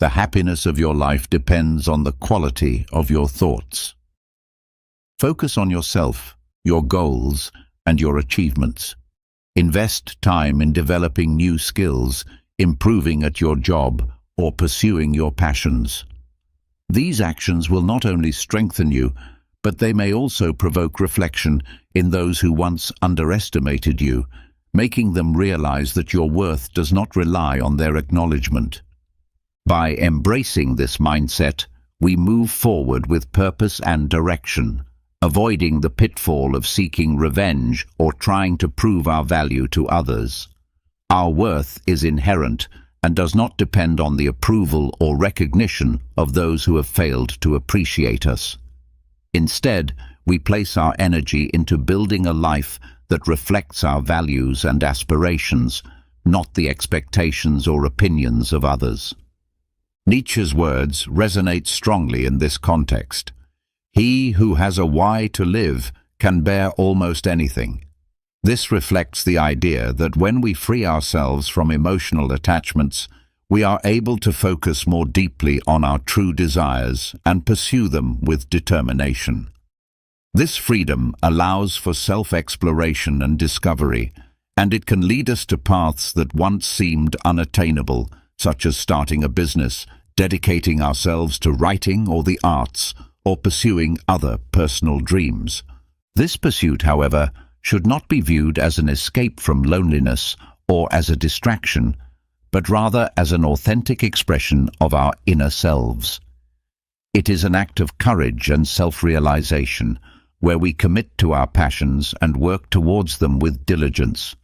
the happiness of your life depends on the quality of your thoughts. Focus on yourself, your goals, and your achievements. Invest time in developing new skills, improving at your job, or pursuing your passions. These actions will not only strengthen you, but they may also provoke reflection in those who once underestimated you, making them realize that your worth does not rely on their acknowledgement. By embracing this mindset, we move forward with purpose and direction, avoiding the pitfall of seeking revenge or trying to prove our value to others. Our worth is inherent and does not depend on the approval or recognition of those who have failed to appreciate us. Instead, we place our energy into building a life that reflects our values and aspirations, not the expectations or opinions of others. Nietzsche's words resonate strongly in this context. He who has a why to live can bear almost anything. This reflects the idea that when we free ourselves from emotional attachments, we are able to focus more deeply on our true desires and pursue them with determination. This freedom allows for self-exploration and discovery, and it can lead us to paths that once seemed unattainable, such as starting a business, dedicating ourselves to writing or the arts, or pursuing other personal dreams. This pursuit, however, should not be viewed as an escape from loneliness or as a distraction, but rather as an authentic expression of our inner selves. It is an act of courage and self-realization, where we commit to our passions and work towards them with diligence.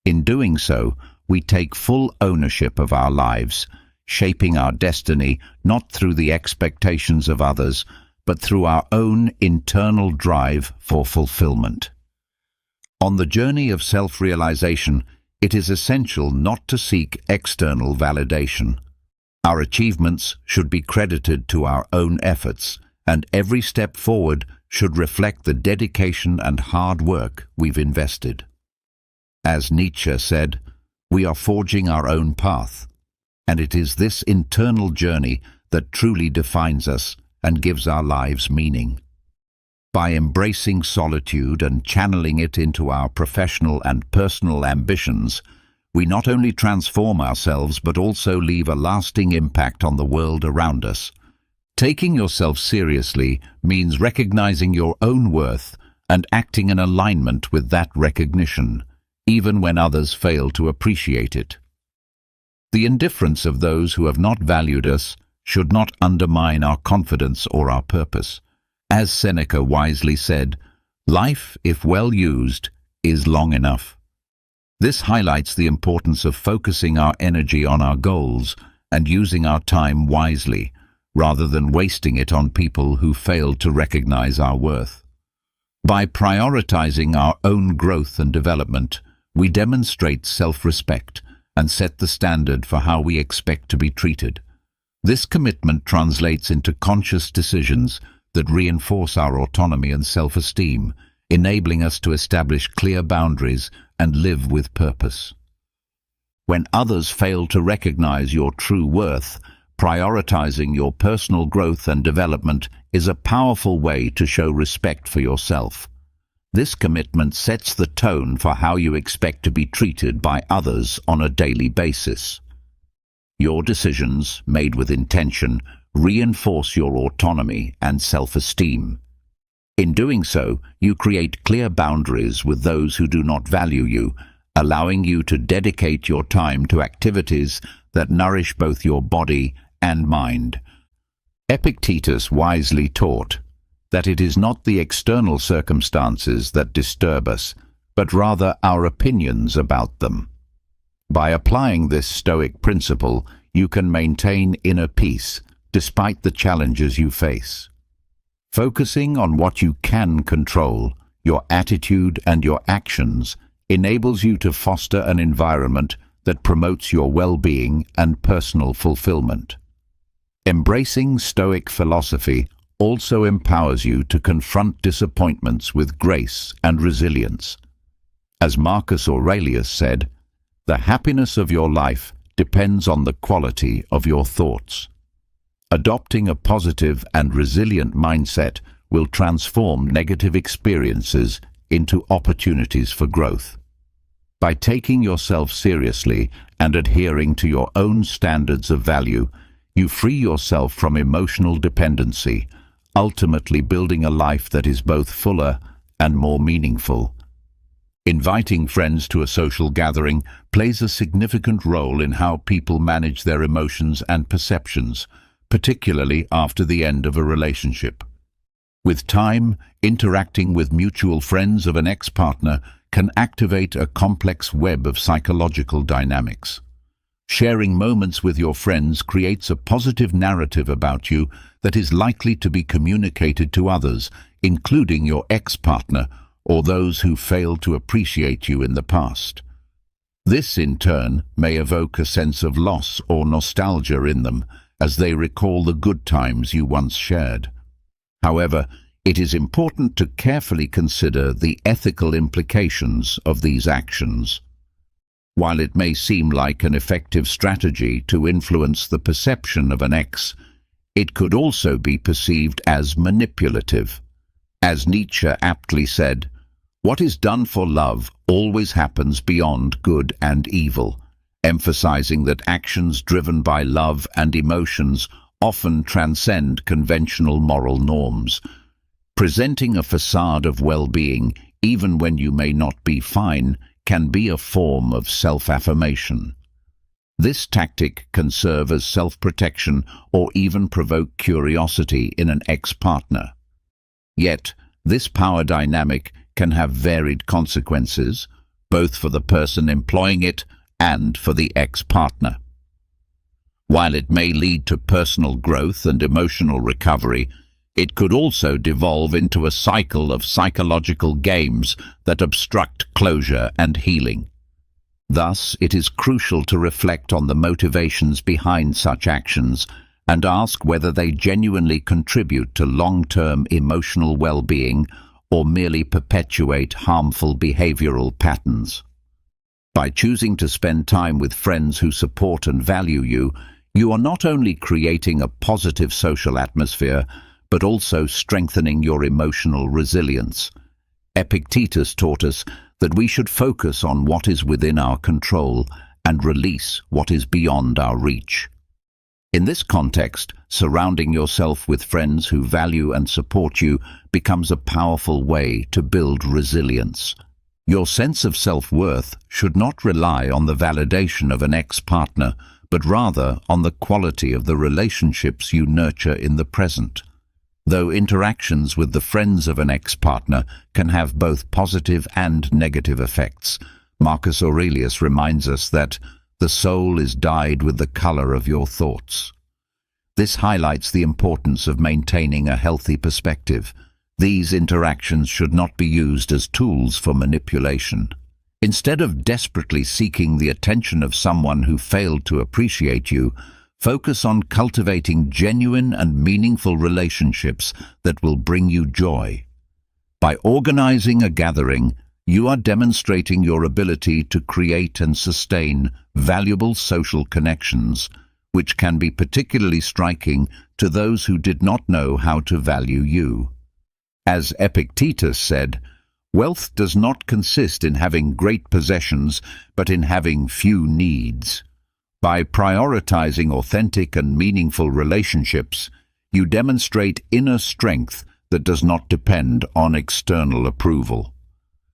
In doing so, we take full ownership of our lives, shaping our destiny not through the expectations of others, but through our own internal drive for fulfillment. On the journey of self-realization, it is essential not to seek external validation. Our achievements should be credited to our own efforts, and every step forward should reflect the dedication and hard work we've invested. As Nietzsche said, we are forging our own path, and it is this internal journey that truly defines us and gives our lives meaning. By embracing solitude and channeling it into our professional and personal ambitions, we not only transform ourselves but also leave a lasting impact on the world around us. Taking yourself seriously means recognizing your own worth and acting in alignment with that recognition, even when others fail to appreciate it. The indifference of those who have not valued us should not undermine our confidence or our purpose. As Seneca wisely said, life, if well used, is long enough. This highlights the importance of focusing our energy on our goals and using our time wisely, rather than wasting it on people who fail to recognize our worth. By prioritizing our own growth and development, we demonstrate self-respect and set the standard for how we expect to be treated. This commitment translates into conscious decisions that reinforce our autonomy and self-esteem, enabling us to establish clear boundaries and live with purpose. When others fail to recognize your true worth, prioritizing your personal growth and development is a powerful way to show respect for yourself. This commitment sets the tone for how you expect to be treated by others on a daily basis. Your decisions, made with intention, reinforce your autonomy and self-esteem. In doing so, you create clear boundaries with those who do not value you, allowing you to dedicate your time to activities that nourish both your body and mind. Epictetus wisely taught that it is not the external circumstances that disturb us, but rather our opinions about them. By applying this Stoic principle, you can maintain inner peace despite the challenges you face. Focusing on what you can control, your attitude and your actions, enables you to foster an environment that promotes your well-being and personal fulfillment. Embracing Stoic philosophy also empowers you to confront disappointments with grace and resilience. As Marcus Aurelius said, "The happiness of your life depends on the quality of your thoughts." Adopting a positive and resilient mindset will transform negative experiences into opportunities for growth. By taking yourself seriously and adhering to your own standards of value, you free yourself from emotional dependency, ultimately building a life that is both fuller and more meaningful. Inviting friends to a social gathering plays a significant role in how people manage their emotions and perceptions, particularly after the end of a relationship. With time, interacting with mutual friends of an ex-partner can activate a complex web of psychological dynamics. Sharing moments with your friends creates a positive narrative about you that is likely to be communicated to others, including your ex-partner or those who failed to appreciate you in the past. This, in turn, may evoke a sense of loss or nostalgia in them as they recall the good times you once shared. However, it is important to carefully consider the ethical implications of these actions. While it may seem like an effective strategy to influence the perception of an ex, it could also be perceived as manipulative. As Nietzsche aptly said, "What is done for love always happens beyond good and evil," emphasizing that actions driven by love and emotions often transcend conventional moral norms. Presenting a facade of well-being, even when you may not be fine, can be a form of self-affirmation. This tactic can serve as self-protection or even provoke curiosity in an ex-partner. Yet, this power dynamic can have varied consequences, both for the person employing it and for the ex-partner. While it may lead to personal growth and emotional recovery, it could also devolve into a cycle of psychological games that obstruct closure and healing. Thus, it is crucial to reflect on the motivations behind such actions and ask whether they genuinely contribute to long-term emotional well-being or merely perpetuate harmful behavioral patterns. By choosing to spend time with friends who support and value you, you are not only creating a positive social atmosphere, but also strengthening your emotional resilience. Epictetus taught us that we should focus on what is within our control and release what is beyond our reach. In this context, surrounding yourself with friends who value and support you becomes a powerful way to build resilience. Your sense of self-worth should not rely on the validation of an ex-partner, but rather on the quality of the relationships you nurture in the present. Though interactions with the friends of an ex-partner can have both positive and negative effects, Marcus Aurelius reminds us that the soul is dyed with the color of your thoughts. This highlights the importance of maintaining a healthy perspective. These interactions should not be used as tools for manipulation. Instead of desperately seeking the attention of someone who failed to appreciate you, focus on cultivating genuine and meaningful relationships that will bring you joy. By organizing a gathering, you are demonstrating your ability to create and sustain valuable social connections, which can be particularly striking to those who did not know how to value you. As Epictetus said, "Wealth does not consist in having great possessions, but in having few needs." By prioritizing authentic and meaningful relationships, you demonstrate inner strength that does not depend on external approval.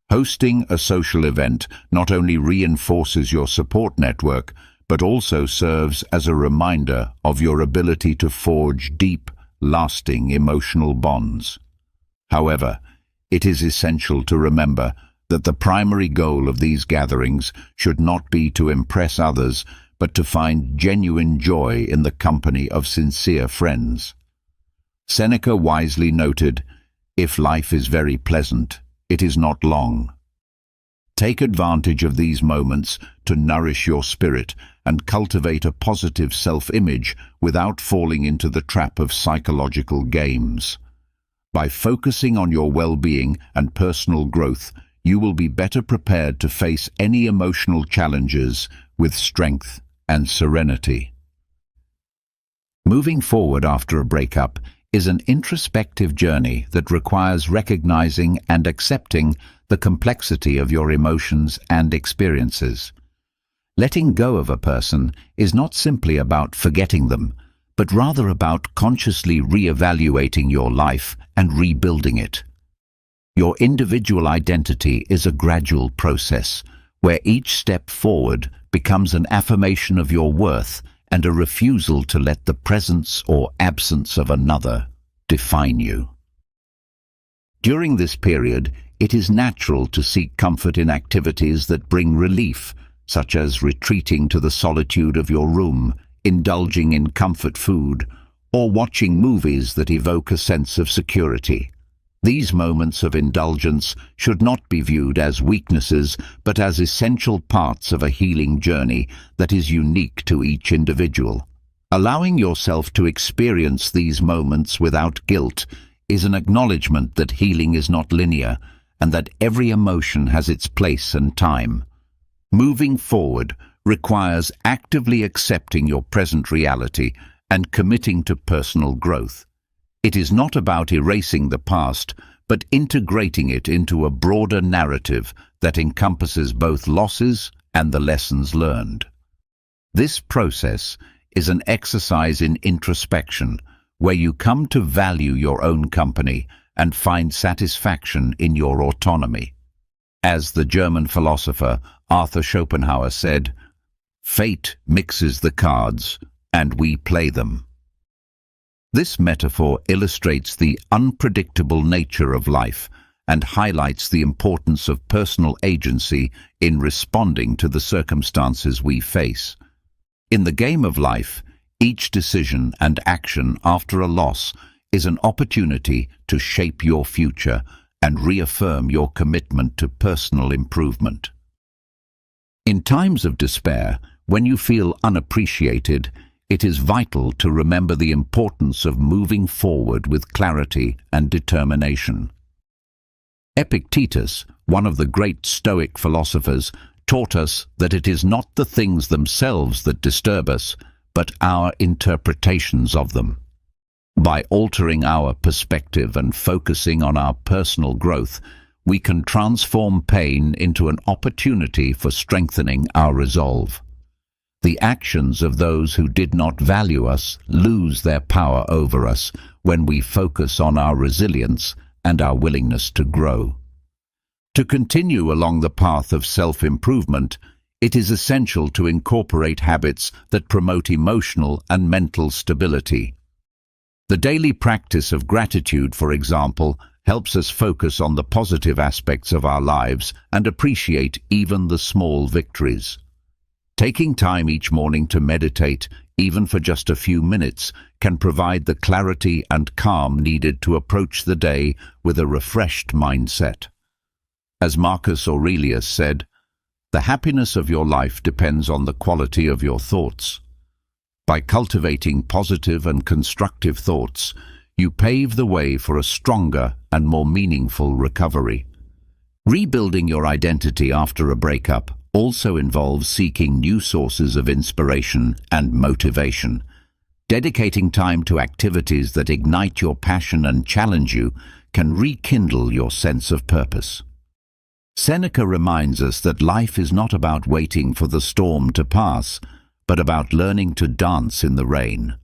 Hosting a social event not only reinforces your support network, but also serves as a reminder of your ability to forge deep, lasting emotional bonds. However, it is essential to remember that the primary goal of these gatherings should not be to impress others, but to find genuine joy in the company of sincere friends. Seneca wisely noted, "If life is very pleasant, it is not long." Take advantage of these moments to nourish your spirit and cultivate a positive self-image without falling into the trap of psychological games. By focusing on your well-being and personal growth, you will be better prepared to face any emotional challenges with strength and serenity. Moving forward after a breakup is an introspective journey that requires recognizing and accepting the complexity of your emotions and experiences. Letting go of a person is not simply about forgetting them, but rather about consciously re-evaluating your life and rebuilding it. Your individual identity is a gradual process, where each step forward becomes an affirmation of your worth and a refusal to let the presence or absence of another define you. During this period, it is natural to seek comfort in activities that bring relief, such as retreating to the solitude of your room, indulging in comfort food, or watching movies that evoke a sense of security. These moments of indulgence should not be viewed as weaknesses, but as essential parts of a healing journey that is unique to each individual. Allowing yourself to experience these moments without guilt is an acknowledgement that healing is not linear and that every emotion has its place and time. Moving forward requires actively accepting your present reality and committing to personal growth. It is not about erasing the past, but integrating it into a broader narrative that encompasses both losses and the lessons learned. This process is an exercise in introspection, where you come to value your own company and find satisfaction in your autonomy. As the German philosopher Arthur Schopenhauer said, "Fate mixes the cards, and we play them." This metaphor illustrates the unpredictable nature of life and highlights the importance of personal agency in responding to the circumstances we face. In the game of life, each decision and action after a loss is an opportunity to shape your future and reaffirm your commitment to personal improvement. In times of despair, when you feel unappreciated, it is vital to remember the importance of moving forward with clarity and determination. Epictetus, one of the great Stoic philosophers, taught us that it is not the things themselves that disturb us, but our interpretations of them. By altering our perspective and focusing on our personal growth, we can transform pain into an opportunity for strengthening our resolve. The actions of those who did not value us lose their power over us when we focus on our resilience and our willingness to grow. To continue along the path of self-improvement, it is essential to incorporate habits that promote emotional and mental stability. The daily practice of gratitude, for example, helps us focus on the positive aspects of our lives and appreciate even the small victories. Taking time each morning to meditate, even for just a few minutes, can provide the clarity and calm needed to approach the day with a refreshed mindset. As Marcus Aurelius said, "The happiness of your life depends on the quality of your thoughts." By cultivating positive and constructive thoughts, you pave the way for a stronger and more meaningful recovery. Rebuilding your identity after a breakup also involves seeking new sources of inspiration and motivation. Dedicating time to activities that ignite your passion and challenge you can rekindle your sense of purpose. Seneca reminds us that life is not about waiting for the storm to pass, but about learning to dance in the rain.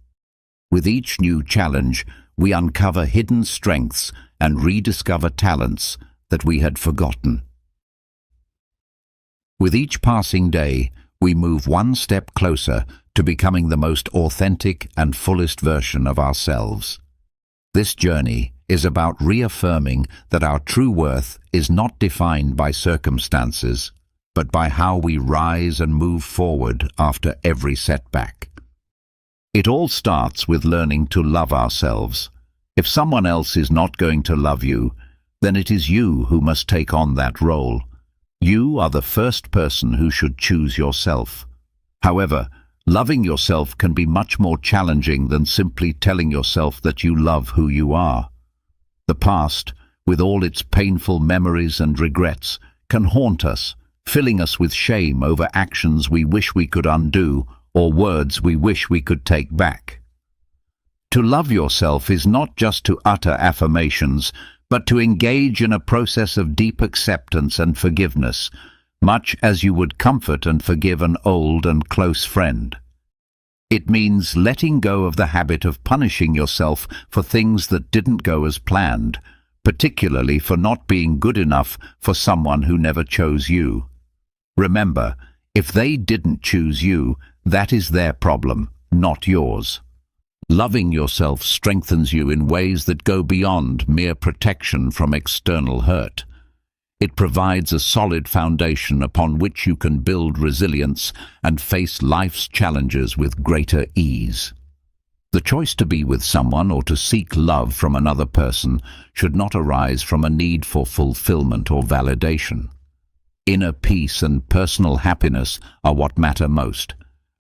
With each new challenge, we uncover hidden strengths and rediscover talents that we had forgotten. With each passing day, we move one step closer to becoming the most authentic and fullest version of ourselves. This journey is about reaffirming that our true worth is not defined by circumstances, but by how we rise and move forward after every setback. It all starts with learning to love ourselves. If someone else is not going to love you, then it is you who must take on that role. You are the first person who should choose yourself. However, loving yourself can be much more challenging than simply telling yourself that you love who you are. The past, with all its painful memories and regrets, can haunt us, filling us with shame over actions we wish we could undo or words we wish we could take back. To love yourself is not just to utter affirmations, but to engage in a process of deep acceptance and forgiveness, much as you would comfort and forgive an old and close friend. It means letting go of the habit of punishing yourself for things that didn't go as planned, particularly for not being good enough for someone who never chose you. Remember, if they didn't choose you, that is their problem, not yours. Loving yourself strengthens you in ways that go beyond mere protection from external hurt. It provides a solid foundation upon which you can build resilience and face life's challenges with greater ease. The choice to be with someone or to seek love from another person should not arise from a need for fulfillment or validation. Inner peace and personal happiness are what matter most,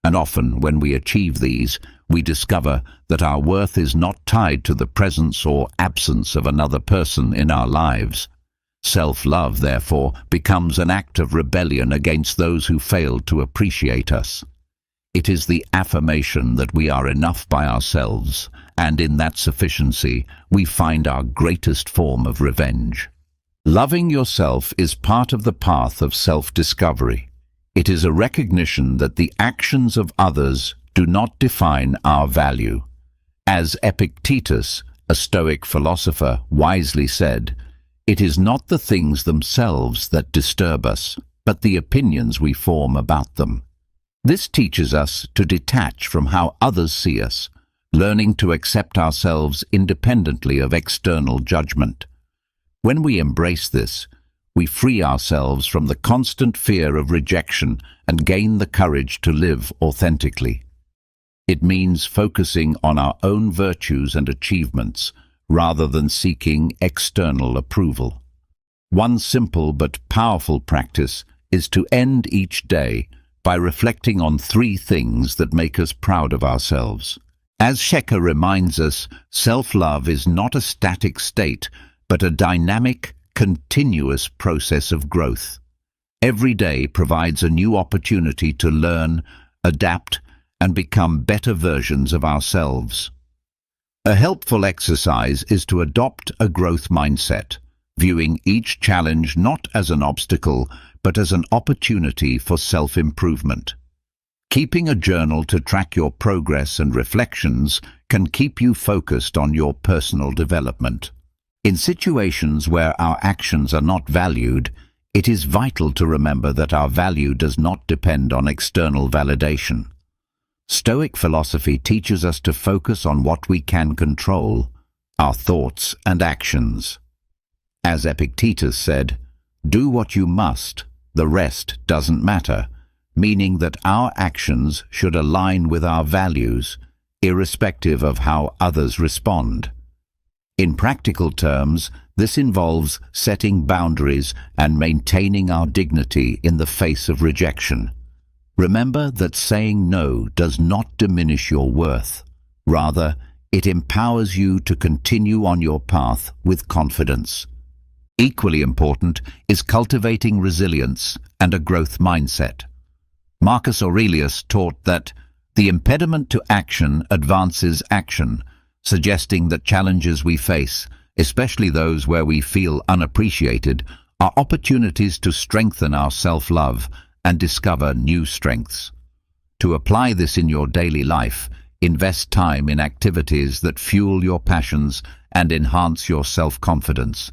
and often when we achieve these, we discover that our worth is not tied to the presence or absence of another person in our lives. Self-love, therefore, becomes an act of rebellion against those who fail to appreciate us. It is the affirmation that we are enough by ourselves, and in that sufficiency we find our greatest form of revenge. Loving yourself is part of the path of self-discovery. It is a recognition that the actions of others do not define our value. As Epictetus, a Stoic philosopher, wisely said, "It is not the things themselves that disturb us, but the opinions we form about them." This teaches us to detach from how others see us, learning to accept ourselves independently of external judgment. When we embrace this, we free ourselves from the constant fear of rejection and gain the courage to live authentically. It means focusing on our own virtues and achievements rather than seeking external approval. One simple but powerful practice is to end each day by reflecting on 3 things that make us proud of ourselves. As Seneca reminds us, self-love is not a static state, but a dynamic, continuous process of growth. Every day provides a new opportunity to learn, adapt, and become better versions of ourselves. A helpful exercise is to adopt a growth mindset, viewing each challenge not as an obstacle, but as an opportunity for self-improvement. Keeping a journal to track your progress and reflections can keep you focused on your personal development. In situations where our actions are not valued, it is vital to remember that our value does not depend on external validation. Stoic philosophy teaches us to focus on what we can control, our thoughts and actions. As Epictetus said, "Do what you must, the rest doesn't matter," meaning that our actions should align with our values, irrespective of how others respond. In practical terms, this involves setting boundaries and maintaining our dignity in the face of rejection. Remember that saying no does not diminish your worth. Rather, it empowers you to continue on your path with confidence. Equally important is cultivating resilience and a growth mindset. Marcus Aurelius taught that the impediment to action advances action, suggesting that challenges we face, especially those where we feel unappreciated, are opportunities to strengthen our self-love and discover new strengths. To apply this in your daily life, invest time in activities that fuel your passions and enhance your self-confidence.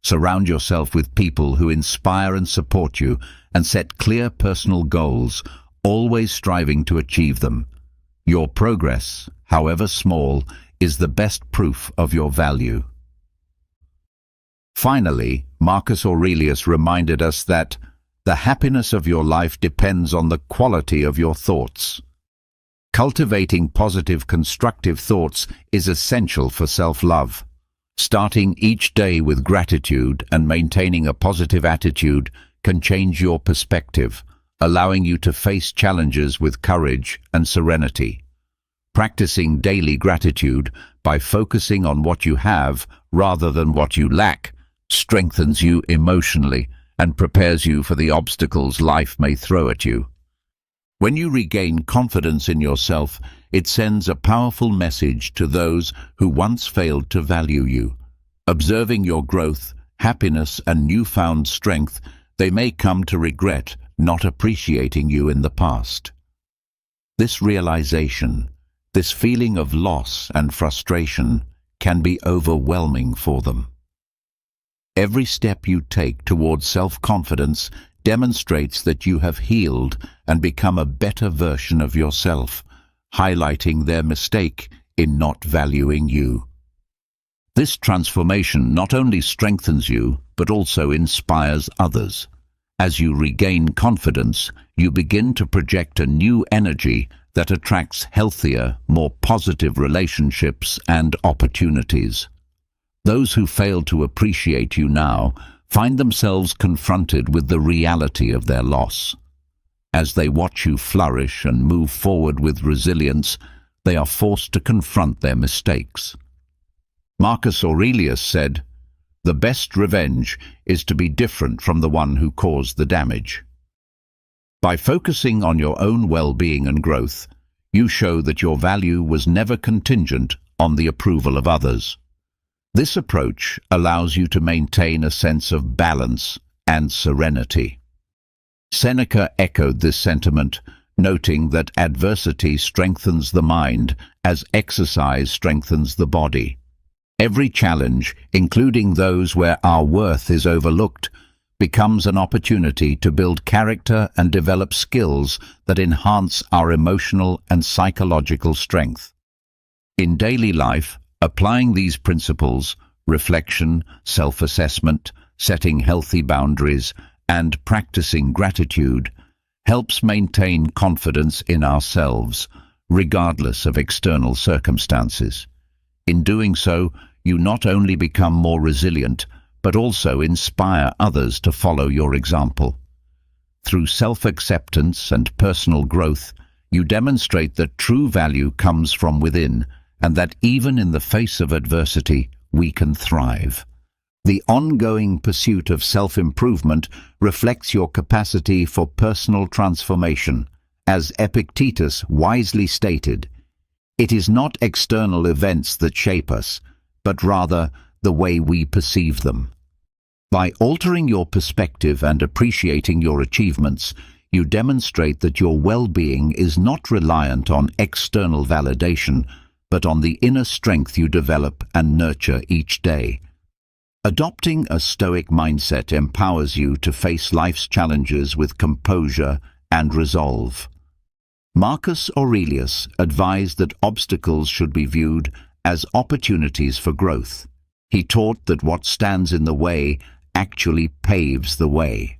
Surround yourself with people who inspire and support you, and set clear personal goals, always striving to achieve them. Your progress, however small, is the best proof of your value. Finally, Marcus Aurelius reminded us that the happiness of your life depends on the quality of your thoughts. Cultivating positive, constructive thoughts is essential for self-love. Starting each day with gratitude and maintaining a positive attitude can change your perspective, allowing you to face challenges with courage and serenity. Practicing daily gratitude by focusing on what you have rather than what you lack strengthens you emotionally and prepares you for the obstacles life may throw at you. When you regain confidence in yourself, it sends a powerful message to those who once failed to value you. Observing your growth, happiness, and newfound strength, they may come to regret not appreciating you in the past. This realization, this feeling of loss and frustration, can be overwhelming for them. Every step you take towards self-confidence demonstrates that you have healed and become a better version of yourself. Highlighting their mistake in not valuing you. This transformation not only strengthens you, but also inspires others. As you regain confidence, you begin to project a new energy that attracts healthier, more positive relationships and opportunities. Those who fail to appreciate you now find themselves confronted with the reality of their loss. As they watch you flourish and move forward with resilience, they are forced to confront their mistakes. Marcus Aurelius said, "The best revenge is to be different from the one who caused the damage." By focusing on your own well-being and growth, you show that your value was never contingent on the approval of others. This approach allows you to maintain a sense of balance and serenity. Seneca echoed this sentiment, noting that adversity strengthens the mind as exercise strengthens the body. Every challenge, including those where our worth is overlooked, becomes an opportunity to build character and develop skills that enhance our emotional and psychological strength. In daily life, applying these principles, reflection, self-assessment, setting healthy boundaries, and practicing gratitude, helps maintain confidence in ourselves, regardless of external circumstances. In doing so, you not only become more resilient, but also inspire others to follow your example. Through self-acceptance and personal growth, you demonstrate that true value comes from within, and that even in the face of adversity, we can thrive. The ongoing pursuit of self-improvement reflects your capacity for personal transformation. As Epictetus wisely stated, "It is not external events that shape us, but rather the way we perceive them." By altering your perspective and appreciating your achievements, you demonstrate that your well-being is not reliant on external validation, but on the inner strength you develop and nurture each day. Adopting a Stoic mindset empowers you to face life's challenges with composure and resolve. Marcus Aurelius advised that obstacles should be viewed as opportunities for growth. He taught that what stands in the way actually paves the way.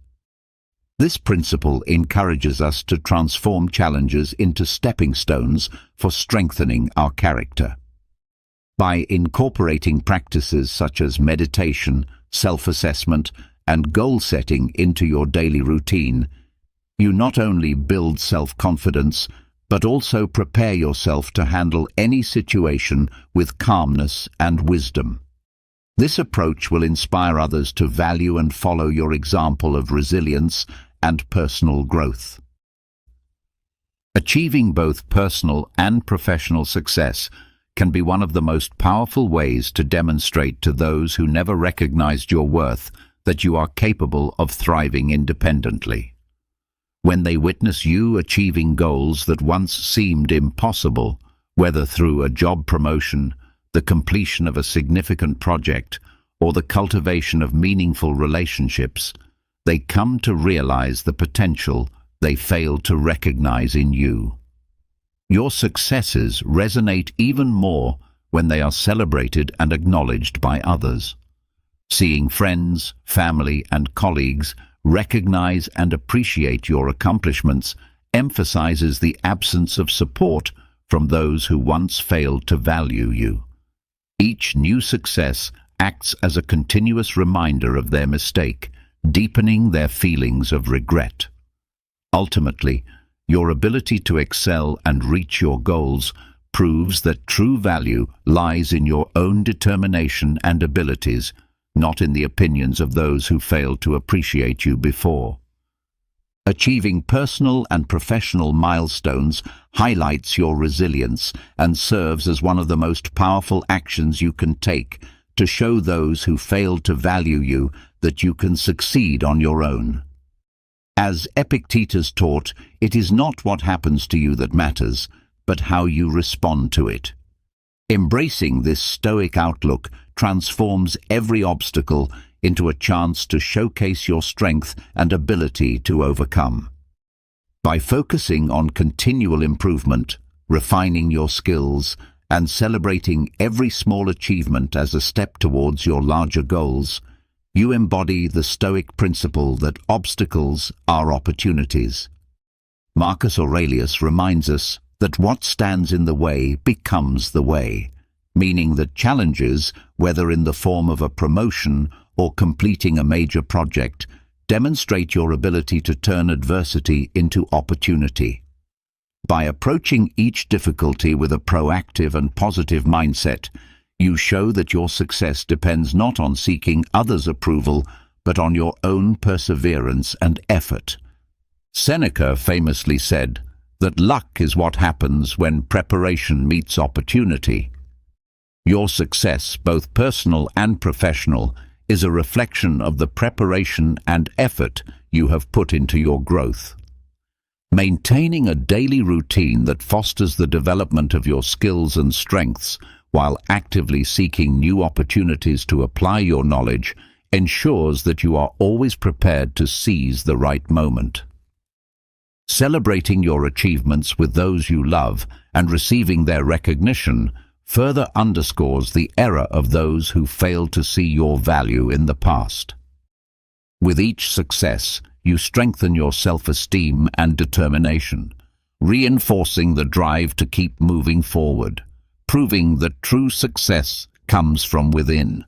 This principle encourages us to transform challenges into stepping stones for strengthening our character. By incorporating practices such as meditation, self-assessment, and goal-setting into your daily routine, you not only build self-confidence, but also prepare yourself to handle any situation with calmness and wisdom. This approach will inspire others to value and follow your example of resilience and personal growth. Achieving both personal and professional success can be one of the most powerful ways to demonstrate to those who never recognized your worth that you are capable of thriving independently. When they witness you achieving goals that once seemed impossible, whether through a job promotion, the completion of a significant project, or the cultivation of meaningful relationships, they come to realize the potential they failed to recognize in you. Your successes resonate even more when they are celebrated and acknowledged by others. Seeing friends, family, and colleagues recognize and appreciate your accomplishments emphasizes the absence of support from those who once failed to value you. Each new success acts as a continuous reminder of their mistake, deepening their feelings of regret. Ultimately, your ability to excel and reach your goals proves that true value lies in your own determination and abilities, not in the opinions of those who failed to appreciate you before. Achieving personal and professional milestones highlights your resilience and serves as one of the most powerful actions you can take to show those who failed to value you that you can succeed on your own. As Epictetus taught, it is not what happens to you that matters, but how you respond to it. Embracing this Stoic outlook transforms every obstacle into a chance to showcase your strength and ability to overcome. By focusing on continual improvement, refining your skills, and celebrating every small achievement as a step towards your larger goals, you embody the Stoic principle that obstacles are opportunities. Marcus Aurelius reminds us that what stands in the way becomes the way, meaning that challenges, whether in the form of a promotion or completing a major project, demonstrate your ability to turn adversity into opportunity. By approaching each difficulty with a proactive and positive mindset, you show that your success depends not on seeking others' approval, but on your own perseverance and effort. Seneca famously said that luck is what happens when preparation meets opportunity. Your success, both personal and professional, is a reflection of the preparation and effort you have put into your growth. Maintaining a daily routine that fosters the development of your skills and strengths while actively seeking new opportunities to apply your knowledge ensures that you are always prepared to seize the right moment. Celebrating your achievements with those you love and receiving their recognition further underscores the error of those who failed to see your value in the past. With each success, you strengthen your self-esteem and determination, reinforcing the drive to keep moving forward, proving that true success comes from within.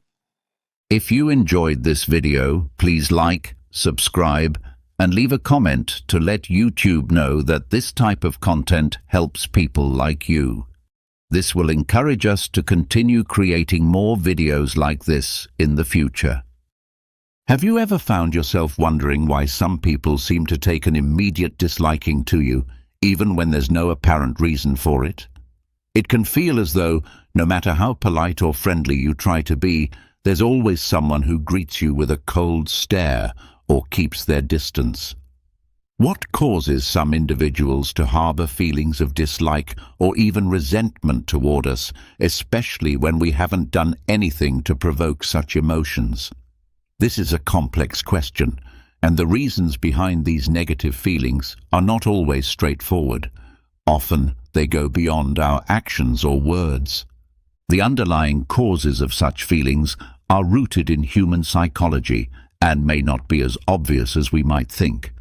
If you enjoyed this video, please like, subscribe, and leave a comment to let YouTube know that this type of content helps people like you. This will encourage us to continue creating more videos like this in the future. Have you ever found yourself wondering why some people seem to take an immediate disliking to you, even when there's no apparent reason for it? It can feel as though, no matter how polite or friendly you try to be, there's always someone who greets you with a cold stare or keeps their distance. What causes some individuals to harbor feelings of dislike or even resentment toward us, especially when we haven't done anything to provoke such emotions? This is a complex question, and the reasons behind these negative feelings are not always straightforward. Often, they go beyond our actions or words. The underlying causes of such feelings are rooted in human psychology and may not be as obvious as we might think.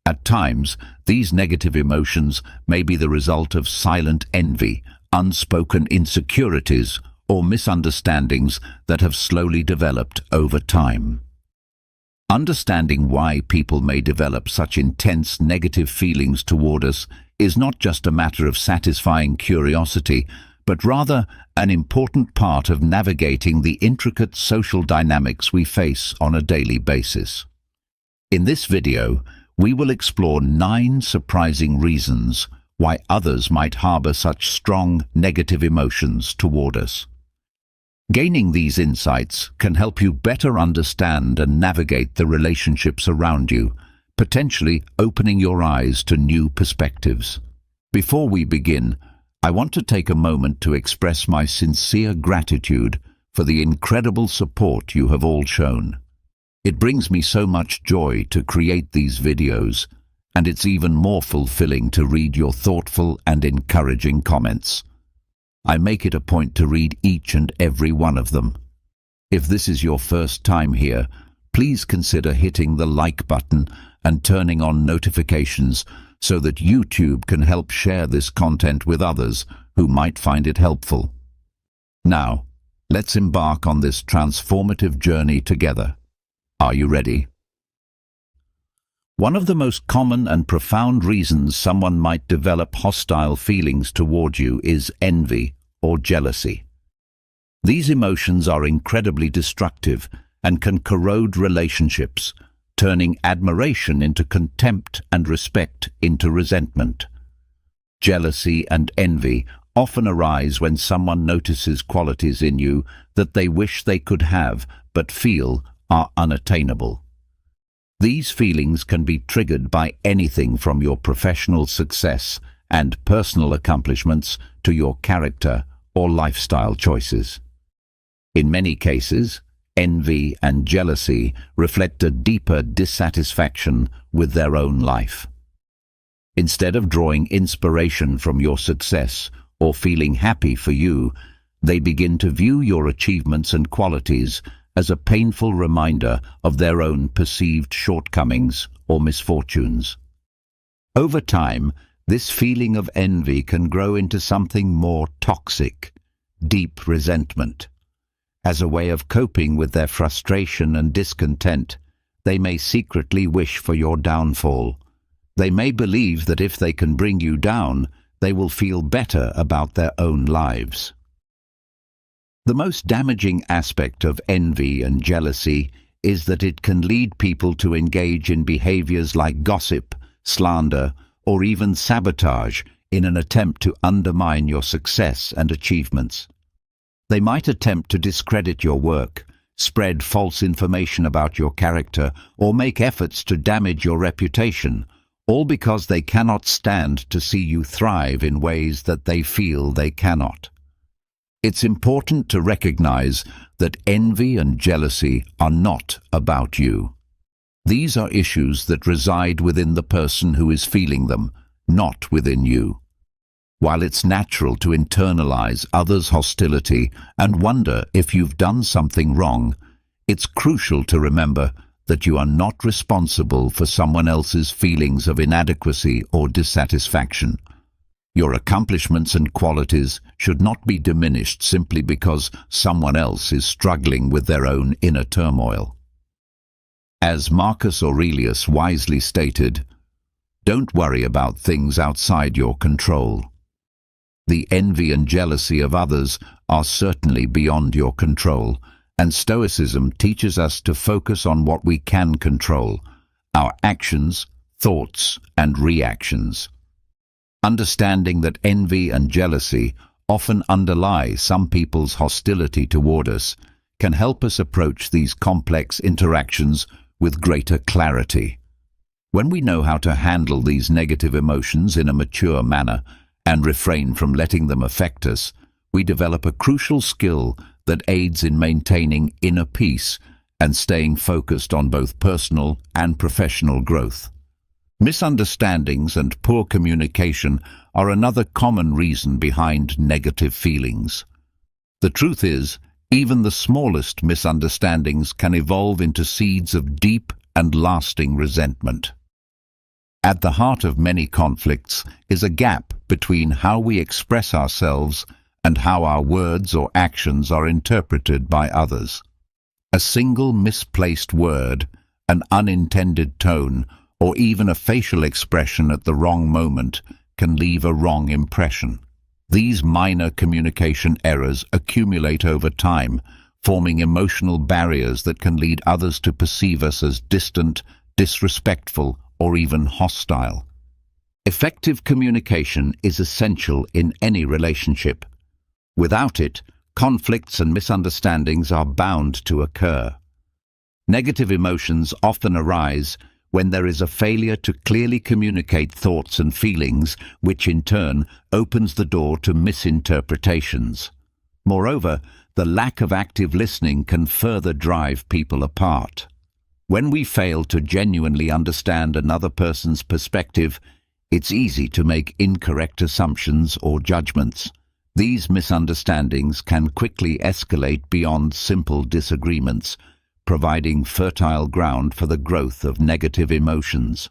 At times, these negative emotions may be the result of silent envy, unspoken insecurities, or misunderstandings that have slowly developed over time. Understanding why people may develop such intense negative feelings toward us is not just a matter of satisfying curiosity, but rather an important part of navigating the intricate social dynamics we face on a daily basis. In this video, we will explore 9 surprising reasons why others might harbor such strong negative emotions toward us. Gaining these insights can help you better understand and navigate the relationships around you, potentially opening your eyes to new perspectives. Before we begin, I want to take a moment to express my sincere gratitude for the incredible support you have all shown. It brings me so much joy to create these videos, and it's even more fulfilling to read your thoughtful and encouraging comments. I make it a point to read each and every one of them. If this is your first time here, please consider hitting the like button and turning on notifications so that YouTube can help share this content with others who might find it helpful. Now, let's embark on this transformative journey together. Are you ready? One of the most common and profound reasons someone might develop hostile feelings toward you is envy or jealousy. These emotions are incredibly destructive and can corrode relationships, turning admiration into contempt and respect into resentment. Jealousy and envy often arise when someone notices qualities in you that they wish they could have but feel are unattainable. These feelings can be triggered by anything from your professional success and personal accomplishments to your character or lifestyle choices. In many cases, envy and jealousy reflect a deeper dissatisfaction with their own life. Instead of drawing inspiration from your success or feeling happy for you, they begin to view your achievements and qualities as a painful reminder of their own perceived shortcomings or misfortunes. Over time, this feeling of envy can grow into something more toxic, deep resentment. As a way of coping with their frustration and discontent, they may secretly wish for your downfall. They may believe that if they can bring you down, they will feel better about their own lives. The most damaging aspect of envy and jealousy is that it can lead people to engage in behaviors like gossip, slander, or even sabotage in an attempt to undermine your success and achievements. They might attempt to discredit your work, spread false information about your character, or make efforts to damage your reputation, all because they cannot stand to see you thrive in ways that they feel they cannot. It's important to recognize that envy and jealousy are not about you. These are issues that reside within the person who is feeling them, not within you. While it's natural to internalize others' hostility and wonder if you've done something wrong, it's crucial to remember that you are not responsible for someone else's feelings of inadequacy or dissatisfaction. Your accomplishments and qualities should not be diminished simply because someone else is struggling with their own inner turmoil. As Marcus Aurelius wisely stated, "Don't worry about things outside your control." The envy and jealousy of others are certainly beyond your control, and Stoicism teaches us to focus on what we can control: our actions, thoughts, and reactions. Understanding that envy and jealousy often underlie some people's hostility toward us can help us approach these complex interactions with greater clarity. When we know how to handle these negative emotions in a mature manner and refrain from letting them affect us, we develop a crucial skill that aids in maintaining inner peace and staying focused on both personal and professional growth. Misunderstandings and poor communication are another common reason behind negative feelings. The truth is, even the smallest misunderstandings can evolve into seeds of deep and lasting resentment. At the heart of many conflicts is a gap between how we express ourselves and how our words or actions are interpreted by others. A single misplaced word, an unintended tone, or even a facial expression at the wrong moment can leave a wrong impression. These minor communication errors accumulate over time, forming emotional barriers that can lead others to perceive us as distant, disrespectful, or even hostile. Effective communication is essential in any relationship. Without it, conflicts and misunderstandings are bound to occur. Negative emotions often arise when there is a failure to clearly communicate thoughts and feelings, which in turn opens the door to misinterpretations. Moreover, the lack of active listening can further drive people apart. When we fail to genuinely understand another person's perspective, it's easy to make incorrect assumptions or judgments. These misunderstandings can quickly escalate beyond simple disagreements, providing fertile ground for the growth of negative emotions.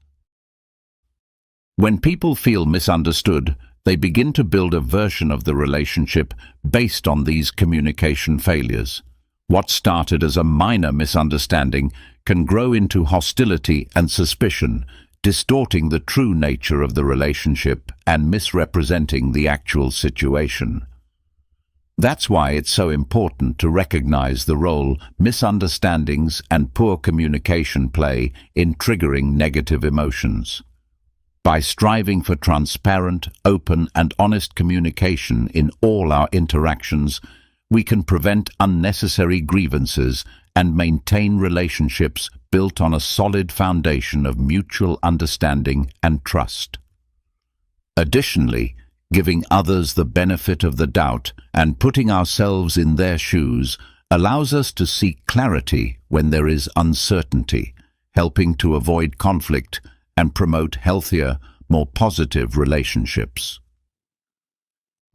When people feel misunderstood, they begin to build a version of the relationship based on these communication failures. What started as a minor misunderstanding can grow into hostility and suspicion, distorting the true nature of the relationship and misrepresenting the actual situation. That's why it's so important to recognize the role misunderstandings and poor communication play in triggering negative emotions. By striving for transparent, open, and honest communication in all our interactions, we can prevent unnecessary grievances and maintain relationships built on a solid foundation of mutual understanding and trust. Additionally, giving others the benefit of the doubt and putting ourselves in their shoes allows us to seek clarity when there is uncertainty, helping to avoid conflict and promote healthier, more positive relationships.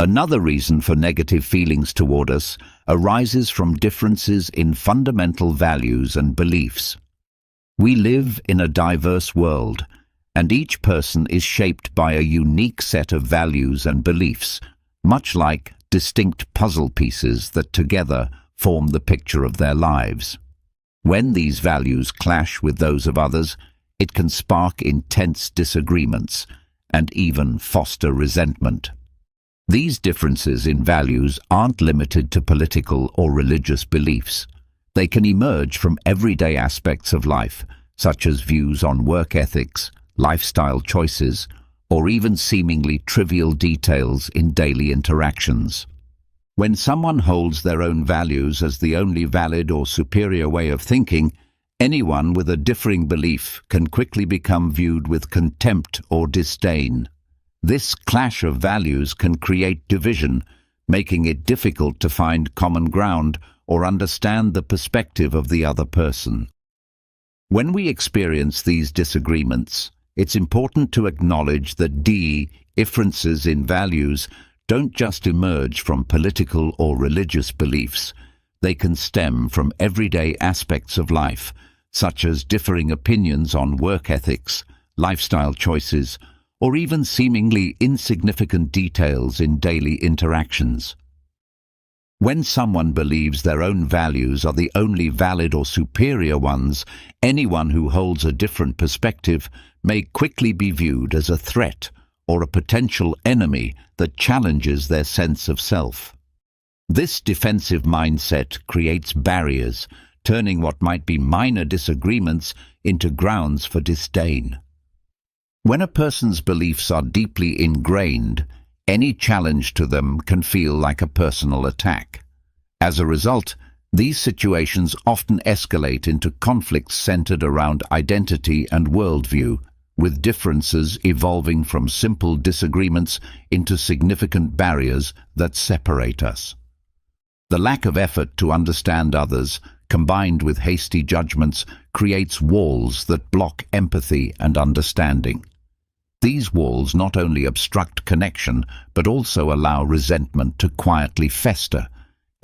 Another reason for negative feelings toward us arises from differences in fundamental values and beliefs. We live in a diverse world, and each person is shaped by a unique set of values and beliefs, much like distinct puzzle pieces that together form the picture of their lives. When these values clash with those of others, it can spark intense disagreements and even foster resentment. These differences in values aren't limited to political or religious beliefs. They can emerge from everyday aspects of life, such as views on work ethics, lifestyle choices, or even seemingly trivial details in daily interactions. When someone holds their own values as the only valid or superior way of thinking, anyone with a differing belief can quickly become viewed with contempt or disdain. This clash of values can create division, making it difficult to find common ground or understand the perspective of the other person. When we experience these disagreements, it's important to acknowledge that differences in values don't just emerge from political or religious beliefs. They can stem from everyday aspects of life, such as differing opinions on work ethics, lifestyle choices, or even seemingly insignificant details in daily interactions. When someone believes their own values are the only valid or superior ones, anyone who holds a different perspective may quickly be viewed as a threat or a potential enemy that challenges their sense of self. This defensive mindset creates barriers, turning what might be minor disagreements into grounds for disdain. When a person's beliefs are deeply ingrained, any challenge to them can feel like a personal attack. As a result, these situations often escalate into conflicts centered around identity and worldview, with differences evolving from simple disagreements into significant barriers that separate us. The lack of effort to understand others, combined with hasty judgments, creates walls that block empathy and understanding. These walls not only obstruct connection, but also allow resentment to quietly fester,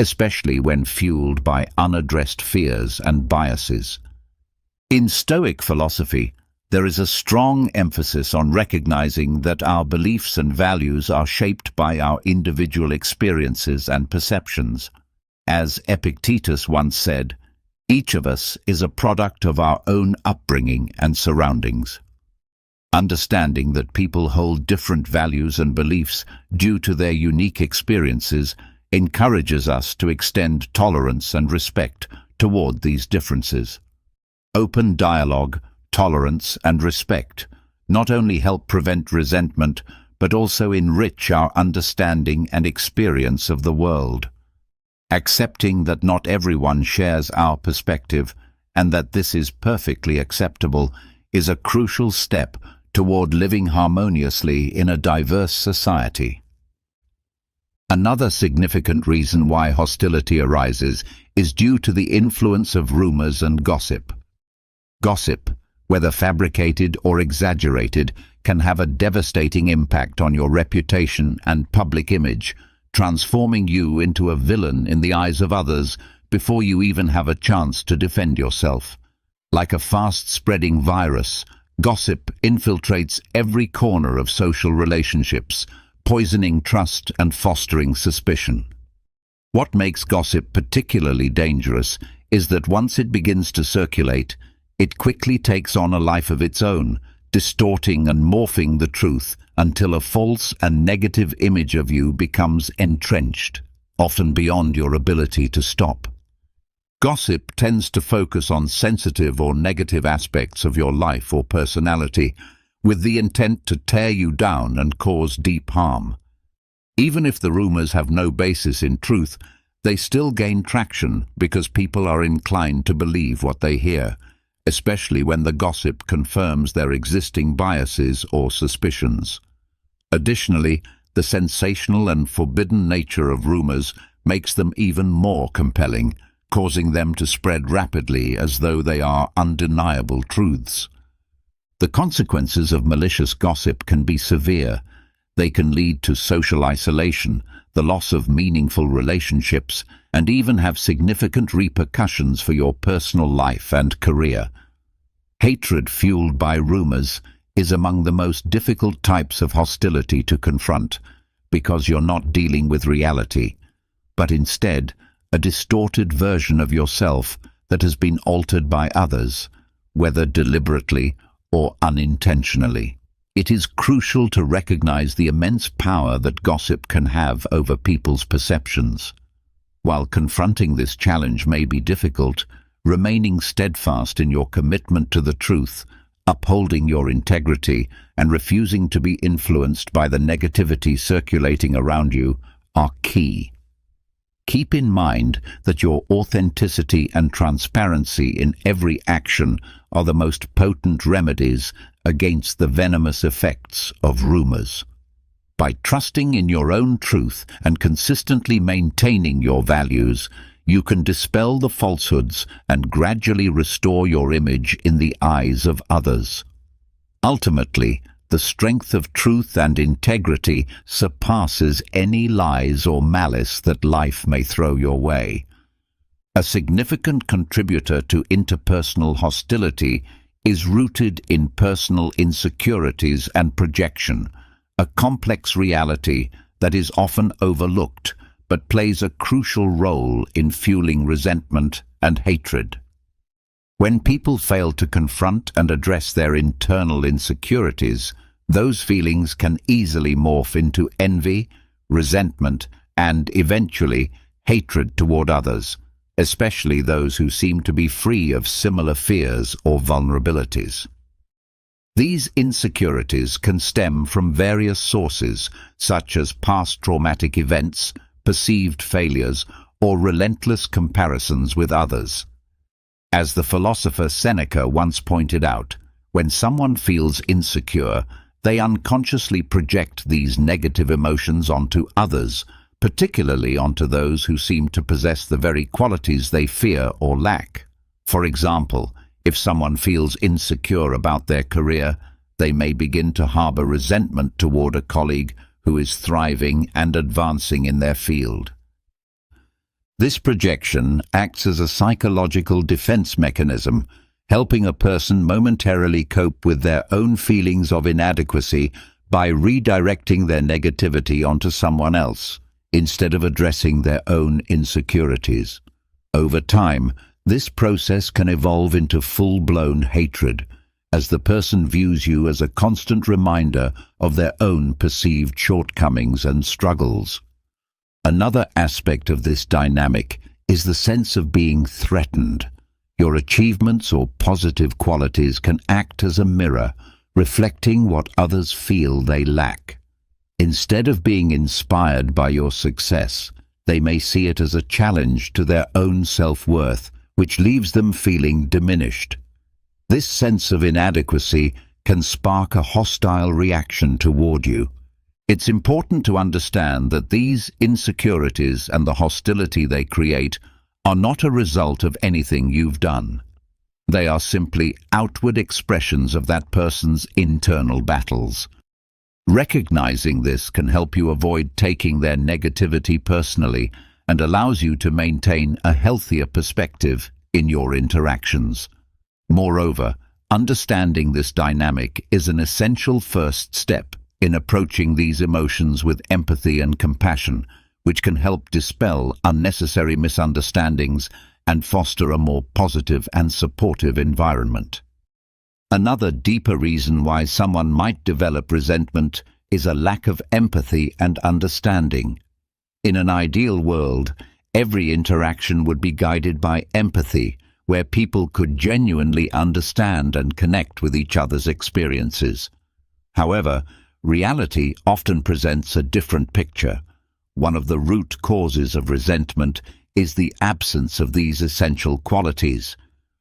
especially when fueled by unaddressed fears and biases. In Stoic philosophy, there is a strong emphasis on recognizing that our beliefs and values are shaped by our individual experiences and perceptions. As Epictetus once said, each of us is a product of our own upbringing and surroundings. Understanding that people hold different values and beliefs due to their unique experiences encourages us to extend tolerance and respect toward these differences. Open dialogue, tolerance, and respect not only help prevent resentment, but also enrich our understanding and experience of the world. Accepting that not everyone shares our perspective and that this is perfectly acceptable is a crucial step toward living harmoniously in a diverse society. Another significant reason why hostility arises is due to the influence of rumors and gossip. Gossip, whether fabricated or exaggerated, can have a devastating impact on your reputation and public image, transforming you into a villain in the eyes of others before you even have a chance to defend yourself. Like a fast-spreading virus, gossip infiltrates every corner of social relationships, poisoning trust and fostering suspicion. What makes gossip particularly dangerous is that once it begins to circulate, it quickly takes on a life of its own, distorting and morphing the truth until a false and negative image of you becomes entrenched, often beyond your ability to stop. Gossip tends to focus on sensitive or negative aspects of your life or personality, with the intent to tear you down and cause deep harm. Even if the rumors have no basis in truth, they still gain traction because people are inclined to believe what they hear, especially when the gossip confirms their existing biases or suspicions. Additionally, the sensational and forbidden nature of rumors makes them even more compelling, causing them to spread rapidly as though they are undeniable truths. The consequences of malicious gossip can be severe. They can lead to social isolation, the loss of meaningful relationships, and even have significant repercussions for your personal life and career. Hatred fueled by rumors is among the most difficult types of hostility to confront, because you're not dealing with reality, but instead a distorted version of yourself that has been altered by others, whether deliberately or unintentionally. It is crucial to recognize the immense power that gossip can have over people's perceptions. While confronting this challenge may be difficult, remaining steadfast in your commitment to the truth, upholding your integrity, and refusing to be influenced by the negativity circulating around you are key. Keep in mind that your authenticity and transparency in every action are the most potent remedies against the venomous effects of rumors. By trusting in your own truth and consistently maintaining your values, you can dispel the falsehoods and gradually restore your image in the eyes of others. Ultimately, the strength of truth and integrity surpasses any lies or malice that life may throw your way. A significant contributor to interpersonal hostility is rooted in personal insecurities and projection, a complex reality that is often overlooked but plays a crucial role in fueling resentment and hatred. When people fail to confront and address their internal insecurities, those feelings can easily morph into envy, resentment, and eventually hatred toward others, especially those who seem to be free of similar fears or vulnerabilities. These insecurities can stem from various sources, such as past traumatic events, perceived failures, or relentless comparisons with others. As the philosopher Seneca once pointed out, when someone feels insecure, they unconsciously project these negative emotions onto others, particularly onto those who seem to possess the very qualities they fear or lack. For example, if someone feels insecure about their career, they may begin to harbor resentment toward a colleague who is thriving and advancing in their field. This projection acts as a psychological defense mechanism, helping a person momentarily cope with their own feelings of inadequacy by redirecting their negativity onto someone else, instead of addressing their own insecurities. Over time, this process can evolve into full-blown hatred, as the person views you as a constant reminder of their own perceived shortcomings and struggles. Another aspect of this dynamic is the sense of being threatened. Your achievements or positive qualities can act as a mirror, reflecting what others feel they lack. Instead of being inspired by your success, they may see it as a challenge to their own self-worth, which leaves them feeling diminished. This sense of inadequacy can spark a hostile reaction toward you. It's important to understand that these insecurities and the hostility they create are not a result of anything you've done. They are simply outward expressions of that person's internal battles. Recognizing this can help you avoid taking their negativity personally and allows you to maintain a healthier perspective in your interactions. Moreover, understanding this dynamic is an essential first step in approaching these emotions with empathy and compassion, which can help dispel unnecessary misunderstandings and foster a more positive and supportive environment. Another deeper reason why someone might develop resentment is a lack of empathy and understanding. In an ideal world, every interaction would be guided by empathy, where people could genuinely understand and connect with each other's experiences. However, reality often presents a different picture. One of the root causes of resentment is the absence of these essential qualities.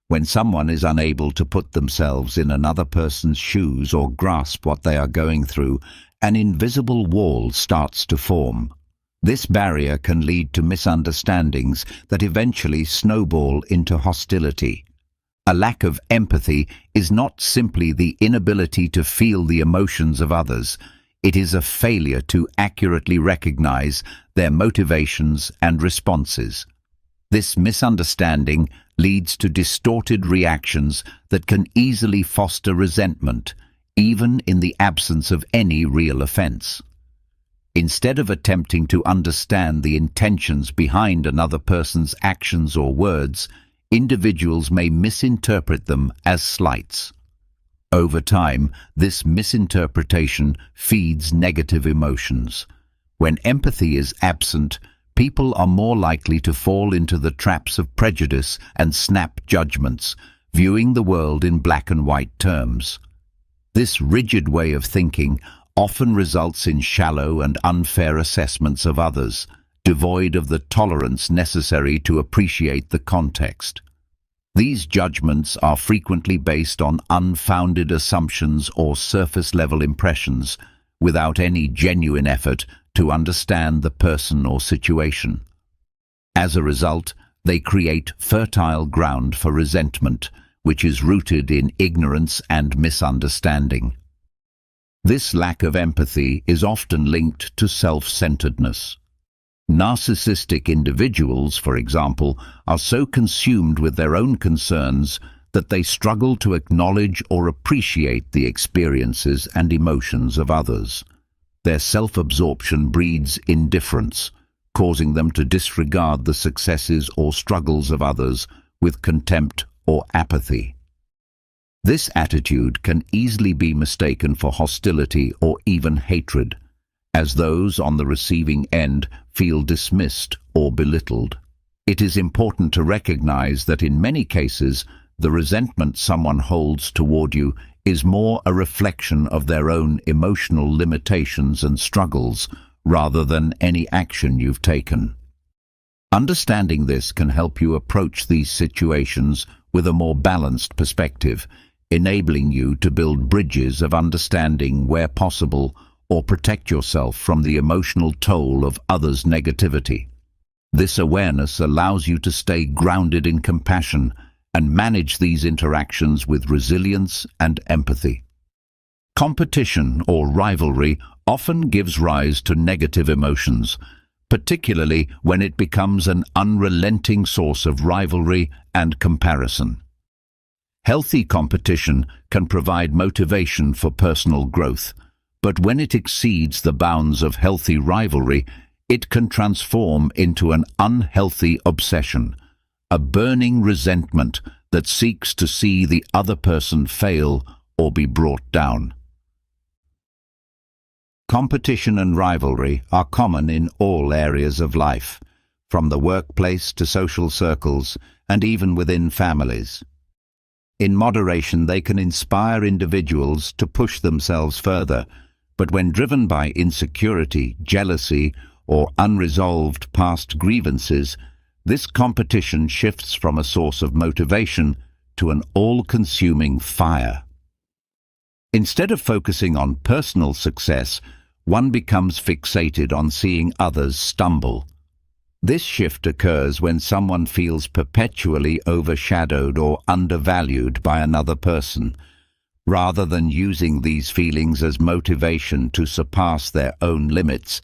When someone is unable to put themselves in another person's shoes or grasp what they are going through, an invisible wall starts to form. This barrier can lead to misunderstandings that eventually snowball into hostility. A lack of empathy is not simply the inability to feel the emotions of others. it is a failure to accurately recognize their motivations and responses. This misunderstanding leads to distorted reactions that can easily foster resentment, even in the absence of any real offense. Instead of attempting to understand the intentions behind another person's actions or words, individuals may misinterpret them as slights. Over time, this misinterpretation feeds negative emotions. When empathy is absent, people are more likely to fall into the traps of prejudice and snap judgments, viewing the world in black and white terms. This rigid way of thinking often results in shallow and unfair assessments of others, devoid of the tolerance necessary to appreciate the context. These judgments are frequently based on unfounded assumptions or surface-level impressions, without any genuine effort to understand the person or situation. As a result, they create fertile ground for resentment, which is rooted in ignorance and misunderstanding. This lack of empathy is often linked to self-centeredness. Narcissistic individuals, for example, are so consumed with their own concerns that they struggle to acknowledge or appreciate the experiences and emotions of others. Their self-absorption breeds indifference, causing them to disregard the successes or struggles of others with contempt or apathy. This attitude can easily be mistaken for hostility or even hatred, as those on the receiving end feel dismissed or belittled. It is important to recognize that in many cases, the resentment someone holds toward you is more a reflection of their own emotional limitations and struggles rather than any action you've taken. Understanding this can help you approach these situations with a more balanced perspective, enabling you to build bridges of understanding where possible or protect yourself from the emotional toll of others' negativity. This awareness allows you to stay grounded in compassion and manage these interactions with resilience and empathy. Competition or rivalry often gives rise to negative emotions, particularly when it becomes an unrelenting source of rivalry and comparison. Healthy competition can provide motivation for personal growth, but when it exceeds the bounds of healthy rivalry, it can transform into an unhealthy obsession, a burning resentment that seeks to see the other person fail or be brought down. Competition and rivalry are common in all areas of life, from the workplace to social circles and even within families. In moderation, they can inspire individuals to push themselves further, but when driven by insecurity, jealousy, or unresolved past grievances, this competition shifts from a source of motivation to an all-consuming fire. Instead of focusing on personal success, one becomes fixated on seeing others stumble. This shift occurs when someone feels perpetually overshadowed or undervalued by another person. Rather than using these feelings as motivation to surpass their own limits,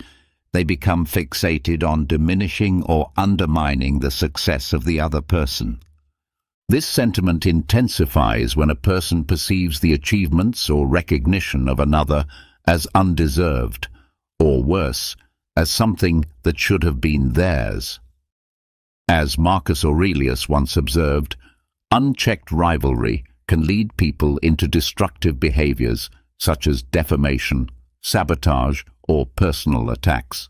they become fixated on diminishing or undermining the success of the other person. This sentiment intensifies when a person perceives the achievements or recognition of another as undeserved, or worse, as something that should have been theirs. As Marcus Aurelius once observed, unchecked rivalry can lead people into destructive behaviors such as defamation, sabotage, or personal attacks.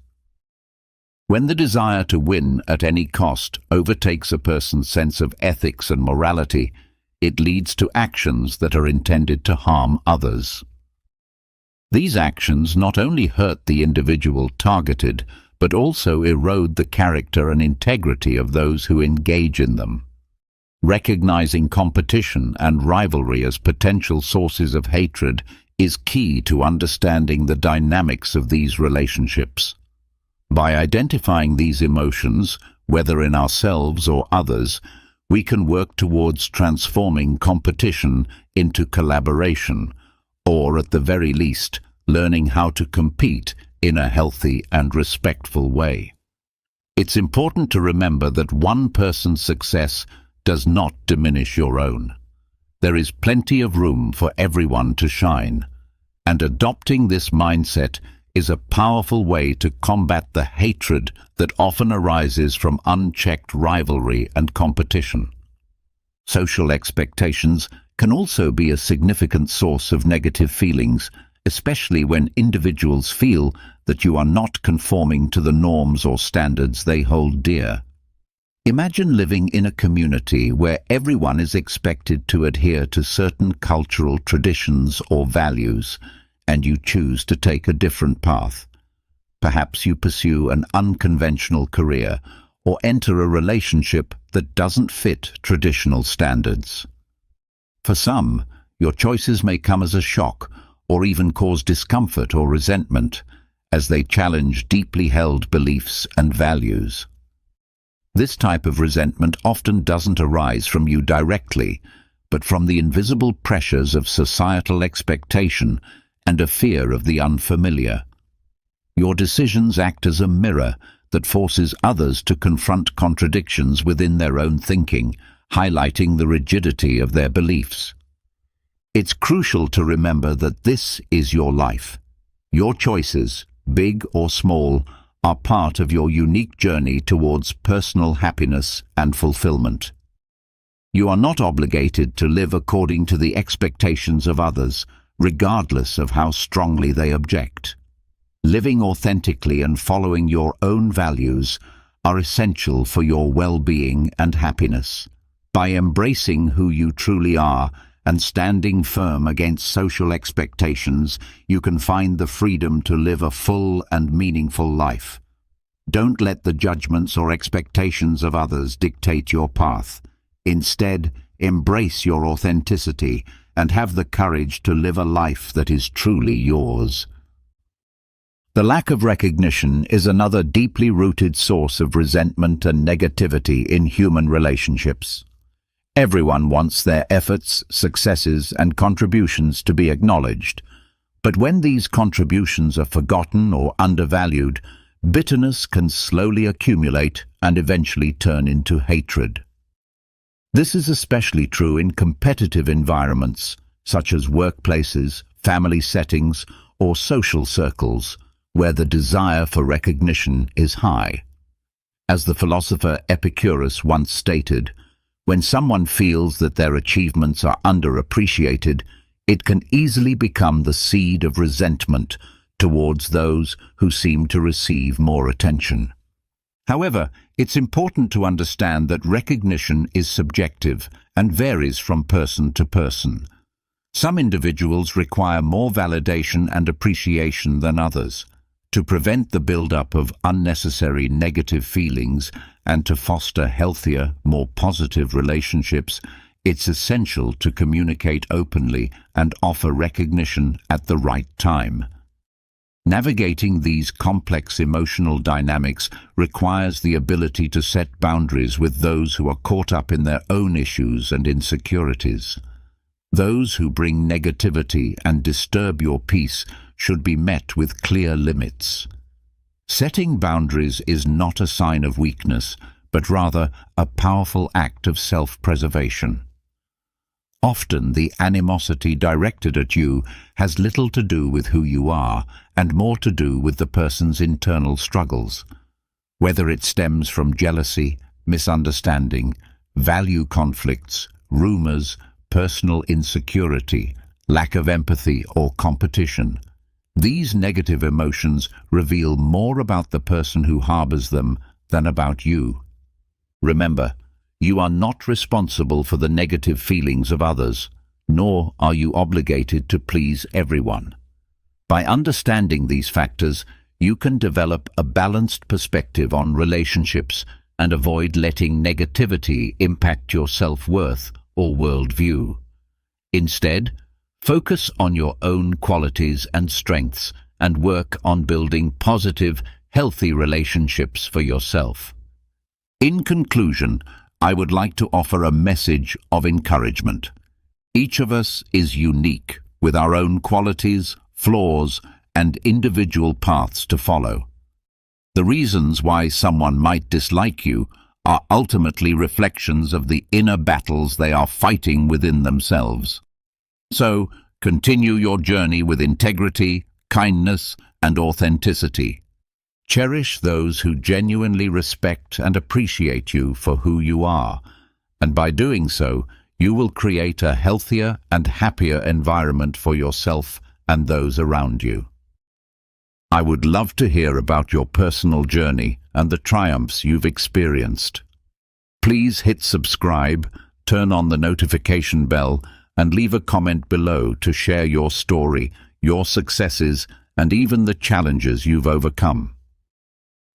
When the desire to win at any cost overtakes a person's sense of ethics and morality, it leads to actions that are intended to harm others. These actions not only hurt the individual targeted, but also erode the character and integrity of those who engage in them. Recognizing competition and rivalry as potential sources of hatred is key to understanding the dynamics of these relationships. By identifying these emotions, whether in ourselves or others, we can work towards transforming competition into collaboration, or at the very least, learning how to compete in a healthy and respectful way. It's important to remember that one person's success does not diminish your own. There is plenty of room for everyone to shine, and adopting this mindset is a powerful way to combat the hatred that often arises from unchecked rivalry and competition. Social expectations can also be a significant source of negative feelings, especially when individuals feel that you are not conforming to the norms or standards they hold dear. Imagine living in a community where everyone is expected to adhere to certain cultural traditions or values, and you choose to take a different path. Perhaps you pursue an unconventional career or enter a relationship that doesn't fit traditional standards. For some, your choices may come as a shock or even cause discomfort or resentment as they challenge deeply held beliefs and values. This type of resentment often doesn't arise from you directly, but from the invisible pressures of societal expectation and a fear of the unfamiliar. Your decisions act as a mirror that forces others to confront contradictions within their own thinking, highlighting the rigidity of their beliefs. It's crucial to remember that this is your life. Your choices, big or small, are part of your unique journey towards personal happiness and fulfillment. You are not obligated to live according to the expectations of others, regardless of how strongly they object. Living authentically and following your own values are essential for your well-being and happiness. By embracing who you truly are and standing firm against social expectations, you can find the freedom to live a full and meaningful life. Don't let the judgments or expectations of others dictate your path. Instead, embrace your authenticity and have the courage to live a life that is truly yours. The lack of recognition is another deeply rooted source of resentment and negativity in human relationships. Everyone wants their efforts, successes, and contributions to be acknowledged, but when these contributions are forgotten or undervalued, bitterness can slowly accumulate and eventually turn into hatred. This is especially true in competitive environments, such as workplaces, family settings, or social circles, where the desire for recognition is high. As the philosopher Epictetus once stated, when someone feels that their achievements are underappreciated, it can easily become the seed of resentment towards those who seem to receive more attention. However, it's important to understand that recognition is subjective and varies from person to person. Some individuals require more validation and appreciation than others. To prevent the build-up of unnecessary negative feelings and to foster healthier, more positive relationships, it's essential to communicate openly and offer recognition at the right time. Navigating these complex emotional dynamics requires the ability to set boundaries with those who are caught up in their own issues and insecurities. Those who bring negativity and disturb your peace should be met with clear limits. Setting boundaries is not a sign of weakness, but rather a powerful act of self-preservation. Often the animosity directed at you has little to do with who you are and more to do with the person's internal struggles. Whether it stems from jealousy, misunderstanding, value conflicts, rumors, personal insecurity, lack of empathy, or competition. These negative emotions reveal more about the person who harbors them than about you. Remember, you are not responsible for the negative feelings of others, nor are you obligated to please everyone. By understanding these factors, you can develop a balanced perspective on relationships and avoid letting negativity impact your self-worth or worldview. Instead, focus on your own qualities and strengths and work on building positive, healthy relationships for yourself. In conclusion, I would like to offer a message of encouragement. Each of us is unique, with our own qualities, flaws, and individual paths to follow. The reasons why someone might dislike you are ultimately reflections of the inner battles they are fighting within themselves. So, continue your journey with integrity, kindness, and authenticity. Cherish those who genuinely respect and appreciate you for who you are, and by doing so, you will create a healthier and happier environment for yourself and those around you. I would love to hear about your personal journey and the triumphs you've experienced. Please hit subscribe, turn on the notification bell, and leave a comment below to share your story, your successes, and even the challenges you've overcome.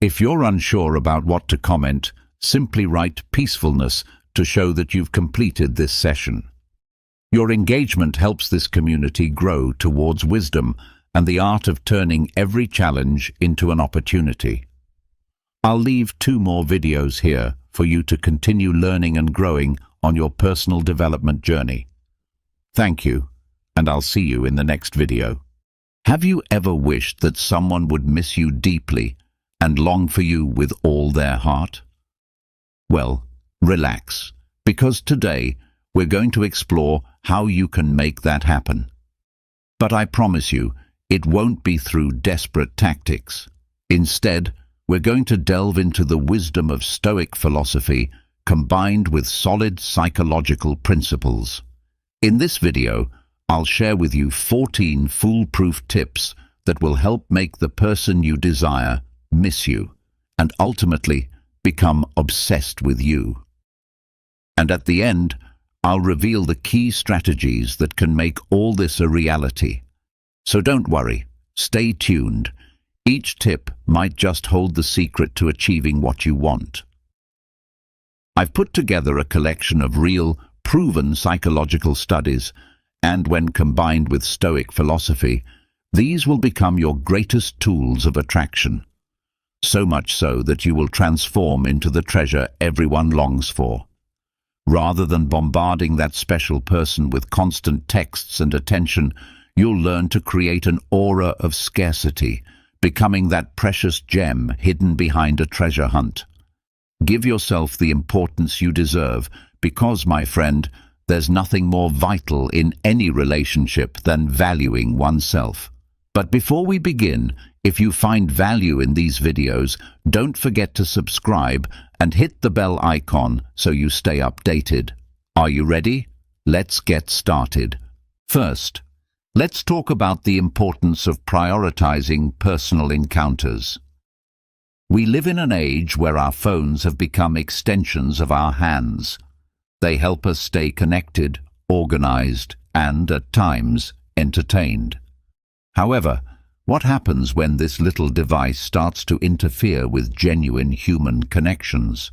If you're unsure about what to comment, simply write peacefulness to show that you've completed this session. Your engagement helps this community grow towards wisdom and the art of turning every challenge into an opportunity. I'll leave 2 more videos here for you to continue learning and growing on your personal development journey. Thank you, and I'll see you in the next video. Have you ever wished that someone would miss you deeply and long for you with all their heart? Well, relax, because today we're going to explore how you can make that happen. But I promise you, it won't be through desperate tactics. Instead, we're going to delve into the wisdom of Stoic philosophy combined with solid psychological principles. In this video, I'll share with you 14 foolproof tips that will help make the person you desire miss you and ultimately become obsessed with you. And at the end, I'll reveal the key strategies that can make all this a reality. So don't worry, stay tuned. Each tip might just hold the secret to achieving what you want. I've put together a collection of real, proven psychological studies, and when combined with Stoic philosophy, these will become your greatest tools of attraction. So much so that you will transform into the treasure everyone longs for. Rather than bombarding that special person with constant texts and attention, you'll learn to create an aura of scarcity, becoming that precious gem hidden behind a treasure hunt. Give yourself the importance you deserve, because, my friend, there's nothing more vital in any relationship than valuing oneself. But before we begin, if you find value in these videos, don't forget to subscribe and hit the bell icon so you stay updated. Are you ready? Let's get started. First, let's talk about the importance of prioritizing personal encounters. We live in an age where our phones have become extensions of our hands. They help us stay connected, organized, and, at times, entertained. However, what happens when this little device starts to interfere with genuine human connections?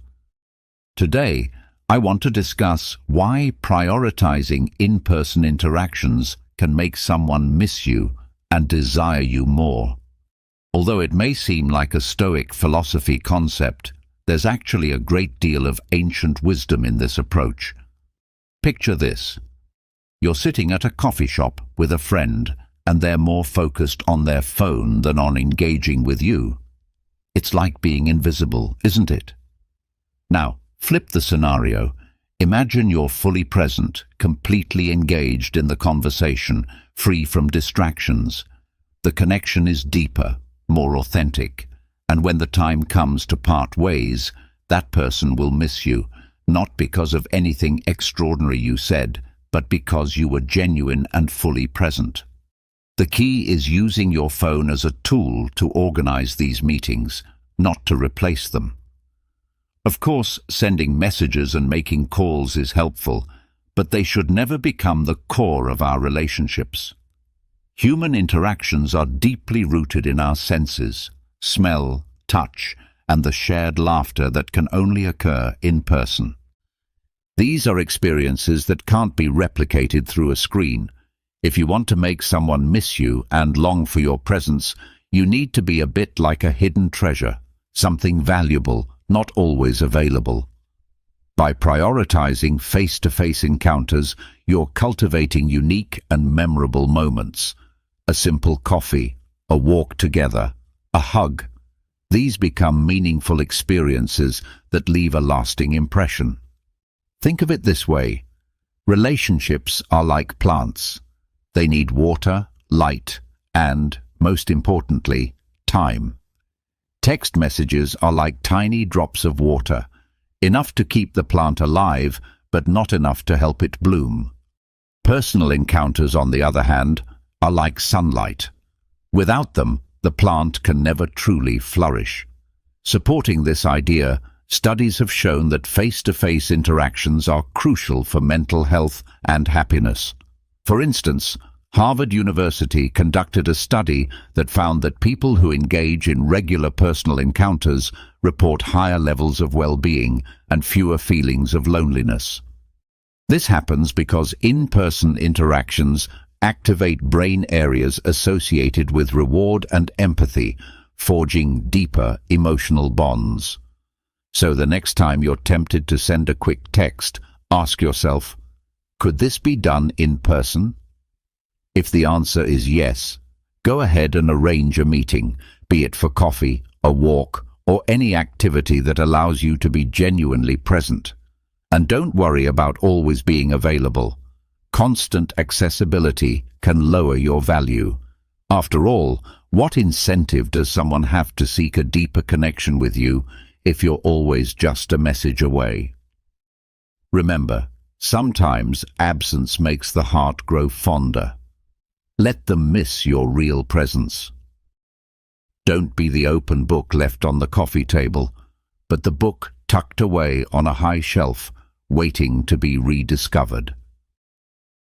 Today, I want to discuss why prioritizing in-person interactions can make someone miss you and desire you more. Although it may seem like a Stoic philosophy concept, there's actually a great deal of ancient wisdom in this approach. Picture this. You're sitting at a coffee shop with a friend, and they're more focused on their phone than on engaging with you. It's like being invisible, isn't it? Now, flip the scenario. Imagine you're fully present, completely engaged in the conversation, free from distractions. The connection is deeper, more authentic, and when the time comes to part ways, that person will miss you, not because of anything extraordinary you said, but because you were genuine and fully present. The key is using your phone as a tool to organize these meetings, not to replace them. Of course, sending messages and making calls is helpful, but they should never become the core of our relationships. Human interactions are deeply rooted in our senses, smell, touch, and the shared laughter that can only occur in person. These are experiences that can't be replicated through a screen. If you want to make someone miss you and long for your presence, you need to be a bit like a hidden treasure, something valuable, not always available. By prioritizing face-to-face encounters, you're cultivating unique and memorable moments. a simple coffee, a walk together, a hug. These become meaningful experiences that leave a lasting impression. Think of it this way. Relationships are like plants. They need water, light, and, most importantly, time. Text messages are like tiny drops of water, enough to keep the plant alive, but not enough to help it bloom. Personal encounters, on the other hand, are like sunlight. Without them, the plant can never truly flourish. Supporting this idea, studies have shown that face-to-face interactions are crucial for mental health and happiness. For instance, Harvard University conducted a study that found that people who engage in regular personal encounters report higher levels of well-being and fewer feelings of loneliness. This happens because in-person interactions activate brain areas associated with reward and empathy, forging deeper emotional bonds. So the next time you're tempted to send a quick text, ask yourself, could this be done in person? If the answer is yes, go ahead and arrange a meeting, be it for coffee, a walk, or any activity that allows you to be genuinely present. And don't worry about always being available. Constant accessibility can lower your value. After all, what incentive does someone have to seek a deeper connection with you if you're always just a message away? Remember, sometimes absence makes the heart grow fonder. Let them miss your real presence. Don't be the open book left on the coffee table, but the book tucked away on a high shelf, waiting to be rediscovered.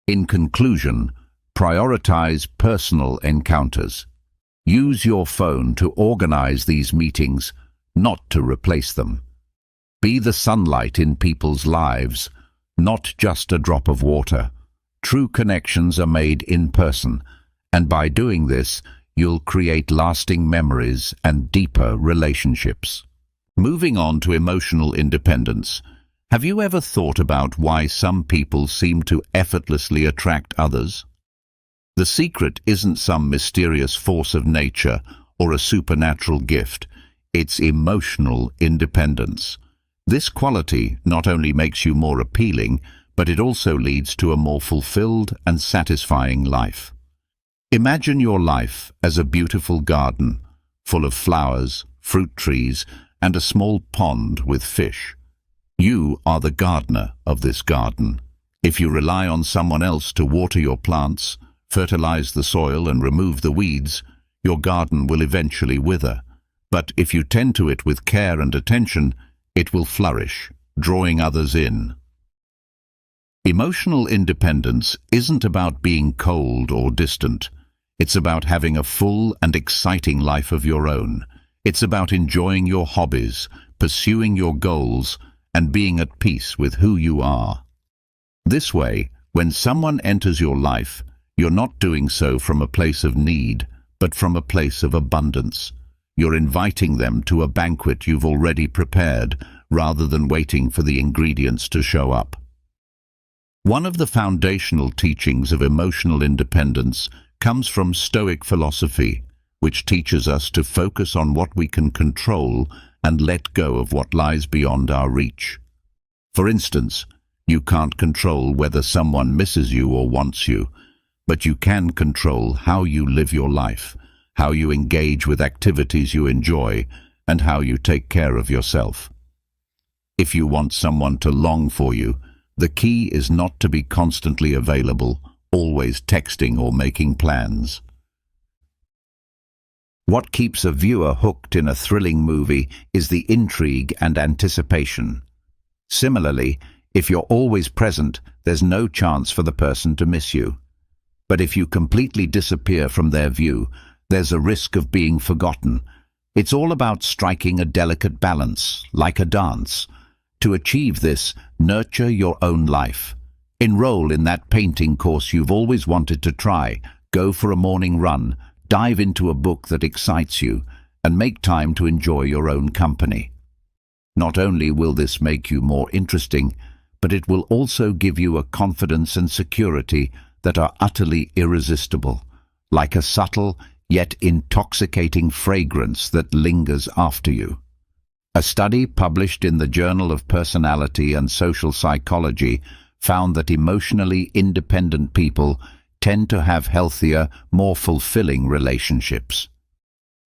In conclusion, prioritize personal encounters. Use your phone to organize these meetings, not to replace them. Be the sunlight in people's lives, not just a drop of water. True connections are made in person, and by doing this, you'll create lasting memories and deeper relationships. Moving on to emotional independence. Have you ever thought about why some people seem to effortlessly attract others? The secret isn't some mysterious force of nature or a supernatural gift. It's emotional independence. This quality not only makes you more appealing, but it also leads to a more fulfilled and satisfying life. Imagine your life as a beautiful garden, full of flowers, fruit trees, and a small pond with fish. You are the gardener of this garden. If you rely on someone else to water your plants, fertilize the soil and remove the weeds, your garden will eventually wither. But if you tend to it with care and attention, it will flourish, drawing others in. Emotional independence isn't about being cold or distant. It's about having a full and exciting life of your own. It's about enjoying your hobbies, pursuing your goals, and being at peace with who you are. This way, when someone enters your life, you're not doing so from a place of need, but from a place of abundance. You're inviting them to a banquet you've already prepared, rather than waiting for the ingredients to show up. One of the foundational teachings of emotional independence comes from Stoic philosophy, which teaches us to focus on what we can control and let go of what lies beyond our reach. For instance, you can't control whether someone misses you or wants you, but you can control how you live your life, how you engage with activities you enjoy, and how you take care of yourself. If you want someone to long for you, the key is not to be constantly available, always texting or making plans. What keeps a viewer hooked in a thrilling movie is the intrigue and anticipation. Similarly, if you're always present, there's no chance for the person to miss you. But if you completely disappear from their view, there's a risk of being forgotten. It's all about striking a delicate balance, like a dance. To achieve this, nurture your own life. Enroll in that painting course you've always wanted to try, go for a morning run, dive into a book that excites you, and make time to enjoy your own company. Not only will this make you more interesting, but it will also give you a confidence and security that are utterly irresistible. like a subtle yet intoxicating fragrance that lingers after you. A study published in the Journal of Personality and Social Psychology found that emotionally independent people tend to have healthier, more fulfilling relationships.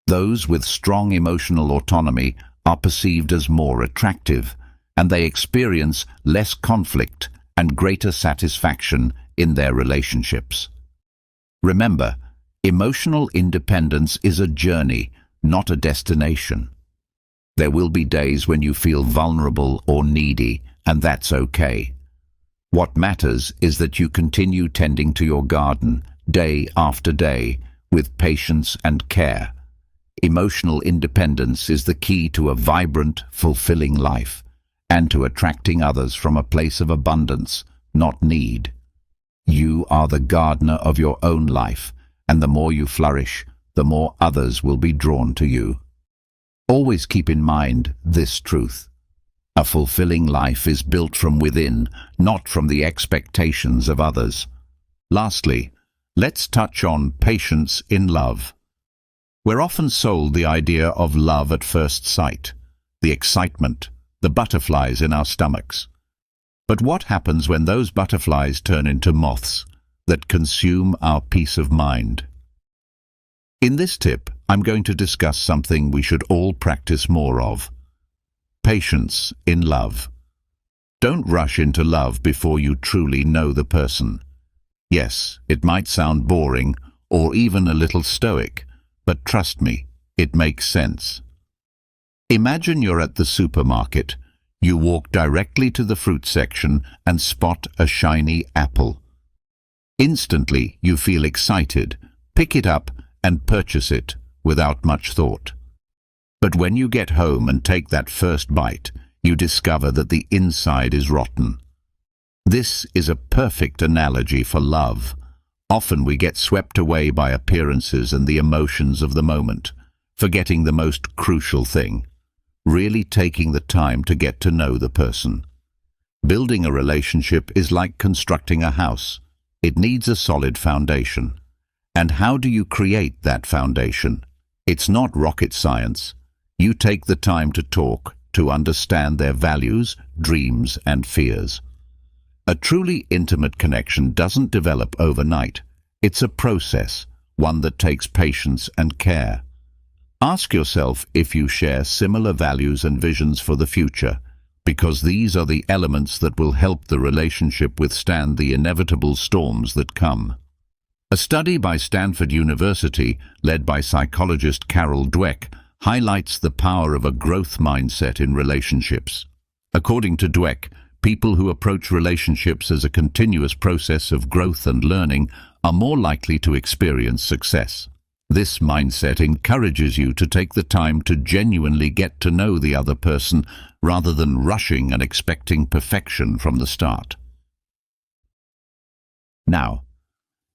Those with strong emotional autonomy are perceived as more attractive, and they experience less conflict and greater satisfaction in their relationships. Remember, emotional independence is a journey, not a destination. There will be days when you feel vulnerable or needy, and that's okay. What matters is that you continue tending to your garden day after day with patience and care. Emotional independence is the key to a vibrant, fulfilling life and to attracting others from a place of abundance, not need. You are the gardener of your own life, and the more you flourish, the more others will be drawn to you. Always keep in mind this truth. A fulfilling life is built from within, not from the expectations of others. Lastly, let's touch on patience in love. We're often sold the idea of love at first sight, the excitement, the butterflies in our stomachs. But what happens when those butterflies turn into moths that consume our peace of mind? In this tip, I'm going to discuss something we should all practice more of. Patience in love. Don't rush into love before you truly know the person. Yes, it might sound boring or even a little stoic, but trust me, it makes sense. Imagine you're at the supermarket. You walk directly to the fruit section and spot a shiny apple. Instantly, you feel excited, pick it up and purchase it without much thought. But when you get home and take that first bite, you discover that the inside is rotten. This is a perfect analogy for love. Often we get swept away by appearances and the emotions of the moment, forgetting the most crucial thing, really taking the time to get to know the person. Building a relationship is like constructing a house. It needs a solid foundation. And how do you create that foundation? It's not rocket science. You take the time to talk, to understand their values, dreams, and fears. A truly intimate connection doesn't develop overnight. It's a process, one that takes patience and care. Ask yourself if you share similar values and visions for the future, because these are the elements that will help the relationship withstand the inevitable storms that come. A study by Stanford University, led by psychologist Carol Dweck, highlights the power of a growth mindset in relationships. According to Dweck, people who approach relationships as a continuous process of growth and learning are more likely to experience success. This mindset encourages you to take the time to genuinely get to know the other person rather than rushing and expecting perfection from the start. Now,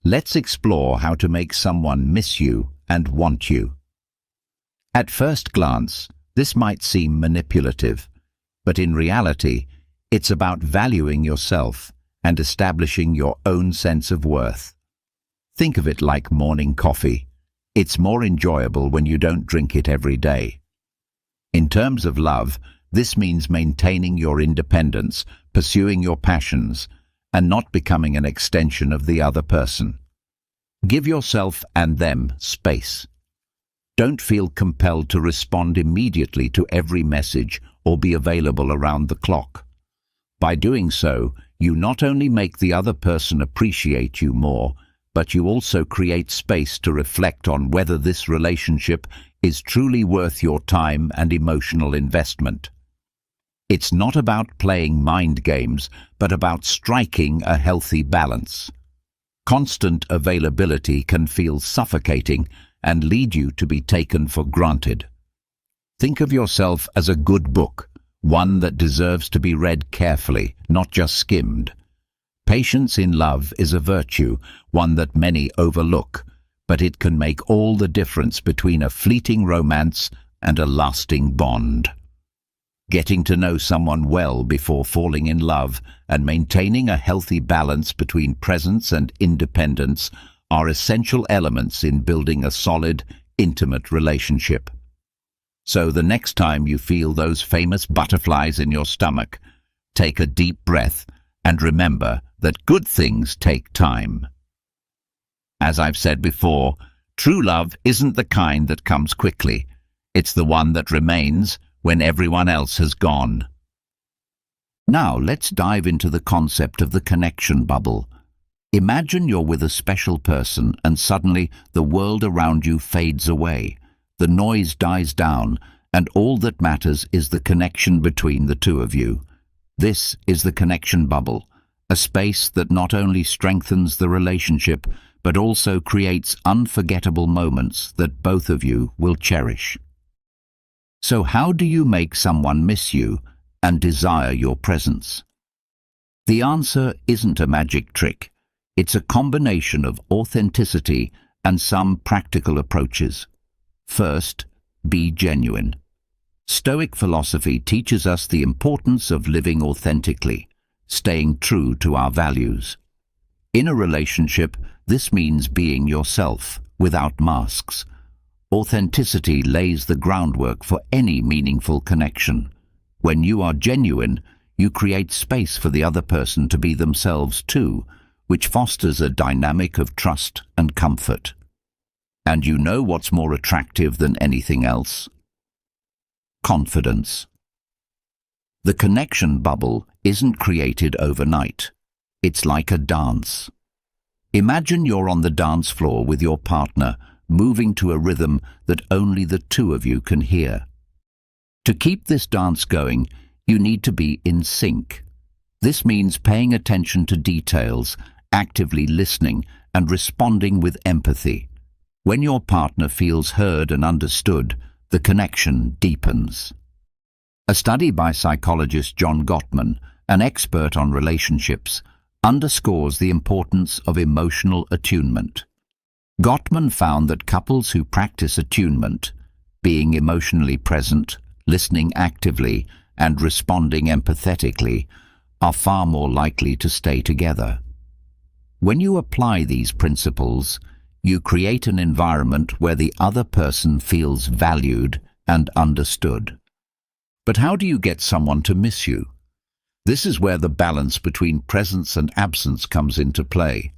let's explore how to make someone miss you and want you. At first glance, this might seem manipulative, but in reality, it's about valuing yourself and establishing your own sense of worth. Think of it like morning coffee. It's more enjoyable when you don't drink it every day. In terms of love, this means maintaining your independence, pursuing your passions, and not becoming an extension of the other person. Give yourself and them space. Don't feel compelled to respond immediately to every message or be available around the clock. By doing so, you not only make the other person appreciate you more, but you also create space to reflect on whether this relationship is truly worth your time and emotional investment. It's not about playing mind games, but about striking a healthy balance. Constant availability can feel suffocating and lead you to be taken for granted. Think of yourself as a good book, one that deserves to be read carefully, not just skimmed. Patience in love is a virtue, one that many overlook, but it can make all the difference between a fleeting romance and a lasting bond. Getting to know someone well before falling in love and maintaining a healthy balance between presence and independence are essential elements in building a solid, intimate relationship. So the next time you feel those famous butterflies in your stomach, take a deep breath and remember that good things take time. As I've said before, true love isn't the kind that comes quickly. It's the one that remains when everyone else has gone. Now let's dive into the concept of the connection bubble. Imagine you're with a special person and suddenly the world around you fades away. The noise dies down and all that matters is the connection between the two of you. This is the connection bubble, a space that not only strengthens the relationship but also creates unforgettable moments that both of you will cherish. So how do you make someone miss you and desire your presence? The answer isn't a magic trick. It's a combination of authenticity and some practical approaches. First, be genuine. Stoic philosophy teaches us the importance of living authentically, staying true to our values. In a relationship, this means being yourself, without masks. Authenticity lays the groundwork for any meaningful connection. When you are genuine, you create space for the other person to be themselves too, which fosters a dynamic of trust and comfort. And you know what's more attractive than anything else? Confidence. The connection bubble isn't created overnight. It's like a dance. Imagine you're on the dance floor with your partner, moving to a rhythm that only the two of you can hear. To keep this dance going, you need to be in sync. This means paying attention to details, actively listening, and responding with empathy. When your partner feels heard and understood, the connection deepens. A study by psychologist John Gottman, an expert on relationships, underscores the importance of emotional attunement. Gottman found that couples who practice attunement, being emotionally present, listening actively, and responding empathetically, are far more likely to stay together. When you apply these principles, you create an environment where the other person feels valued and understood. But how do you get someone to miss you? This is where the balance between presence and absence comes into play.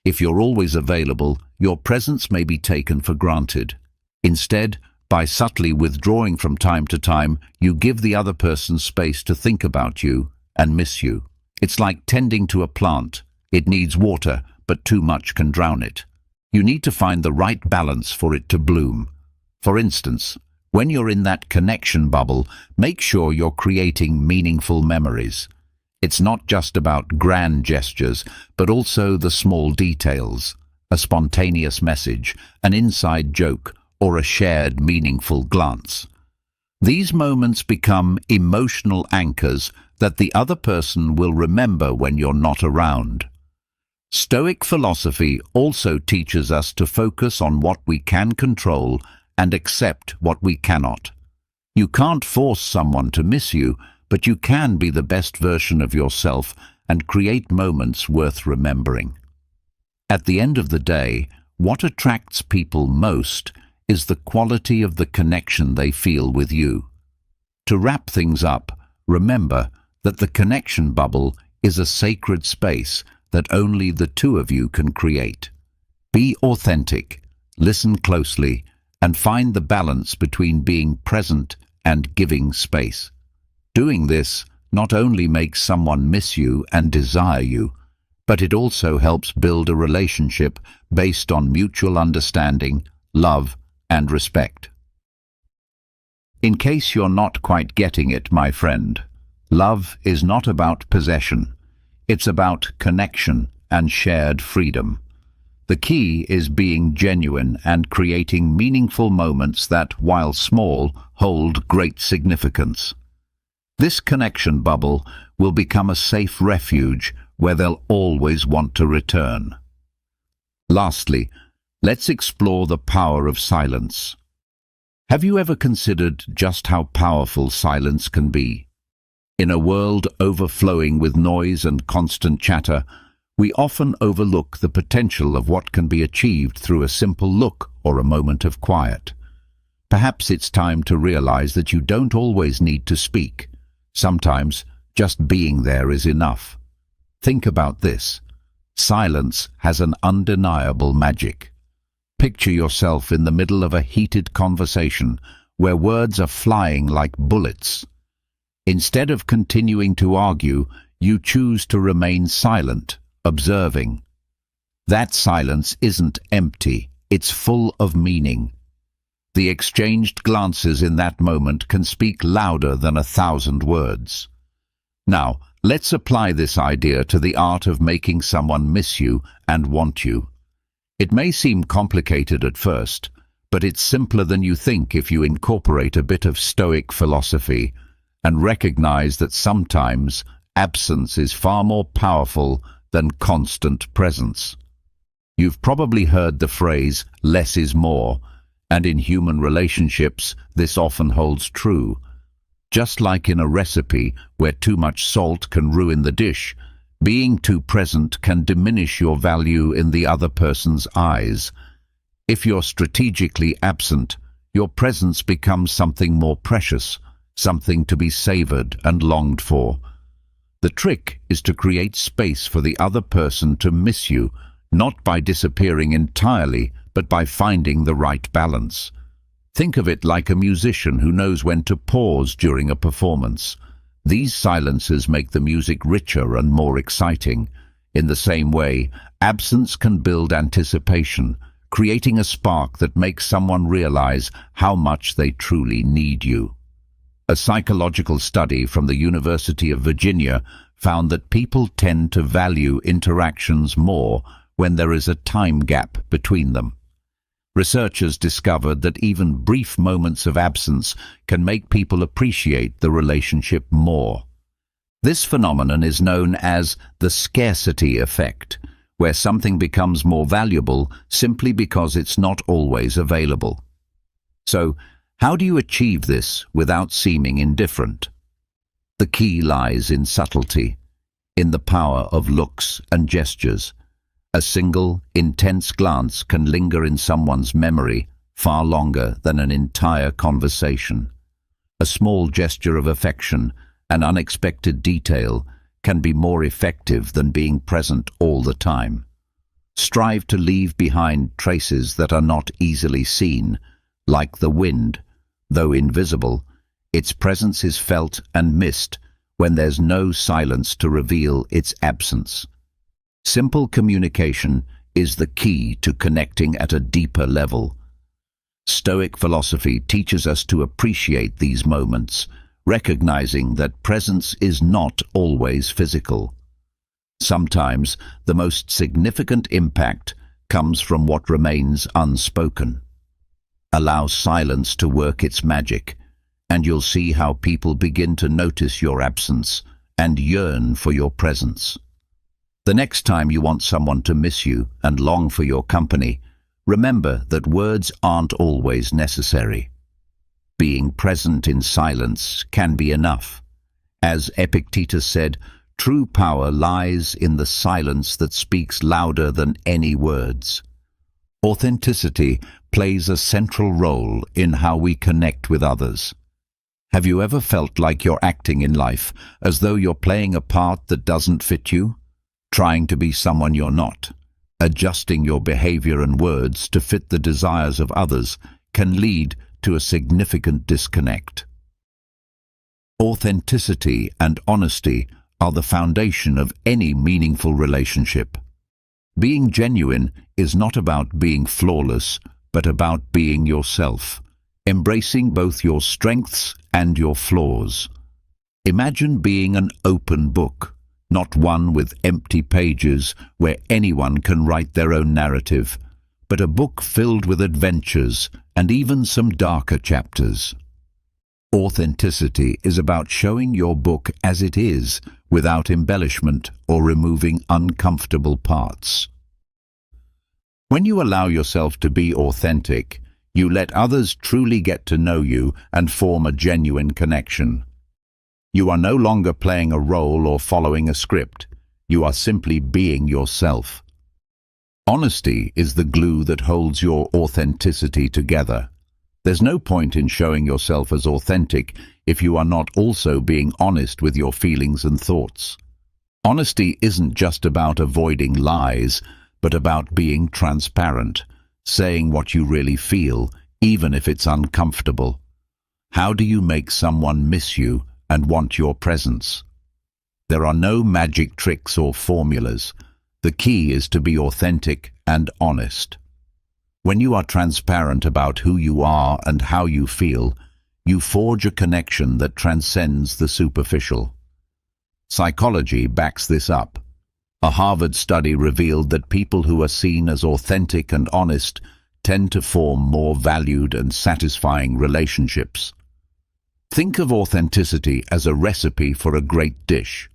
If you're always available, your presence may be taken for granted. Instead, by subtly withdrawing from time to time, you give the other person space to think about you and miss you. It's like tending to a plant. It needs water, but too much can drown it. You need to find the right balance for it to bloom. For instance, when you're in that connection bubble, make sure you're creating meaningful memories. It's not just about grand gestures, but also the small details, a spontaneous message, an inside joke, or a shared meaningful glance. These moments become emotional anchors that the other person will remember when you're not around. Stoic philosophy also teaches us to focus on what we can control and accept what we cannot. You can't force someone to miss you, but you can be the best version of yourself and create moments worth remembering. At the end of the day, what attracts people most is the quality of the connection they feel with you. To wrap things up, remember that the connection bubble is a sacred space that only the two of you can create. Be authentic, listen closely, and find the balance between being present and giving space. Doing this not only makes someone miss you and desire you, but it also helps build a relationship based on mutual understanding, love, and respect. In case you're not quite getting it, my friend, love is not about possession. It's about connection and shared freedom. The key is being genuine and creating meaningful moments that, while small, hold great significance. This connection bubble will become a safe refuge where they'll always want to return. Lastly, let's explore the power of silence. Have you ever considered just how powerful silence can be? In a world overflowing with noise and constant chatter, We often overlook the potential of what can be achieved through a simple look or a moment of quiet. Perhaps it's time to realize that you don't always need to speak. Sometimes just being there is enough. Think about this. Silence has an undeniable magic. Picture yourself in the middle of a heated conversation where words are flying like bullets. Instead of continuing to argue, you choose to remain silent, observing. That silence isn't empty, it's full of meaning. The exchanged glances in that moment can speak louder than 1,000 words. Now, let's apply this idea to the art of making someone miss you and want you. It may seem complicated at first, but it's simpler than you think if you incorporate a bit of Stoic philosophy and recognize that sometimes absence is far more powerful than constant presence. You've probably heard the phrase, "less is more," and in human relationships, this often holds true. Just like in a recipe where too much salt can ruin the dish, being too present can diminish your value in the other person's eyes. If you're strategically absent, your presence becomes something more precious, something to be savored and longed for. The trick is to create space for the other person to miss you, not by disappearing entirely, but by finding the right balance. Think of it like a musician who knows when to pause during a performance. These silences make the music richer and more exciting. In the same way, absence can build anticipation, creating a spark that makes someone realize how much they truly need you. A psychological study from the University of Virginia found that people tend to value interactions more when there is a time gap between them. Researchers discovered that even brief moments of absence can make people appreciate the relationship more. This phenomenon is known as the scarcity effect, where something becomes more valuable simply because it's not always available. So, how do you achieve this without seeming indifferent? The key lies in subtlety, in the power of looks and gestures. A single, intense glance can linger in someone's memory far longer than an entire conversation. A small gesture of affection, an unexpected detail, can be more effective than being present all the time. Strive to leave behind traces that are not easily seen, like the wind. Though invisible, its presence is felt and missed when there's no silence to reveal its absence. Simple communication is the key to connecting at a deeper level. Stoic philosophy teaches us to appreciate these moments, recognizing that presence is not always physical. Sometimes the most significant impact comes from what remains unspoken. Allow silence to work its magic, and you'll see how people begin to notice your absence and yearn for your presence. The next time you want someone to miss you and long for your company, remember that words aren't always necessary. Being present in silence can be enough. As Epictetus said, true power lies in the silence that speaks louder than any words. Authenticity plays a central role in how we connect with others. Have you ever felt like you're acting in life as though you're playing a part that doesn't fit you? Trying to be someone you're not, adjusting your behavior and words to fit the desires of others can lead to a significant disconnect. Authenticity and honesty are the foundation of any meaningful relationship. Being genuine is not about being flawless, but about being yourself, embracing both your strengths and your flaws. Imagine being an open book, not one with empty pages where anyone can write their own narrative, but a book filled with adventures and even some darker chapters. Authenticity is about showing your book as it is, without embellishment or removing uncomfortable parts. When you allow yourself to be authentic, you let others truly get to know you and form a genuine connection. You are no longer playing a role or following a script. You are simply being yourself. Honesty is the glue that holds your authenticity together. There's no point in showing yourself as authentic if you are not also being honest with your feelings and thoughts. Honesty isn't just about avoiding lies, but about being transparent, saying what you really feel, even if it's uncomfortable. How do you make someone miss you and want your presence? There are no magic tricks or formulas. The key is to be authentic and honest. When you are transparent about who you are and how you feel, you forge a connection that transcends the superficial. Psychology backs this up. A Harvard study revealed that people who are seen as authentic and honest tend to form more valued and satisfying relationships. Think of authenticity as a recipe for a great dish.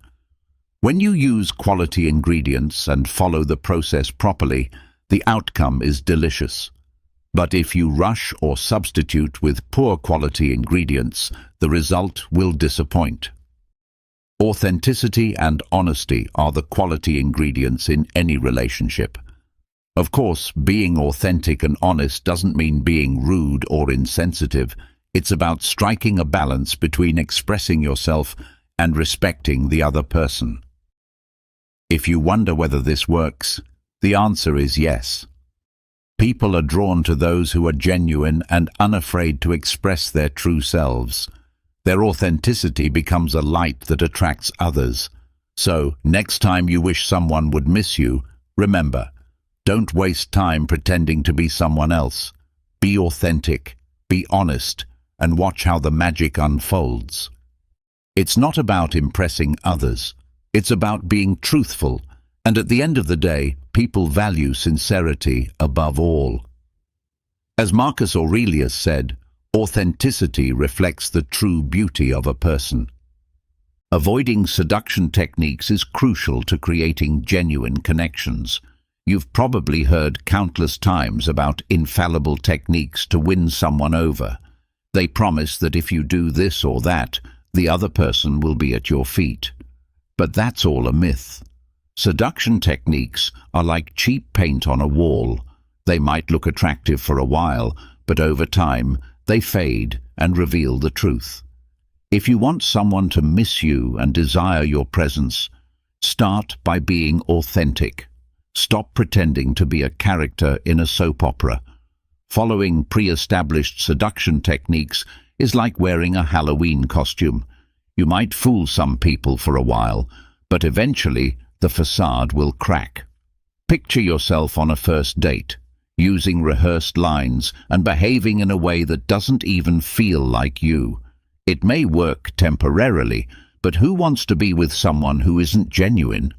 When you use quality ingredients and follow the process properly, the outcome is delicious. But if you rush or substitute with poor quality ingredients, the result will disappoint. Authenticity and honesty are the quality ingredients in any relationship. Of course, being authentic and honest doesn't mean being rude or insensitive. It's about striking a balance between expressing yourself and respecting the other person. If you wonder whether this works, the answer is yes. People are drawn to those who are genuine and unafraid to express their true selves. Their authenticity becomes a light that attracts others. So, next time you wish someone would miss you, remember, don't waste time pretending to be someone else. Be authentic, be honest, and watch how the magic unfolds. It's not about impressing others. It's about being truthful, and at the end of the day, people value sincerity above all. As Marcus Aurelius said, authenticity reflects the true beauty of a person. Avoiding seduction techniques is crucial to creating genuine connections. You've probably heard countless times about infallible techniques to win someone over. They promise that if you do this or that, the other person will be at your feet. But that's all a myth. Seduction techniques are like cheap paint on a wall. They might look attractive for a while, but over time, they fade and reveal the truth. If you want someone to miss you and desire your presence, start by being authentic. Stop pretending to be a character in a soap opera. Following pre-established seduction techniques is like wearing a Halloween costume. You might fool some people for a while, but eventually the facade will crack. Picture yourself on a first date, using rehearsed lines and behaving in a way that doesn't even feel like you. It may work temporarily, but who wants to be with someone who isn't genuine?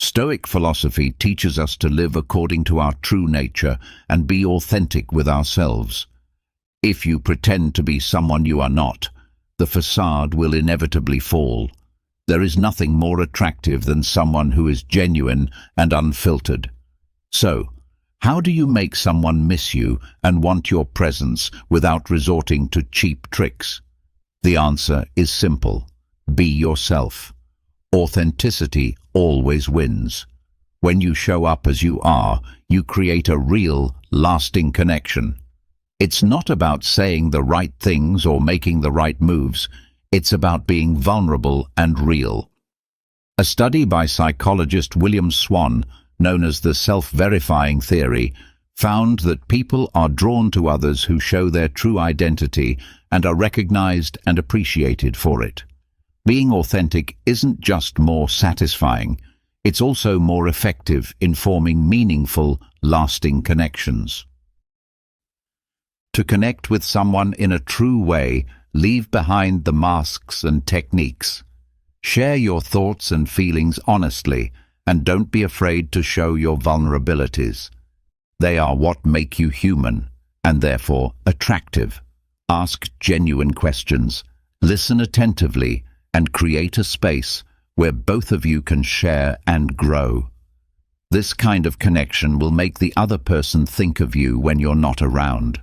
Stoic philosophy teaches us to live according to our true nature and be authentic with ourselves. If you pretend to be someone you are not, the facade will inevitably fall. There is nothing more attractive than someone who is genuine and unfiltered. So, how do you make someone miss you and want your presence without resorting to cheap tricks? The answer is simple. Be yourself. Authenticity always wins. When you show up as you are, you create a real, lasting connection. It's not about saying the right things or making the right moves. It's about being vulnerable and real. A study by psychologist William Swan, known as the self-verifying theory, found that people are drawn to others who show their true identity and are recognized and appreciated for it. Being authentic isn't just more satisfying, it's also more effective in forming meaningful, lasting connections. To connect with someone in a true way, leave behind the masks and techniques. Share your thoughts and feelings honestly, and don't be afraid to show your vulnerabilities. They are what make you human, and therefore attractive. Ask genuine questions, listen attentively, and create a space where both of you can share and grow. This kind of connection will make the other person think of you when you're not around.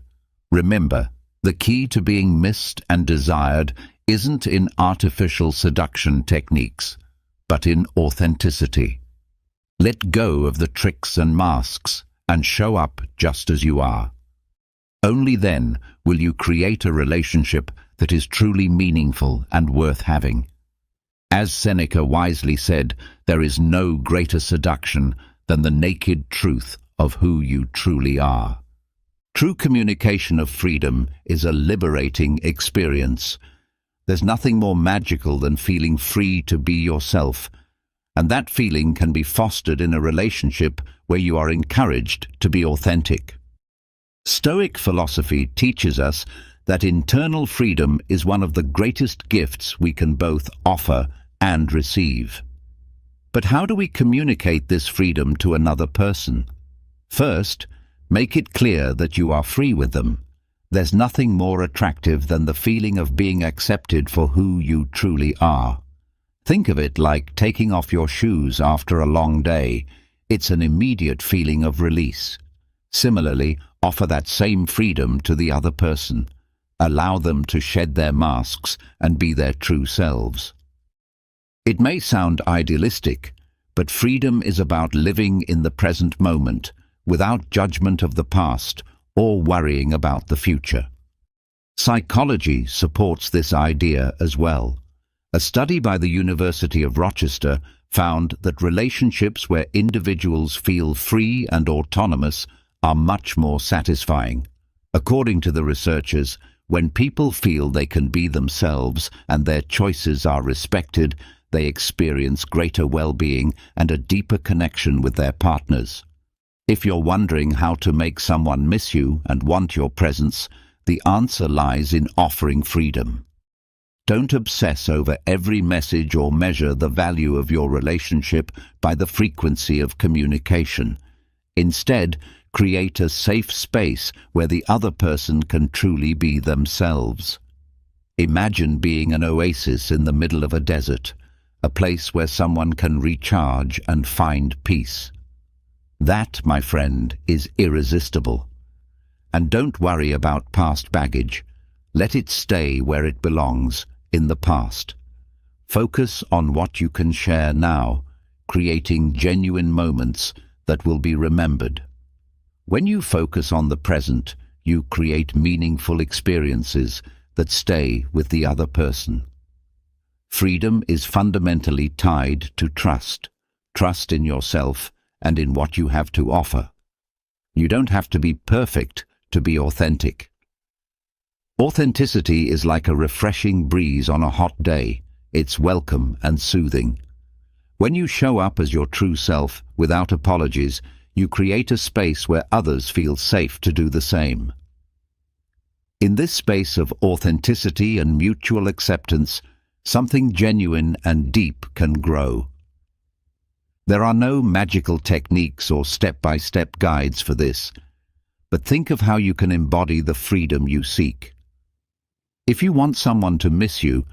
Remember, the key to being missed and desired isn't in artificial seduction techniques, but in authenticity. Let go of the tricks and masks and show up just as you are. Only then will you create a relationship that is truly meaningful and worth having. As Seneca wisely said, there is no greater seduction than the naked truth of who you truly are. True communication of freedom is a liberating experience. There's nothing more magical than feeling free to be yourself, and that feeling can be fostered in a relationship where you are encouraged to be authentic. Stoic philosophy teaches us that internal freedom is one of the greatest gifts we can both offer and receive. But how do we communicate this freedom to another person? First, make it clear that you are free with them. There's nothing more attractive than the feeling of being accepted for who you truly are. Think of it like taking off your shoes after a long day. It's an immediate feeling of release. Similarly, offer that same freedom to the other person. Allow them to shed their masks and be their true selves. It may sound idealistic, but freedom is about living in the present moment, without judgment of the past or worrying about the future. Psychology supports this idea as well. A study by the University of Rochester found that relationships where individuals feel free and autonomous are much more satisfying. According to the researchers, when people feel they can be themselves and their choices are respected, they experience greater well-being and a deeper connection with their partners. If you're wondering how to make someone miss you and want your presence, the answer lies in offering freedom. Don't obsess over every message or measure the value of your relationship by the frequency of communication. Instead, create a safe space where the other person can truly be themselves. Imagine being an oasis in the middle of a desert, a place where someone can recharge and find peace. That, my friend, is irresistible. And don't worry about past baggage. Let it stay where it belongs, in the past. Focus on what you can share now, creating genuine moments that will be remembered. When you focus on the present, you create meaningful experiences that stay with the other person. Freedom is fundamentally tied to trust. Trust in yourself and in what you have to offer. You don't have to be perfect to be authentic. Authenticity is like a refreshing breeze on a hot day. It's welcome and soothing. When you show up as your true self, without apologies, you create a space where others feel safe to do the same. In this space of authenticity and mutual acceptance, something genuine and deep can grow. There are no magical techniques or step-by-step guides for this, but think of how you can embody the freedom you seek. If you want someone to miss you,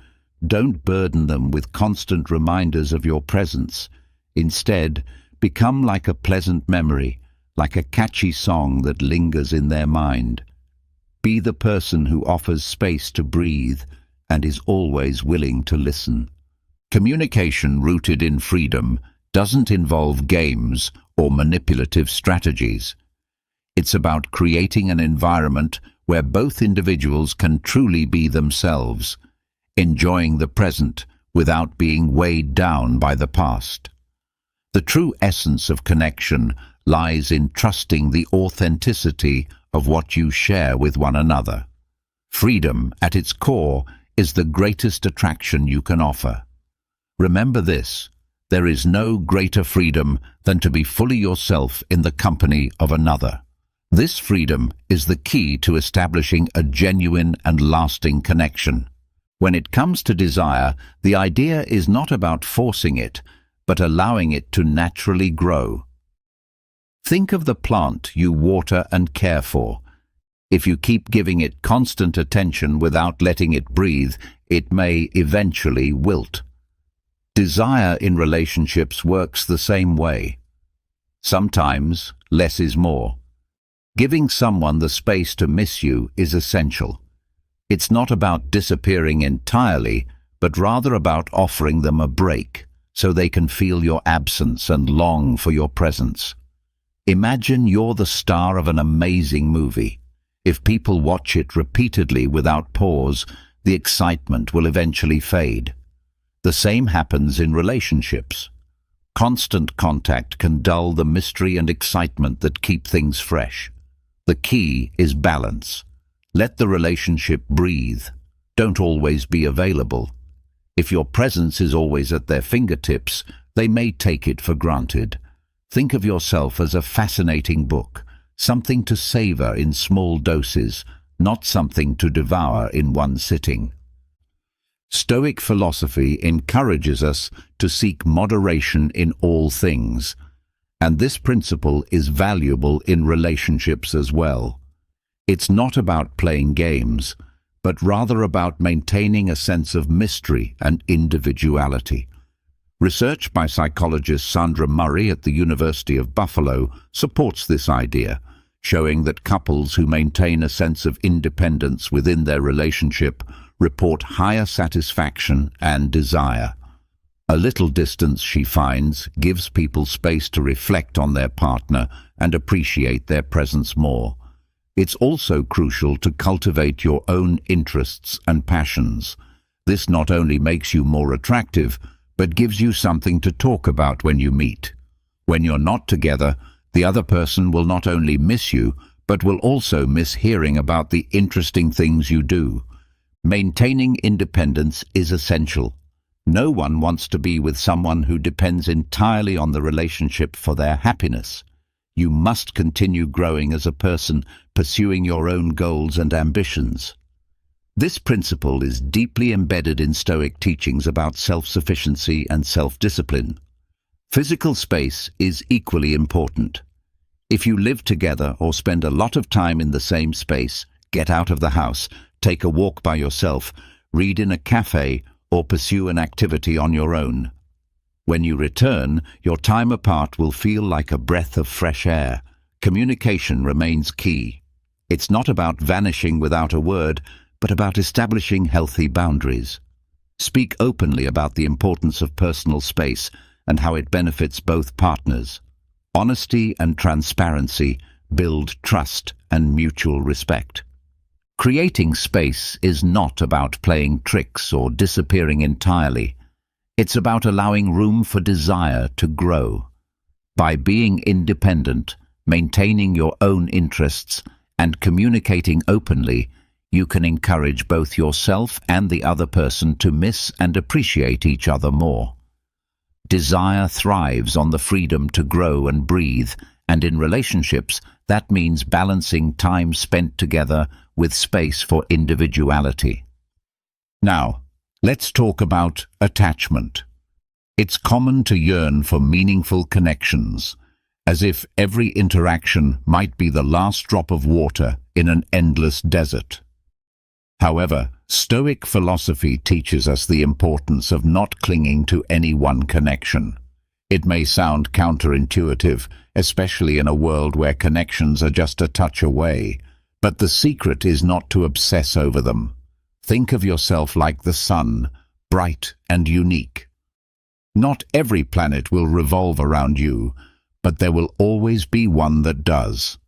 don't burden them with constant reminders of your presence. Instead, become like a pleasant memory, like a catchy song that lingers in their mind. Be the person who offers space to breathe and is always willing to listen. Communication rooted in freedom doesn't involve games or manipulative strategies. It's about creating an environment where both individuals can truly be themselves, enjoying the present without being weighed down by the past. The true essence of connection lies in trusting the authenticity of what you share with one another. Freedom, at its core, is the greatest attraction you can offer. Remember this: there is no greater freedom than to be fully yourself in the company of another. This freedom is the key to establishing a genuine and lasting connection. When it comes to desire, the idea is not about forcing it, but allowing it to naturally grow. Think of the plant you water and care for. If you keep giving it constant attention without letting it breathe, it may eventually wilt. Desire in relationships works the same way. Sometimes less is more. Giving someone the space to miss you is essential. It's not about disappearing entirely, but rather about offering them a break, so they can feel your absence and long for your presence. Imagine you're the star of an amazing movie. If people watch it repeatedly without pause, the excitement will eventually fade. The same happens in relationships. Constant contact can dull the mystery and excitement that keep things fresh. The key is balance. Let the relationship breathe. Don't always be available. If your presence is always at their fingertips, they may take it for granted. Think of yourself as a fascinating book, something to savor in small doses, not something to devour in one sitting. Stoic philosophy encourages us to seek moderation in all things, and this principle is valuable in relationships as well. It's not about playing games, but rather about maintaining a sense of mystery and individuality. Research by psychologist Sandra Murray at the University of Buffalo supports this idea, showing that couples who maintain a sense of independence within their relationship report higher satisfaction and desire. A little distance, she finds, gives people space to reflect on their partner and appreciate their presence more. It's also crucial to cultivate your own interests and passions. This not only makes you more attractive, but gives you something to talk about when you meet. When you're not together, the other person will not only miss you, but will also miss hearing about the interesting things you do. Maintaining independence is essential. No one wants to be with someone who depends entirely on the relationship for their happiness. You must continue growing as a person, pursuing your own goals and ambitions. This principle is deeply embedded in Stoic teachings about self-sufficiency and self-discipline. Physical space is equally important. If you live together or spend a lot of time in the same space, get out of the house, take a walk by yourself, read in a cafe, or pursue an activity on your own. When you return, your time apart will feel like a breath of fresh air. Communication remains key. It's not about vanishing without a word, but about establishing healthy boundaries. Speak openly about the importance of personal space and how it benefits both partners. Honesty and transparency build trust and mutual respect. Creating space is not about playing tricks or disappearing entirely. It's about allowing room for desire to grow. By being independent, maintaining your own interests, and communicating openly, you can encourage both yourself and the other person to miss and appreciate each other more. Desire thrives on the freedom to grow and breathe, and in relationships, that means balancing time spent together with space for individuality. Now, let's talk about attachment. It's common to yearn for meaningful connections, as if every interaction might be the last drop of water in an endless desert. However, Stoic philosophy teaches us the importance of not clinging to any one connection. It may sound counterintuitive, especially in a world where connections are just a touch away, but the secret is not to obsess over them. Think of yourself like the sun, bright and unique. Not every planet will revolve around you, but there will always be one that does.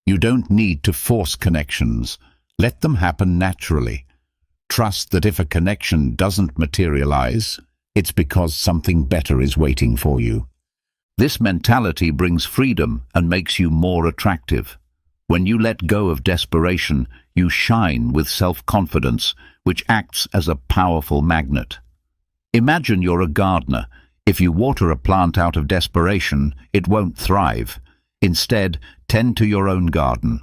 You don't need to force connections. Let them happen naturally. Trust that if a connection doesn't materialize, it's because something better is waiting for you. This mentality brings freedom and makes you more attractive. When you let go of desperation, you shine with self-confidence, which acts as a powerful magnet. Imagine you're a gardener. If you water a plant out of desperation, it won't thrive. Instead, tend to your own garden.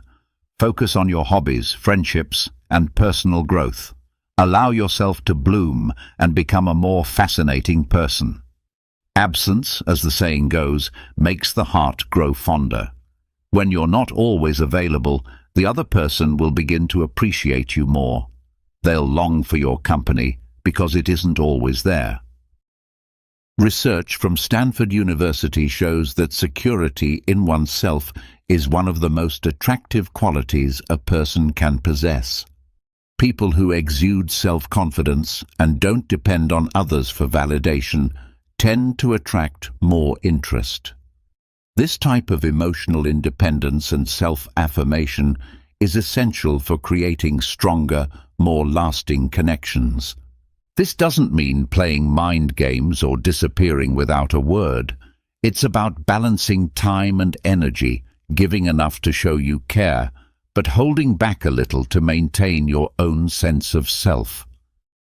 Focus on your hobbies, friendships, and personal growth. Allow yourself to bloom and become a more fascinating person. Absence, as the saying goes, makes the heart grow fonder. When you're not always available, the other person will begin to appreciate you more. They'll long for your company because it isn't always there. Research from Stanford University shows that security in oneself is one of the most attractive qualities a person can possess. People who exude self-confidence and don't depend on others for validation tend to attract more interest. This type of emotional independence and self-affirmation is essential for creating stronger, more lasting connections. This doesn't mean playing mind games or disappearing without a word. It's about balancing time and energy, giving enough to show you care, but holding back a little to maintain your own sense of self.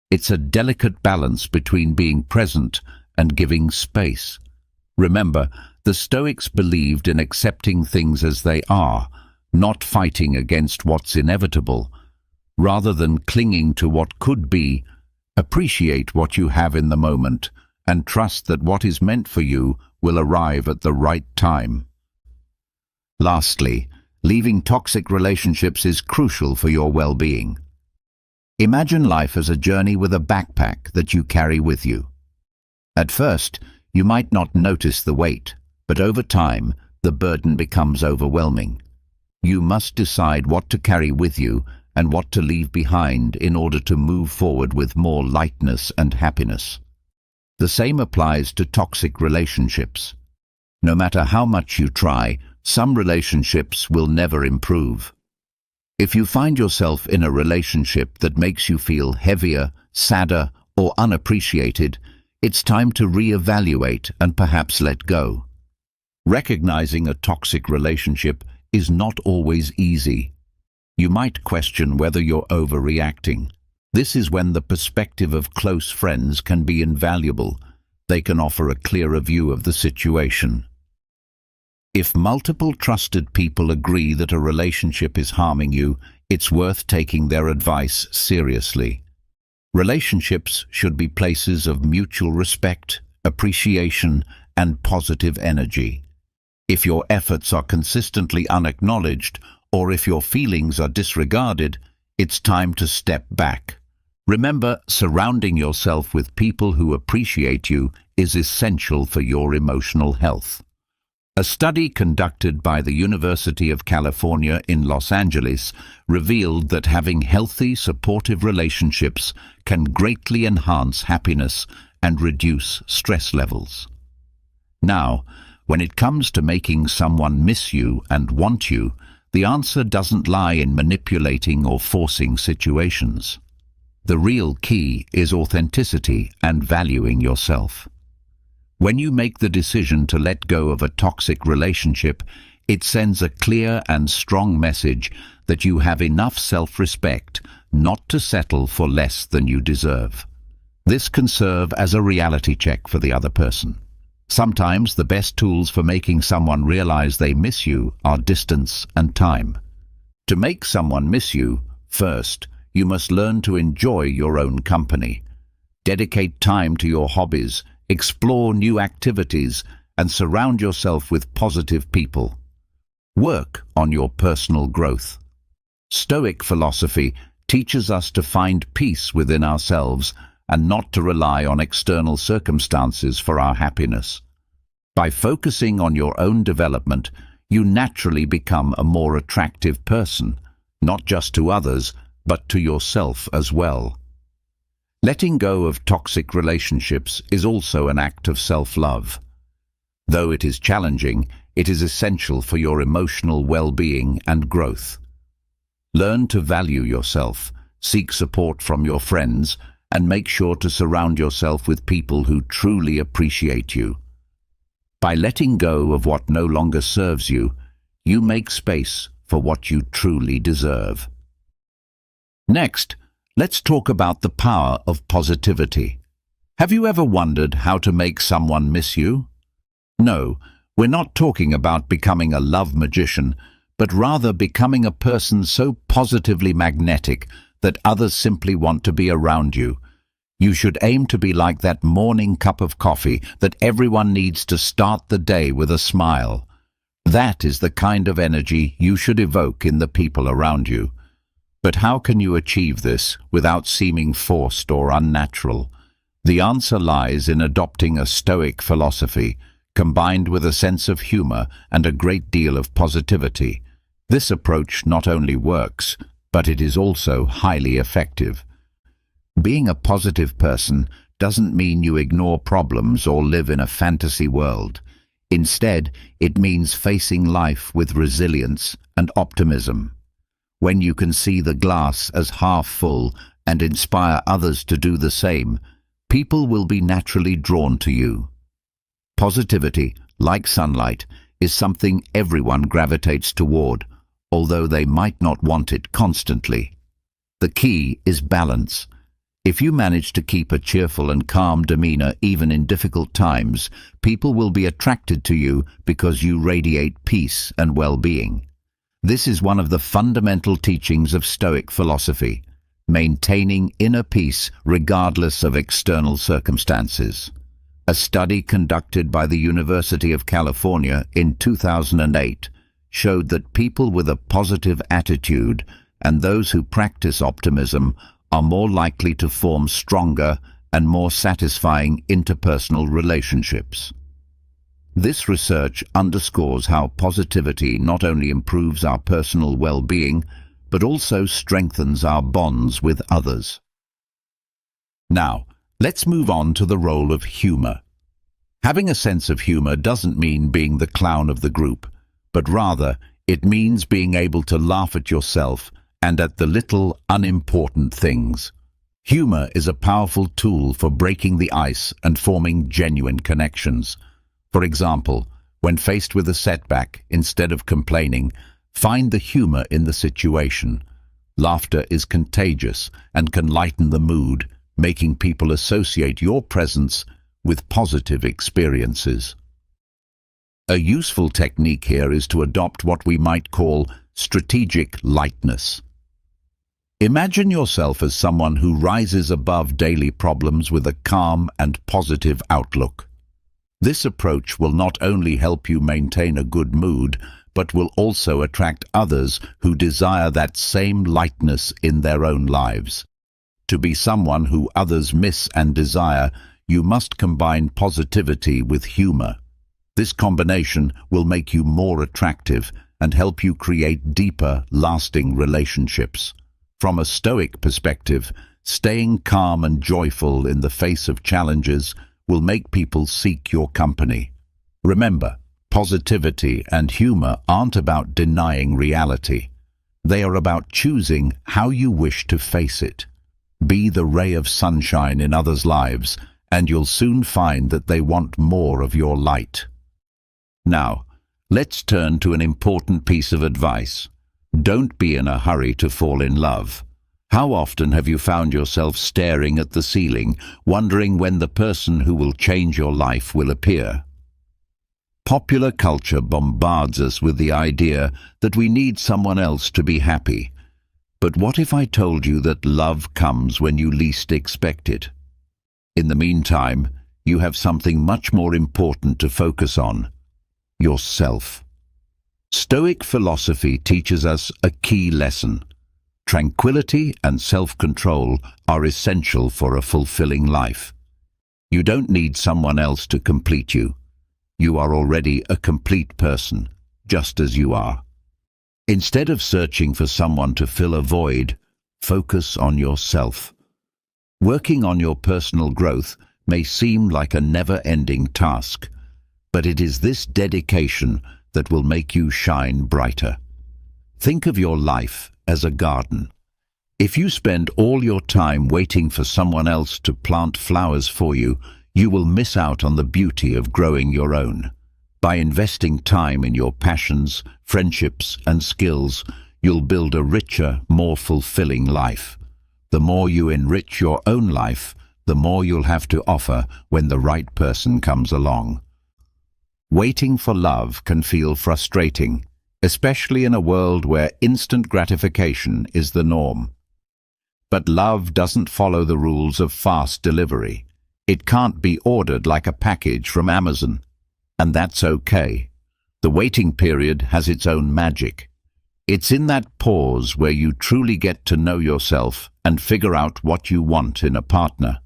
It's a delicate balance between being present and giving space. Remember, the Stoics believed in accepting things as they are, not fighting against what's inevitable. Rather than clinging to what could be, appreciate what you have in the moment and trust that what is meant for you will arrive at the right time. Lastly, leaving toxic relationships is crucial for your well-being. Imagine life as a journey with a backpack that you carry with you. At first, you might not notice the weight, but over time, the burden becomes overwhelming. You must decide what to carry with you and what to leave behind in order to move forward with more lightness and happiness. The same applies to toxic relationships. No matter how much you try, some relationships will never improve. If you find yourself in a relationship that makes you feel heavier, sadder, or unappreciated, it's time to reevaluate and perhaps let go. Recognizing a toxic relationship is not always easy. You might question whether you're overreacting. This is when the perspective of close friends can be invaluable. They can offer a clearer view of the situation. If multiple trusted people agree that a relationship is harming you, it's worth taking their advice seriously. Relationships should be places of mutual respect, appreciation, and positive energy. If your efforts are consistently unacknowledged, or if your feelings are disregarded, it's time to step back. Remember, surrounding yourself with people who appreciate you is essential for your emotional health. A study conducted by the University of California in Los Angeles revealed that having healthy, supportive relationships can greatly enhance happiness and reduce stress levels. Now, when it comes to making someone miss you and want you, the answer doesn't lie in manipulating or forcing situations. The real key is authenticity and valuing yourself. When you make the decision to let go of a toxic relationship, it sends a clear and strong message that you have enough self-respect not to settle for less than you deserve. This can serve as a reality check for the other person. Sometimes the best tools for making someone realize they miss you are distance and time. To make someone miss you, first, you must learn to enjoy your own company. Dedicate time to your hobbies, explore new activities, and surround yourself with positive people. Work on your personal growth. Stoic philosophy teaches us to find peace within ourselves and not to rely on external circumstances for our happiness. By focusing on your own development, you naturally become a more attractive person, not just to others, but to yourself as well. Letting go of toxic relationships is also an act of self-love. Though it is challenging, it is essential for your emotional well-being and growth. Learn to value yourself, seek support from your friends, and make sure to surround yourself with people who truly appreciate you. By letting go of what no longer serves you, you make space for what you truly deserve. Next, let's talk about the power of positivity. Have you ever wondered how to make someone miss you? No, we're not talking about becoming a love magician, but rather becoming a person so positively magnetic that others simply want to be around you. You should aim to be like that morning cup of coffee that everyone needs to start the day with a smile. That is the kind of energy you should evoke in the people around you. But how can you achieve this without seeming forced or unnatural? The answer lies in adopting a Stoic philosophy, combined with a sense of humor and a great deal of positivity. This approach not only works, but it is also highly effective. Being a positive person doesn't mean you ignore problems or live in a fantasy world. Instead, it means facing life with resilience and optimism. When you can see the glass as half full and inspire others to do the same, people will be naturally drawn to you. Positivity, like sunlight, is something everyone gravitates toward, although they might not want it constantly. The key is balance. If you manage to keep a cheerful and calm demeanor even in difficult times, people will be attracted to you because you radiate peace and well-being. This is one of the fundamental teachings of Stoic philosophy, maintaining inner peace regardless of external circumstances. A study conducted by the University of California in 2008 showed that people with a positive attitude and those who practice optimism are more likely to form stronger and more satisfying interpersonal relationships. This research underscores how positivity not only improves our personal well-being, but also strengthens our bonds with others. Now, let's move on to the role of humor. Having a sense of humor doesn't mean being the clown of the group, but rather it means being able to laugh at yourself and at the little, unimportant things. Humor is a powerful tool for breaking the ice and forming genuine connections. For example, when faced with a setback, instead of complaining, find the humor in the situation. Laughter is contagious and can lighten the mood, making people associate your presence with positive experiences. A useful technique here is to adopt what we might call strategic lightness. Imagine yourself as someone who rises above daily problems with a calm and positive outlook. This approach will not only help you maintain a good mood, but will also attract others who desire that same lightness in their own lives. To be someone who others miss and desire, you must combine positivity with humor. This combination will make you more attractive and help you create deeper, lasting relationships. From a Stoic perspective, staying calm and joyful in the face of challenges will make people seek your company. Remember, positivity and humor aren't about denying reality. They are about choosing how you wish to face it. Be the ray of sunshine in others' lives, and you'll soon find that they want more of your light. Now, let's turn to an important piece of advice. Don't be in a hurry to fall in love. How often have you found yourself staring at the ceiling, wondering when the person who will change your life will appear? Popular culture bombards us with the idea that we need someone else to be happy. But what if I told you that love comes when you least expect it? In the meantime, you have something much more important to focus on: yourself. Stoic philosophy teaches us a key lesson. Tranquility and self-control are essential for a fulfilling life. You don't need someone else to complete you. You are already a complete person, just as you are. Instead of searching for someone to fill a void, focus on yourself. Working on your personal growth may seem like a never-ending task, but it is this dedication that will make you shine brighter. Think of your life as a garden. If you spend all your time waiting for someone else to plant flowers for you, you will miss out on the beauty of growing your own. By investing time in your passions, friendships, and skills, you'll build a richer, more fulfilling life. The more you enrich your own life, the more you'll have to offer when the right person comes along. Waiting for love can feel frustrating, especially in a world where instant gratification is the norm. But love doesn't follow the rules of fast delivery. It can't be ordered like a package from Amazon. And that's okay. The waiting period has its own magic. It's in that pause where you truly get to know yourself and figure out what you want in a partner.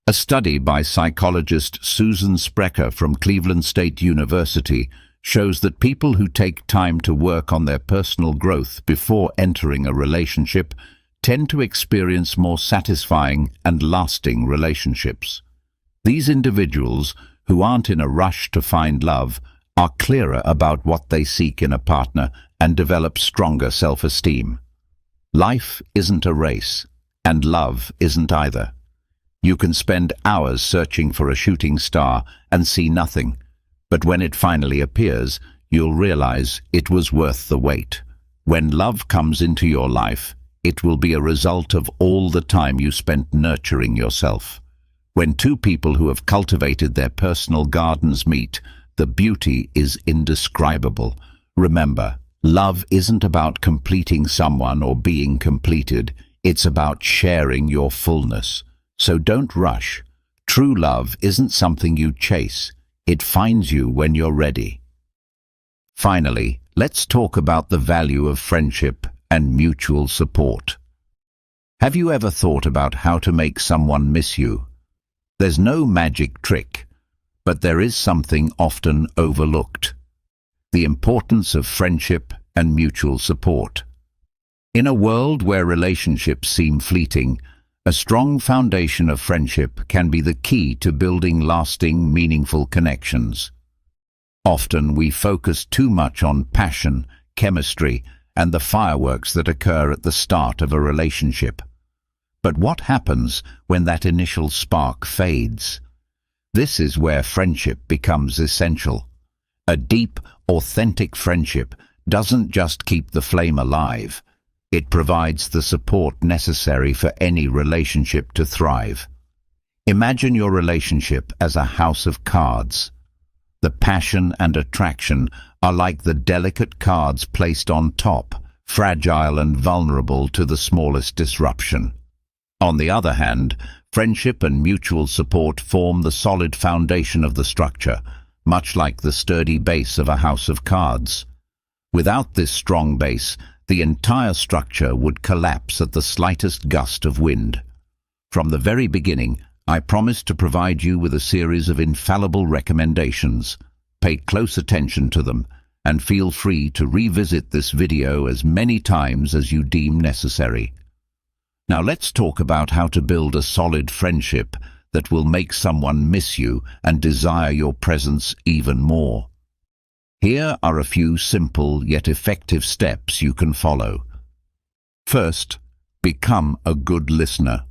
A study by psychologist Susan Sprecher from Cleveland State University shows that people who take time to work on their personal growth before entering a relationship tend to experience more satisfying and lasting relationships. These individuals, who aren't in a rush to find love, are clearer about what they seek in a partner and develop stronger self-esteem. Life isn't a race, and love isn't either. You can spend hours searching for a shooting star and see nothing, but when it finally appears, you'll realize it was worth the wait. When love comes into your life, it will be a result of all the time you spent nurturing yourself. When two people who have cultivated their personal gardens meet, the beauty is indescribable. Remember, love isn't about completing someone or being completed. It's about sharing your fullness. So don't rush. True love isn't something you chase. It finds you when you're ready. Finally, let's talk about the value of friendship and mutual support. Have you ever thought about how to make someone miss you? There's no magic trick, but there is something often overlooked: the importance of friendship and mutual support. In a world where relationships seem fleeting, a strong foundation of friendship can be the key to building lasting, meaningful connections. Often we focus too much on passion, chemistry, and the fireworks that occur at the start of a relationship. But what happens when that initial spark fades? This is where friendship becomes essential. A deep, authentic friendship doesn't just keep the flame alive. It provides the support necessary for any relationship to thrive. Imagine your relationship as a house of cards. The passion and attraction are like the delicate cards placed on top, fragile and vulnerable to the smallest disruption. On the other hand, friendship and mutual support form the solid foundation of the structure, much like the sturdy base of a house of cards. Without this strong base, the entire structure would collapse at the slightest gust of wind. From the very beginning, I promised to provide you with a series of infallible recommendations. Pay close attention to them, and feel free to revisit this video as many times as you deem necessary. Now let's talk about how to build a solid friendship that will make someone miss you and desire your presence even more. Here are a few simple yet effective steps you can follow. First, become a good listener.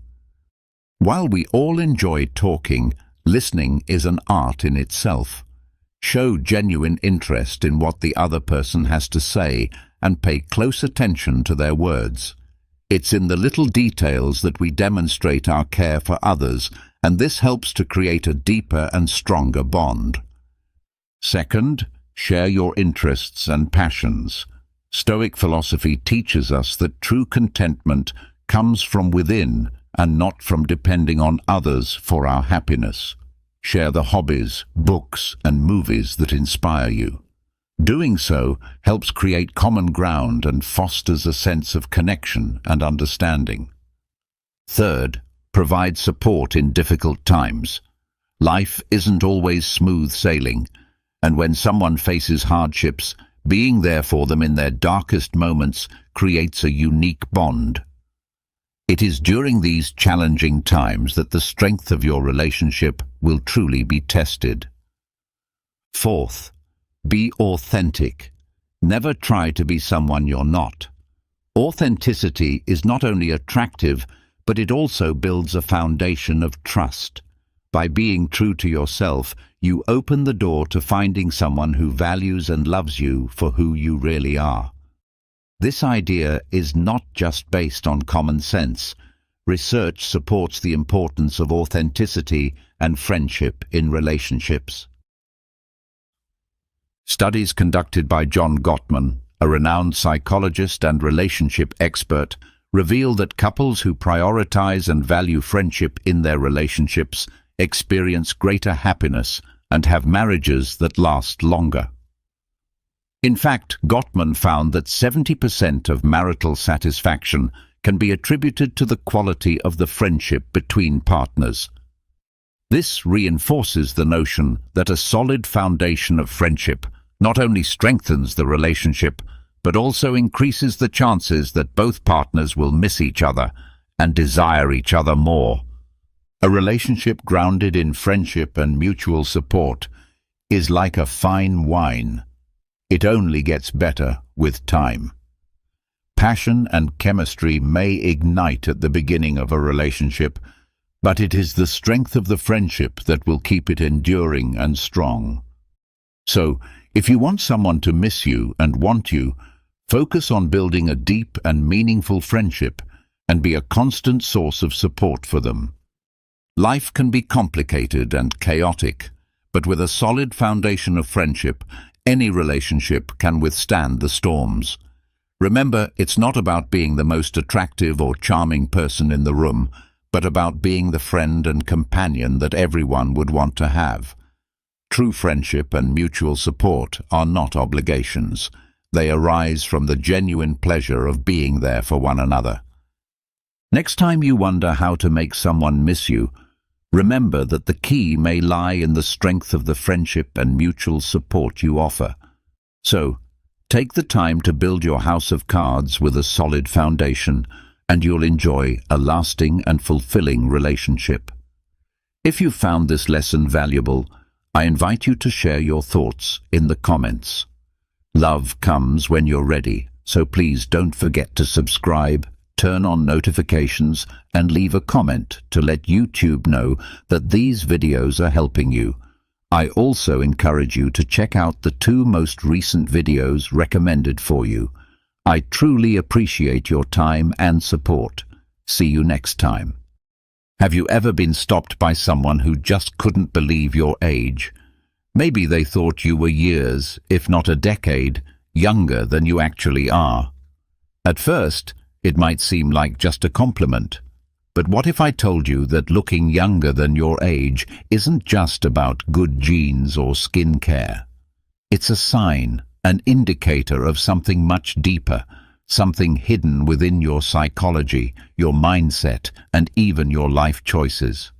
While we all enjoy talking, listening is an art in itself. Show genuine interest in what the other person has to say and pay close attention to their words. It's in the little details that we demonstrate our care for others, and this helps to create a deeper and stronger bond. Second, share your interests and passions. Stoic philosophy teaches us that true contentment comes from within and not from depending on others for our happiness. Share the hobbies, books, and movies that inspire you. Doing so helps create common ground and fosters a sense of connection and understanding. Third, provide support in difficult times. Life isn't always smooth sailing, and when someone faces hardships, being there for them in their darkest moments creates a unique bond. It is during these challenging times that the strength of your relationship will truly be tested. Fourth, be authentic. Never try to be someone you're not. Authenticity is not only attractive, but it also builds a foundation of trust. By being true to yourself, you open the door to finding someone who values and loves you for who you really are. This idea is not just based on common sense. Research supports the importance of authenticity and friendship in relationships. Studies conducted by John Gottman, a renowned psychologist and relationship expert, reveal that couples who prioritize and value friendship in their relationships experience greater happiness and have marriages that last longer. In fact, Gottman found that 70% of marital satisfaction can be attributed to the quality of the friendship between partners. This reinforces the notion that a solid foundation of friendship not only strengthens the relationship, but also increases the chances that both partners will miss each other and desire each other more. A relationship grounded in friendship and mutual support is like a fine wine. It only gets better with time. Passion and chemistry may ignite at the beginning of a relationship, but it is the strength of the friendship that will keep it enduring and strong. So, if you want someone to miss you and want you, focus on building a deep and meaningful friendship and be a constant source of support for them. Life can be complicated and chaotic, but with a solid foundation of friendship, any relationship can withstand the storms. Remember, it's not about being the most attractive or charming person in the room, but about being the friend and companion that everyone would want to have. True friendship and mutual support are not obligations. They arise from the genuine pleasure of being there for one another. Next time you wonder how to make someone miss you, remember that the key may lie in the strength of the friendship and mutual support you offer. So, take the time to build your house of cards with a solid foundation, and you'll enjoy a lasting and fulfilling relationship. If you found this lesson valuable, I invite you to share your thoughts in the comments. Love comes when you're ready, so please don't forget to subscribe, turn on notifications, and leave a comment to let YouTube know that these videos are helping you. I also encourage you to check out the 2 most recent videos recommended for you. I truly appreciate your time and support. See you next time. Have you ever been stopped by someone who just couldn't believe your age? Maybe they thought you were years, if not a decade, younger than you actually are. At first, it might seem like just a compliment. But what if I told you that looking younger than your age isn't just about good genes or skin care? It's a sign, an indicator of something much deeper, something hidden within your psychology, your mindset, and even your life choices.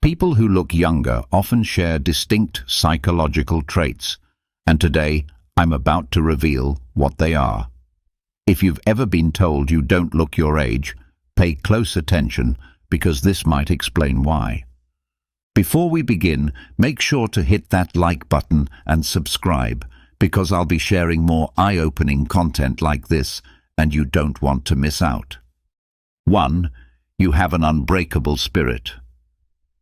People who look younger often share distinct psychological traits, and today I'm about to reveal what they are. If you've ever been told you don't look your age, pay close attention because this might explain why. Before we begin, make sure to hit that like button and subscribe, because I'll be sharing more eye-opening content like this, and you don't want to miss out. 1. You have an unbreakable spirit.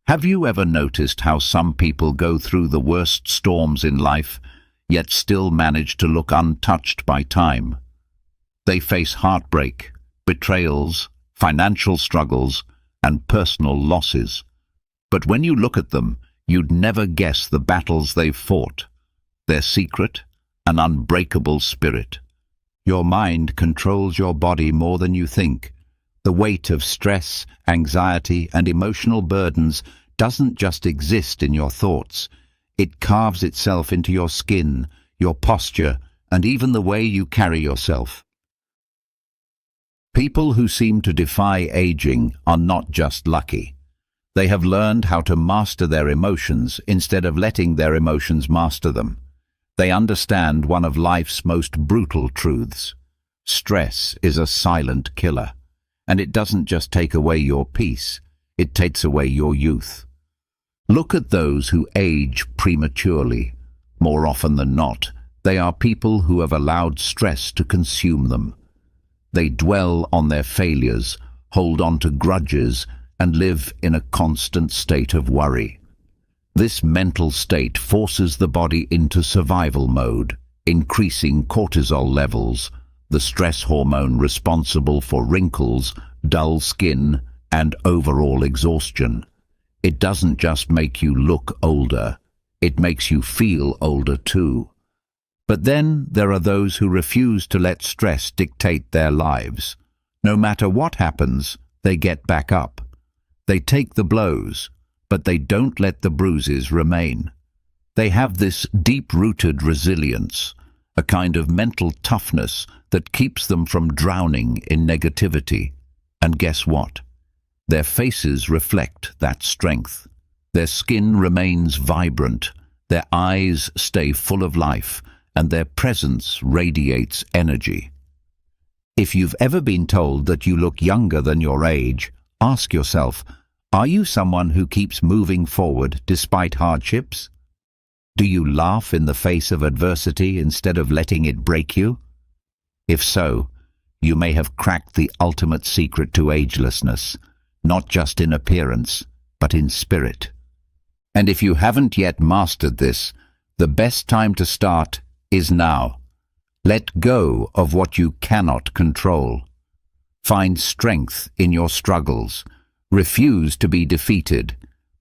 Have you ever noticed how some people go through the worst storms in life, yet still manage to look untouched by time? They face heartbreak, betrayals, financial struggles, and personal losses. But when you look at them, you'd never guess the battles they've fought. Their secret? An unbreakable spirit. Your mind controls your body more than you think. The weight of stress, anxiety, and emotional burdens doesn't just exist in your thoughts. It carves itself into your skin, your posture, and even the way you carry yourself. People who seem to defy aging are not just lucky. They have learned how to master their emotions instead of letting their emotions master them. They understand one of life's most brutal truths. Stress is a silent killer, and it doesn't just take away your peace, it takes away your youth. Look at those who age prematurely. More often than not, they are people who have allowed stress to consume them. They dwell on their failures, hold on to grudges, and live in a constant state of worry. This mental state forces the body into survival mode, increasing cortisol levels, the stress hormone responsible for wrinkles, dull skin, and overall exhaustion. It doesn't just make you look older, it makes you feel older too. But then there are those who refuse to let stress dictate their lives. No matter what happens, they get back up. They take the blows, but they don't let the bruises remain. They have this deep-rooted resilience, a kind of mental toughness that keeps them from drowning in negativity. And guess what? Their faces reflect that strength. Their skin remains vibrant, their eyes stay full of life, and their presence radiates energy. If you've ever been told that you look younger than your age, ask yourself, are you someone who keeps moving forward despite hardships? Do you laugh in the face of adversity instead of letting it break you? If so, you may have cracked the ultimate secret to agelessness, not just in appearance, but in spirit. And if you haven't yet mastered this, the best time to start is now. Let go of what you cannot control. Find strength in your struggles. Refuse to be defeated,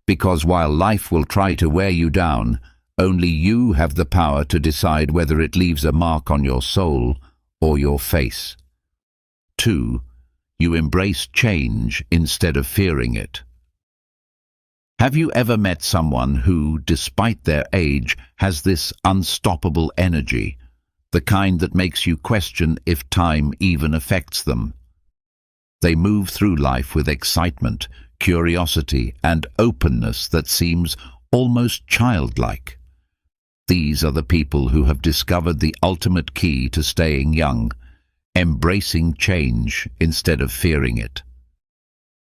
because while life will try to wear you down, only you have the power to decide whether it leaves a mark on your soul or your face. 2. You embrace change instead of fearing it. Have you ever met someone who, despite their age, has this unstoppable energy, the kind that makes you question if time even affects them? They move through life with excitement, curiosity, and openness that seems almost childlike. These are the people who have discovered the ultimate key to staying young, embracing change instead of fearing it.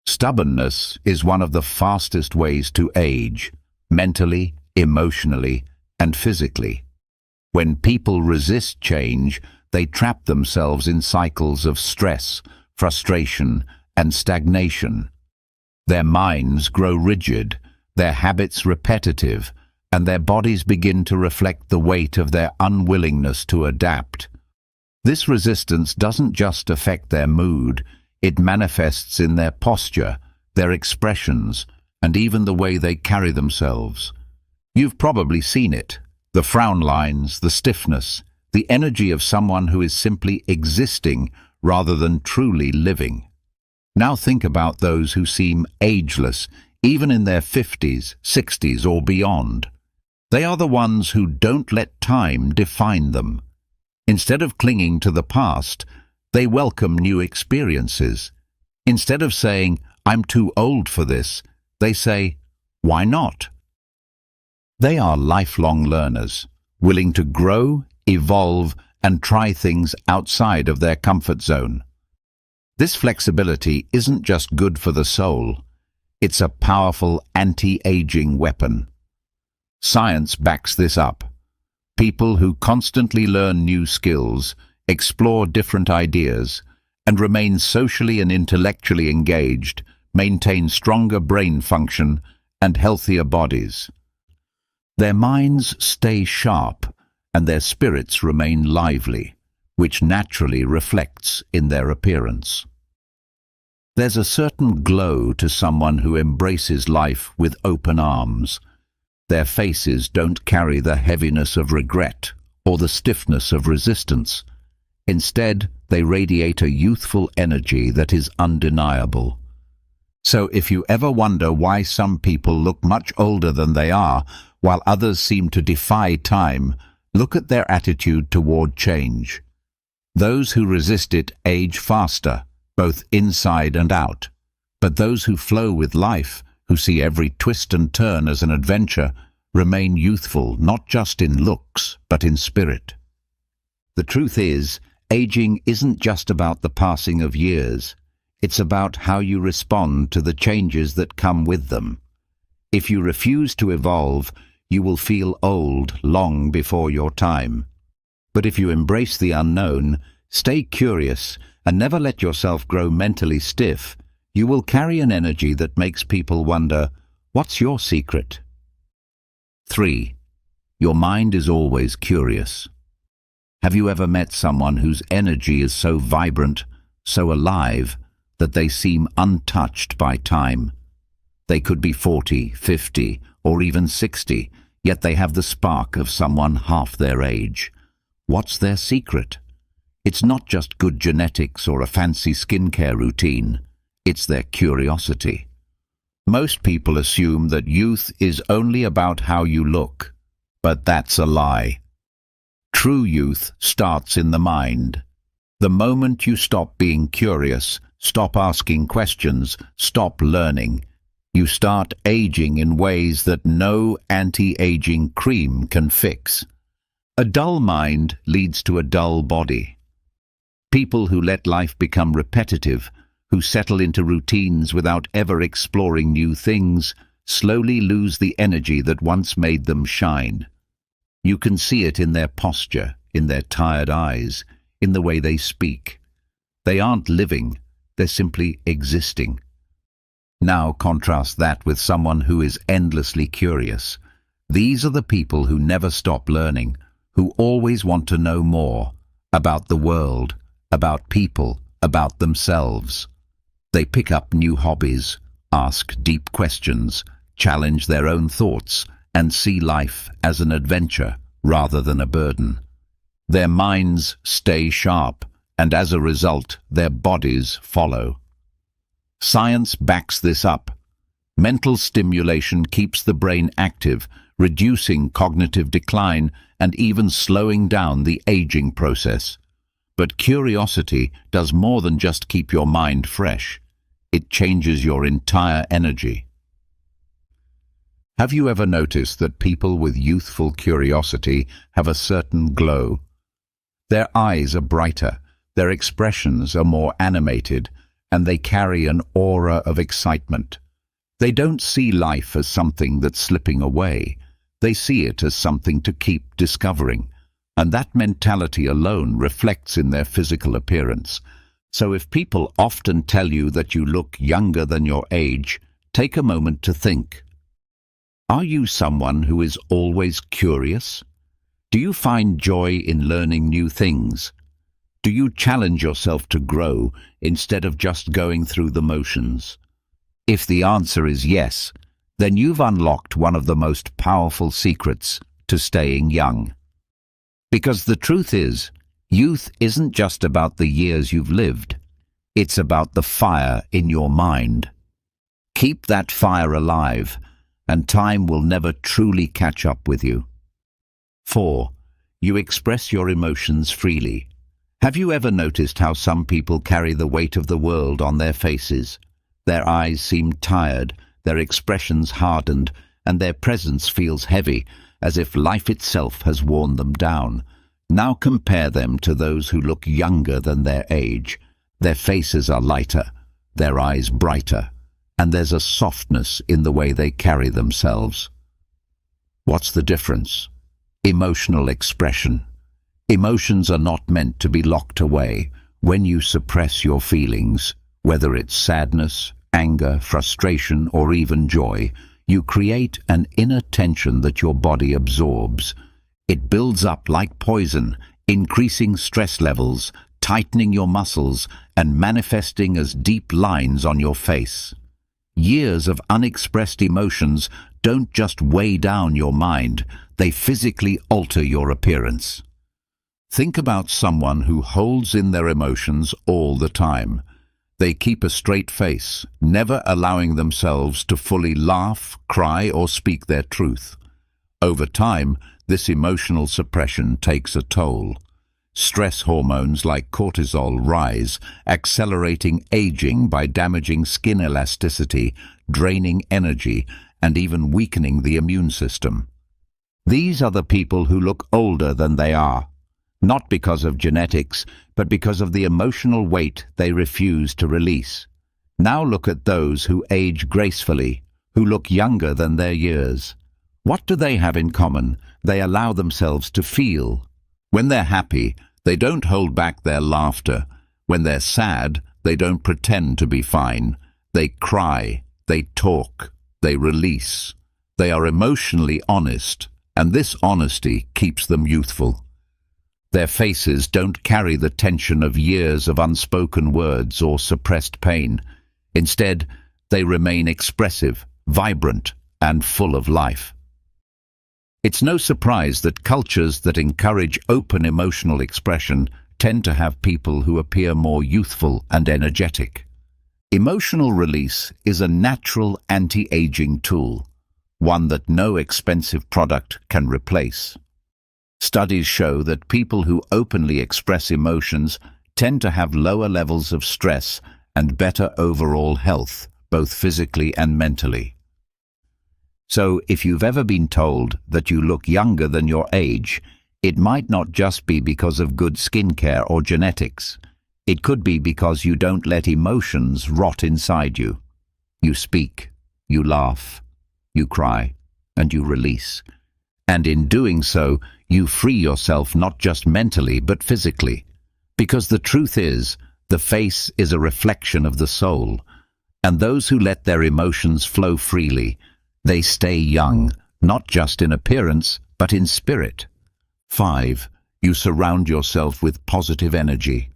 Stubbornness is one of the fastest ways to age, mentally, emotionally, and physically. When people resist change, they trap themselves in cycles of stress, frustration, and stagnation. Their minds grow rigid, their habits repetitive, and their bodies begin to reflect the weight of their unwillingness to adapt. This resistance doesn't just affect their mood, it manifests in their posture, their expressions, and even the way they carry themselves. You've probably seen it. The frown lines, the stiffness, the energy of someone who is simply existing rather than truly living. Now think about those who seem ageless, even in their 50s, 60s, or beyond. They are the ones who don't let time define them. Instead of clinging to the past, they welcome new experiences. Instead of saying, "I'm too old for this," they say, "Why not?" They are lifelong learners, willing to grow, evolve, and try things outside of their comfort zone. This flexibility isn't just good for the soul, it's a powerful anti-aging weapon. Science backs this up. People who constantly learn new skills, explore different ideas, and remain socially and intellectually engaged maintain stronger brain function and healthier bodies. Their minds stay sharp and their spirits remain lively, which naturally reflects in their appearance. There's a certain glow to someone who embraces life with open arms. Their faces don't carry the heaviness of regret or the stiffness of resistance. Instead, they radiate a youthful energy that is undeniable. So if you ever wonder why some people look much older than they are, while others seem to defy time, look at their attitude toward change. Those who resist it age faster, both inside and out. But those who flow with life, who see every twist and turn as an adventure, remain youthful not just in looks, but in spirit. The truth is, aging isn't just about the passing of years. It's about how you respond to the changes that come with them. If you refuse to evolve, you will feel old long before your time. But if you embrace the unknown, stay curious, and never let yourself grow mentally stiff, you will carry an energy that makes people wonder, what's your secret? 3. Your mind is always curious. Have you ever met someone whose energy is so vibrant, so alive, that they seem untouched by time? They could be 40, 50, or even 60, yet they have the spark of someone half their age. What's their secret? It's not just good genetics or a fancy skincare routine. It's their curiosity. Most people assume that youth is only about how you look, but that's a lie. True youth starts in the mind. The moment you stop being curious, stop asking questions, stop learning, you start aging in ways that no anti-aging cream can fix. A dull mind leads to a dull body. People who let life become repetitive, who settle into routines without ever exploring new things, slowly lose the energy that once made them shine. You can see it in their posture, in their tired eyes, in the way they speak. They aren't living, they're simply existing. Now contrast that with someone who is endlessly curious. These are the people who never stop learning, who always want to know more about the world, about people, about themselves. They pick up new hobbies, ask deep questions, challenge their own thoughts, and see life as an adventure rather than a burden. Their minds stay sharp, and as a result, their bodies follow. Science backs this up. Mental stimulation keeps the brain active, reducing cognitive decline and even slowing down the aging process. But curiosity does more than just keep your mind fresh. It changes your entire energy. Have you ever noticed that people with youthful curiosity have a certain glow? Their eyes are brighter, their expressions are more animated, and they carry an aura of excitement. They don't see life as something that's slipping away. They see it as something to keep discovering. And that mentality alone reflects in their physical appearance. So if people often tell you that you look younger than your age, take a moment to think. Are you someone who is always curious? Do you find joy in learning new things? Do you challenge yourself to grow instead of just going through the motions? If the answer is yes, then you've unlocked one of the most powerful secrets to staying young. Because the truth is, youth isn't just about the years you've lived. It's about the fire in your mind. Keep that fire alive, and time will never truly catch up with you. 4. You express your emotions freely. Have you ever noticed how some people carry the weight of the world on their faces? Their eyes seem tired, their expressions hardened, and their presence feels heavy, as if life itself has worn them down. Now compare them to those who look younger than their age. Their faces are lighter, their eyes brighter, and there's a softness in the way they carry themselves. What's the difference? Emotional expression. Emotions are not meant to be locked away. When you suppress your feelings, whether it's sadness, anger, frustration, or even joy, you create an inner tension that your body absorbs. It builds up like poison, increasing stress levels, tightening your muscles, and manifesting as deep lines on your face. Years of unexpressed emotions don't just weigh down your mind, they physically alter your appearance. Think about someone who holds in their emotions all the time. They keep a straight face, never allowing themselves to fully laugh, cry, or speak their truth. Over time, this emotional suppression takes a toll. Stress hormones like cortisol rise, accelerating aging by damaging skin elasticity, draining energy, and even weakening the immune system. These are the people who look older than they are. Not because of genetics, but because of the emotional weight they refuse to release. Now look at those who age gracefully, who look younger than their years. What do they have in common? They allow themselves to feel. When they're happy, they don't hold back their laughter. When they're sad, they don't pretend to be fine. They cry, they talk, they release. They are emotionally honest, and this honesty keeps them youthful. Their faces don't carry the tension of years of unspoken words or suppressed pain. Instead, they remain expressive, vibrant, and full of life. It's no surprise that cultures that encourage open emotional expression tend to have people who appear more youthful and energetic. Emotional release is a natural anti-aging tool, one that no expensive product can replace. Studies show that people who openly express emotions tend to have lower levels of stress and better overall health, both physically and mentally. So, if you've ever been told that you look younger than your age, It might not just be because of good skincare or genetics. It could be because you don't let emotions rot inside you. You speak, you laugh, you cry, and you release. And in doing so, you free yourself not just mentally but physically. Because the truth is, the face is a reflection of the soul. And those who let their emotions flow freely, they stay young, not just in appearance, but in spirit. 5. You surround yourself with positive energy.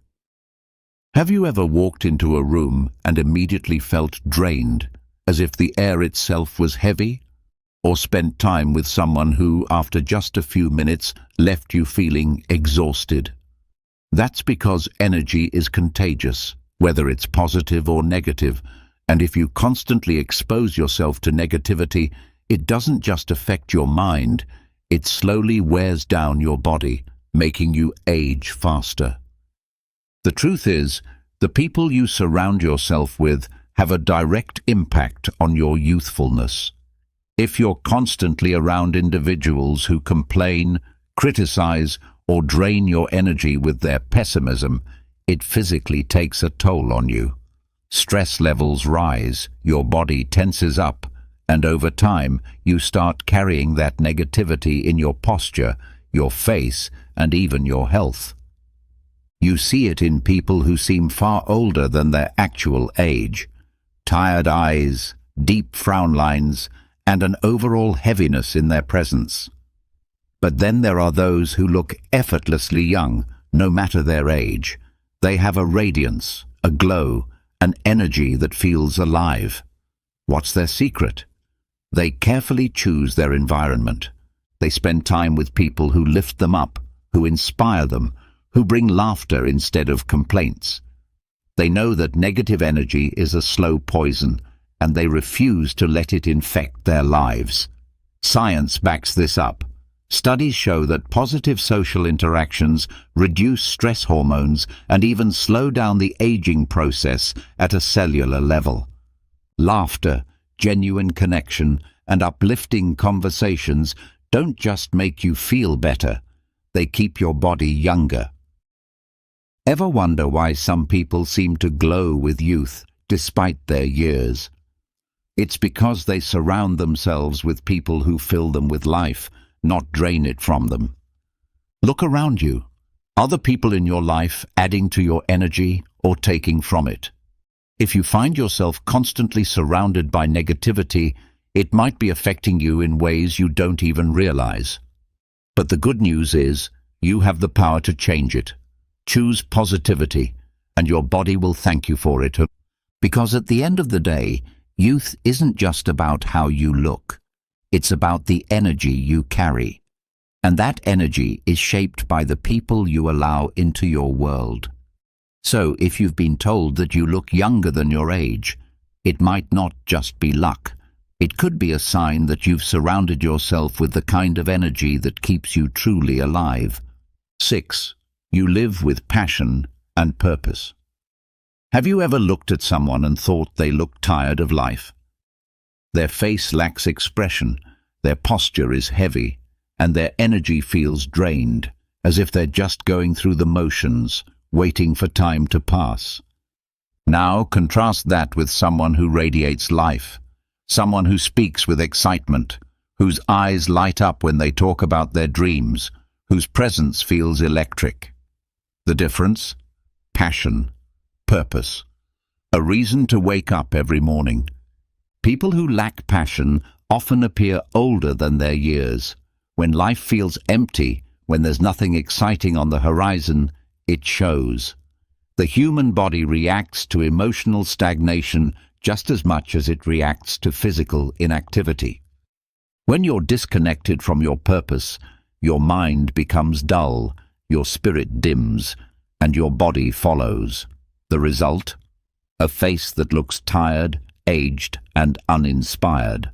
Have you ever walked into a room and immediately felt drained, as if the air itself was heavy? Or spent time with someone who, after just a few minutes, left you feeling exhausted? That's because energy is contagious, whether it's positive or negative, and if you constantly expose yourself to negativity, it doesn't just affect your mind, it slowly wears down your body, making you age faster. The truth is, the people you surround yourself with have a direct impact on your youthfulness. If you're constantly around individuals who complain, criticize, or drain your energy with their pessimism, it physically takes a toll on you. Stress levels rise, your body tenses up, and over time you start carrying that negativity in your posture, your face, and even your health. You see it in people who seem far older than their actual age. Tired eyes, deep frown lines, and an overall heaviness in their presence. But then there are those who look effortlessly young, no matter their age. They have a radiance, a glow, an energy that feels alive. What's their secret? They carefully choose their environment. They spend time with people who lift them up, who inspire them, who bring laughter instead of complaints. They know that negative energy is a slow poison, and they refuse to let it infect their lives. Science backs this up. Studies show that positive social interactions reduce stress hormones and even slow down the aging process at a cellular level. Laughter, genuine connection, and uplifting conversations don't just make you feel better, they keep your body younger. Ever wonder why some people seem to glow with youth despite their years? It's because they surround themselves with people who fill them with life, not drain it from them. Look around you. Are the people in your life adding to your energy or taking from it? If you find yourself constantly surrounded by negativity, it might be affecting you in ways you don't even realize. But the good news is, you have the power to change it. Choose positivity, and your body will thank you for it. Because at the end of the day, youth isn't just about how you look. It's about the energy you carry. And that energy is shaped by the people you allow into your world. So if you've been told that you look younger than your age, it might not just be luck. It could be a sign that you've surrounded yourself with the kind of energy that keeps you truly alive. 6. You live with passion and purpose. Have you ever looked at someone and thought they look tired of life? Their face lacks expression, their posture is heavy, and their energy feels drained, as if they're just going through the motions, waiting for time to pass. Now contrast that with someone who radiates life, someone who speaks with excitement, whose eyes light up when they talk about their dreams, whose presence feels electric. The difference? Passion, purpose, a reason to wake up every morning. People who lack passion often appear older than their years. When life feels empty, when there's nothing exciting on the horizon, it shows. The human body reacts to emotional stagnation just as much as it reacts to physical inactivity. When you're disconnected from your purpose, your mind becomes dull, your spirit dims, and your body follows. The result? A face that looks tired, aged, and uninspired.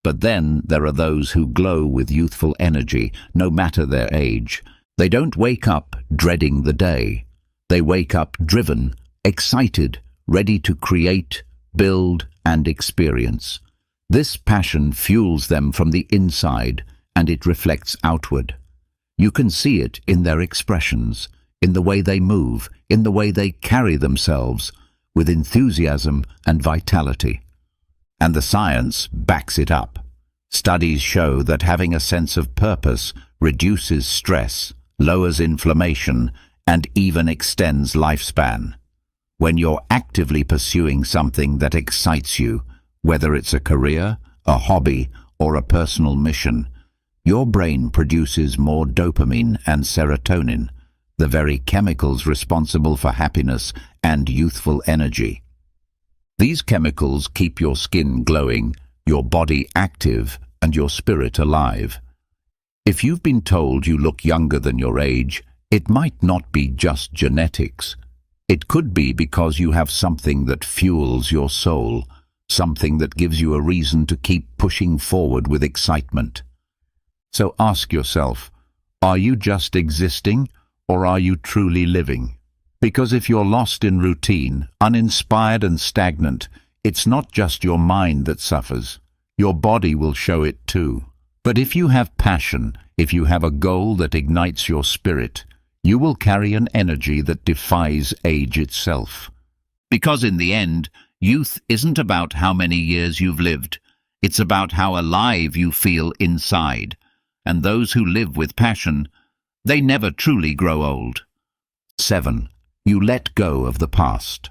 But then there are those who glow with youthful energy, no matter their age. They don't wake up dreading the day. They wake up driven, excited, ready to create, build, and experience. This passion fuels them from the inside, and it reflects outward. You can see it in their expressions, in the way they move, in the way they carry themselves, with enthusiasm and vitality. And the science backs it up. Studies show that having a sense of purpose reduces stress, lowers inflammation, and even extends lifespan. When you're actively pursuing something that excites you, whether it's a career, a hobby, or a personal mission, your brain produces more dopamine and serotonin, the very chemicals responsible for happiness and youthful energy. These chemicals keep your skin glowing, your body active, and your spirit alive. If you've been told you look younger than your age, it might not be just genetics. It could be because you have something that fuels your soul, something that gives you a reason to keep pushing forward with excitement. So ask yourself, are you just existing, or are you truly living? Because if you're lost in routine, uninspired and stagnant, it's not just your mind that suffers. Your body will show it too. But if you have passion, if you have a goal that ignites your spirit, you will carry an energy that defies age itself. Because in the end, youth isn't about how many years you've lived. It's about how alive you feel inside. And those who live with passion, they never truly grow old. 7. You let go of the past.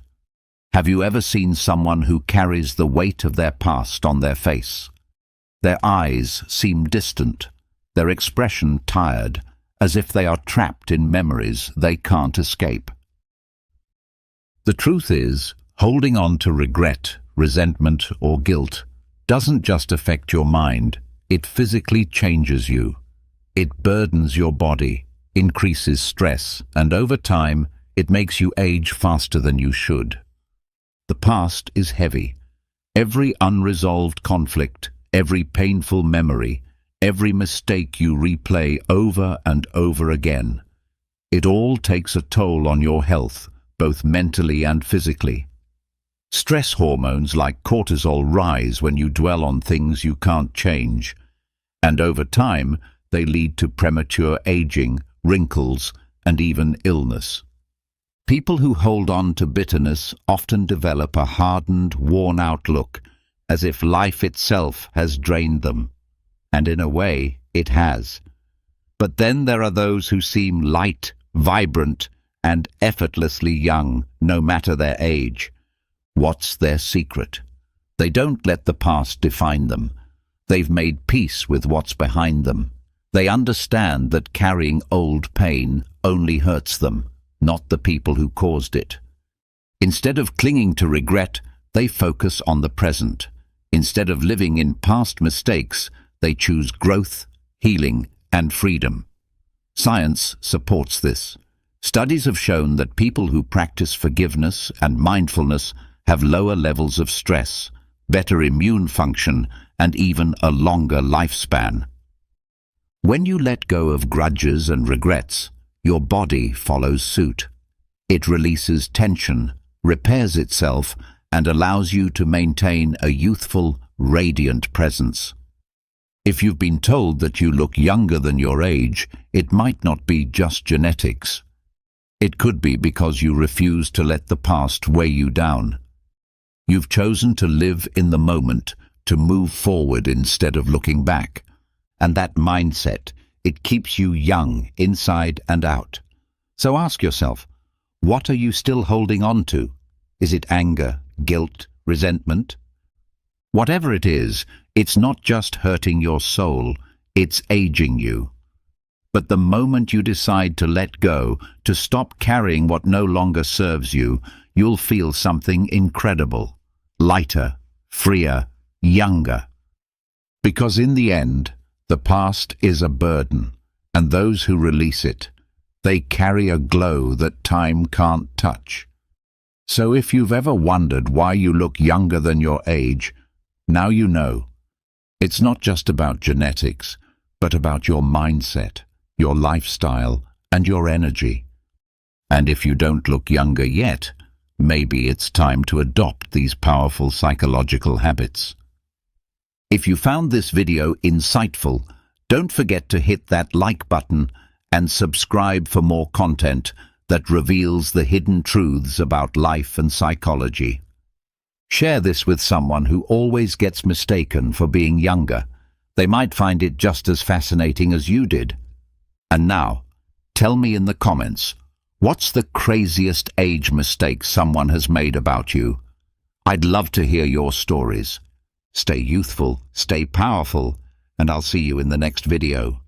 Have you ever seen someone who carries the weight of their past on their face? Their eyes seem distant, their expression tired, as if they are trapped in memories they can't escape. The truth is, holding on to regret, resentment, or guilt doesn't just affect your mind, it physically changes you. It burdens your body, increases stress, and over time, it makes you age faster than you should. The past is heavy. Every unresolved conflict, every painful memory, every mistake you replay over and over again. It all takes a toll on your health, both mentally and physically. Stress hormones like cortisol rise when you dwell on things you can't change, and over time, they lead to premature aging, wrinkles, and even illness. People who hold on to bitterness often develop a hardened, worn-out look, as if life itself has drained them. And in a way, it has. But then there are those who seem light, vibrant, and effortlessly young, no matter their age. What's their secret? They don't let the past define them. They've made peace with what's behind them. They understand that carrying old pain only hurts them, not the people who caused it. Instead of clinging to regret, they focus on the present. Instead of living in past mistakes, they choose growth, healing, and freedom. Science supports this. Studies have shown that people who practice forgiveness and mindfulness have lower levels of stress, better immune function, and even a longer lifespan. When you let go of grudges and regrets, your body follows suit. It releases tension, repairs itself, and allows you to maintain a youthful, radiant presence. If you've been told that you look younger than your age, it might not be just genetics. It could be because you refuse to let the past weigh you down. You've chosen to live in the moment, to move forward instead of looking back. And that mindset, it keeps you young inside and out. So ask yourself, what are you still holding on to? Is it anger, guilt, resentment? Whatever it is, it's not just hurting your soul, it's aging you. But the moment you decide to let go, to stop carrying what no longer serves you, you'll feel something incredible, lighter, freer, younger. Because in the end, the past is a burden, and those who release it, they carry a glow that time can't touch. So if you've ever wondered why you look younger than your age, now you know. It's not just about genetics, but about your mindset, your lifestyle, and your energy. And if you don't look younger yet, maybe it's time to adopt these powerful psychological habits. If you found this video insightful, don't forget to hit that like button and subscribe for more content that reveals the hidden truths about life and psychology. Share this with someone who always gets mistaken for being younger. They might find it just as fascinating as you did. And now, tell me in the comments, what's the craziest age mistake someone has made about you? I'd love to hear your stories. Stay youthful, stay powerful, and I'll see you in the next video.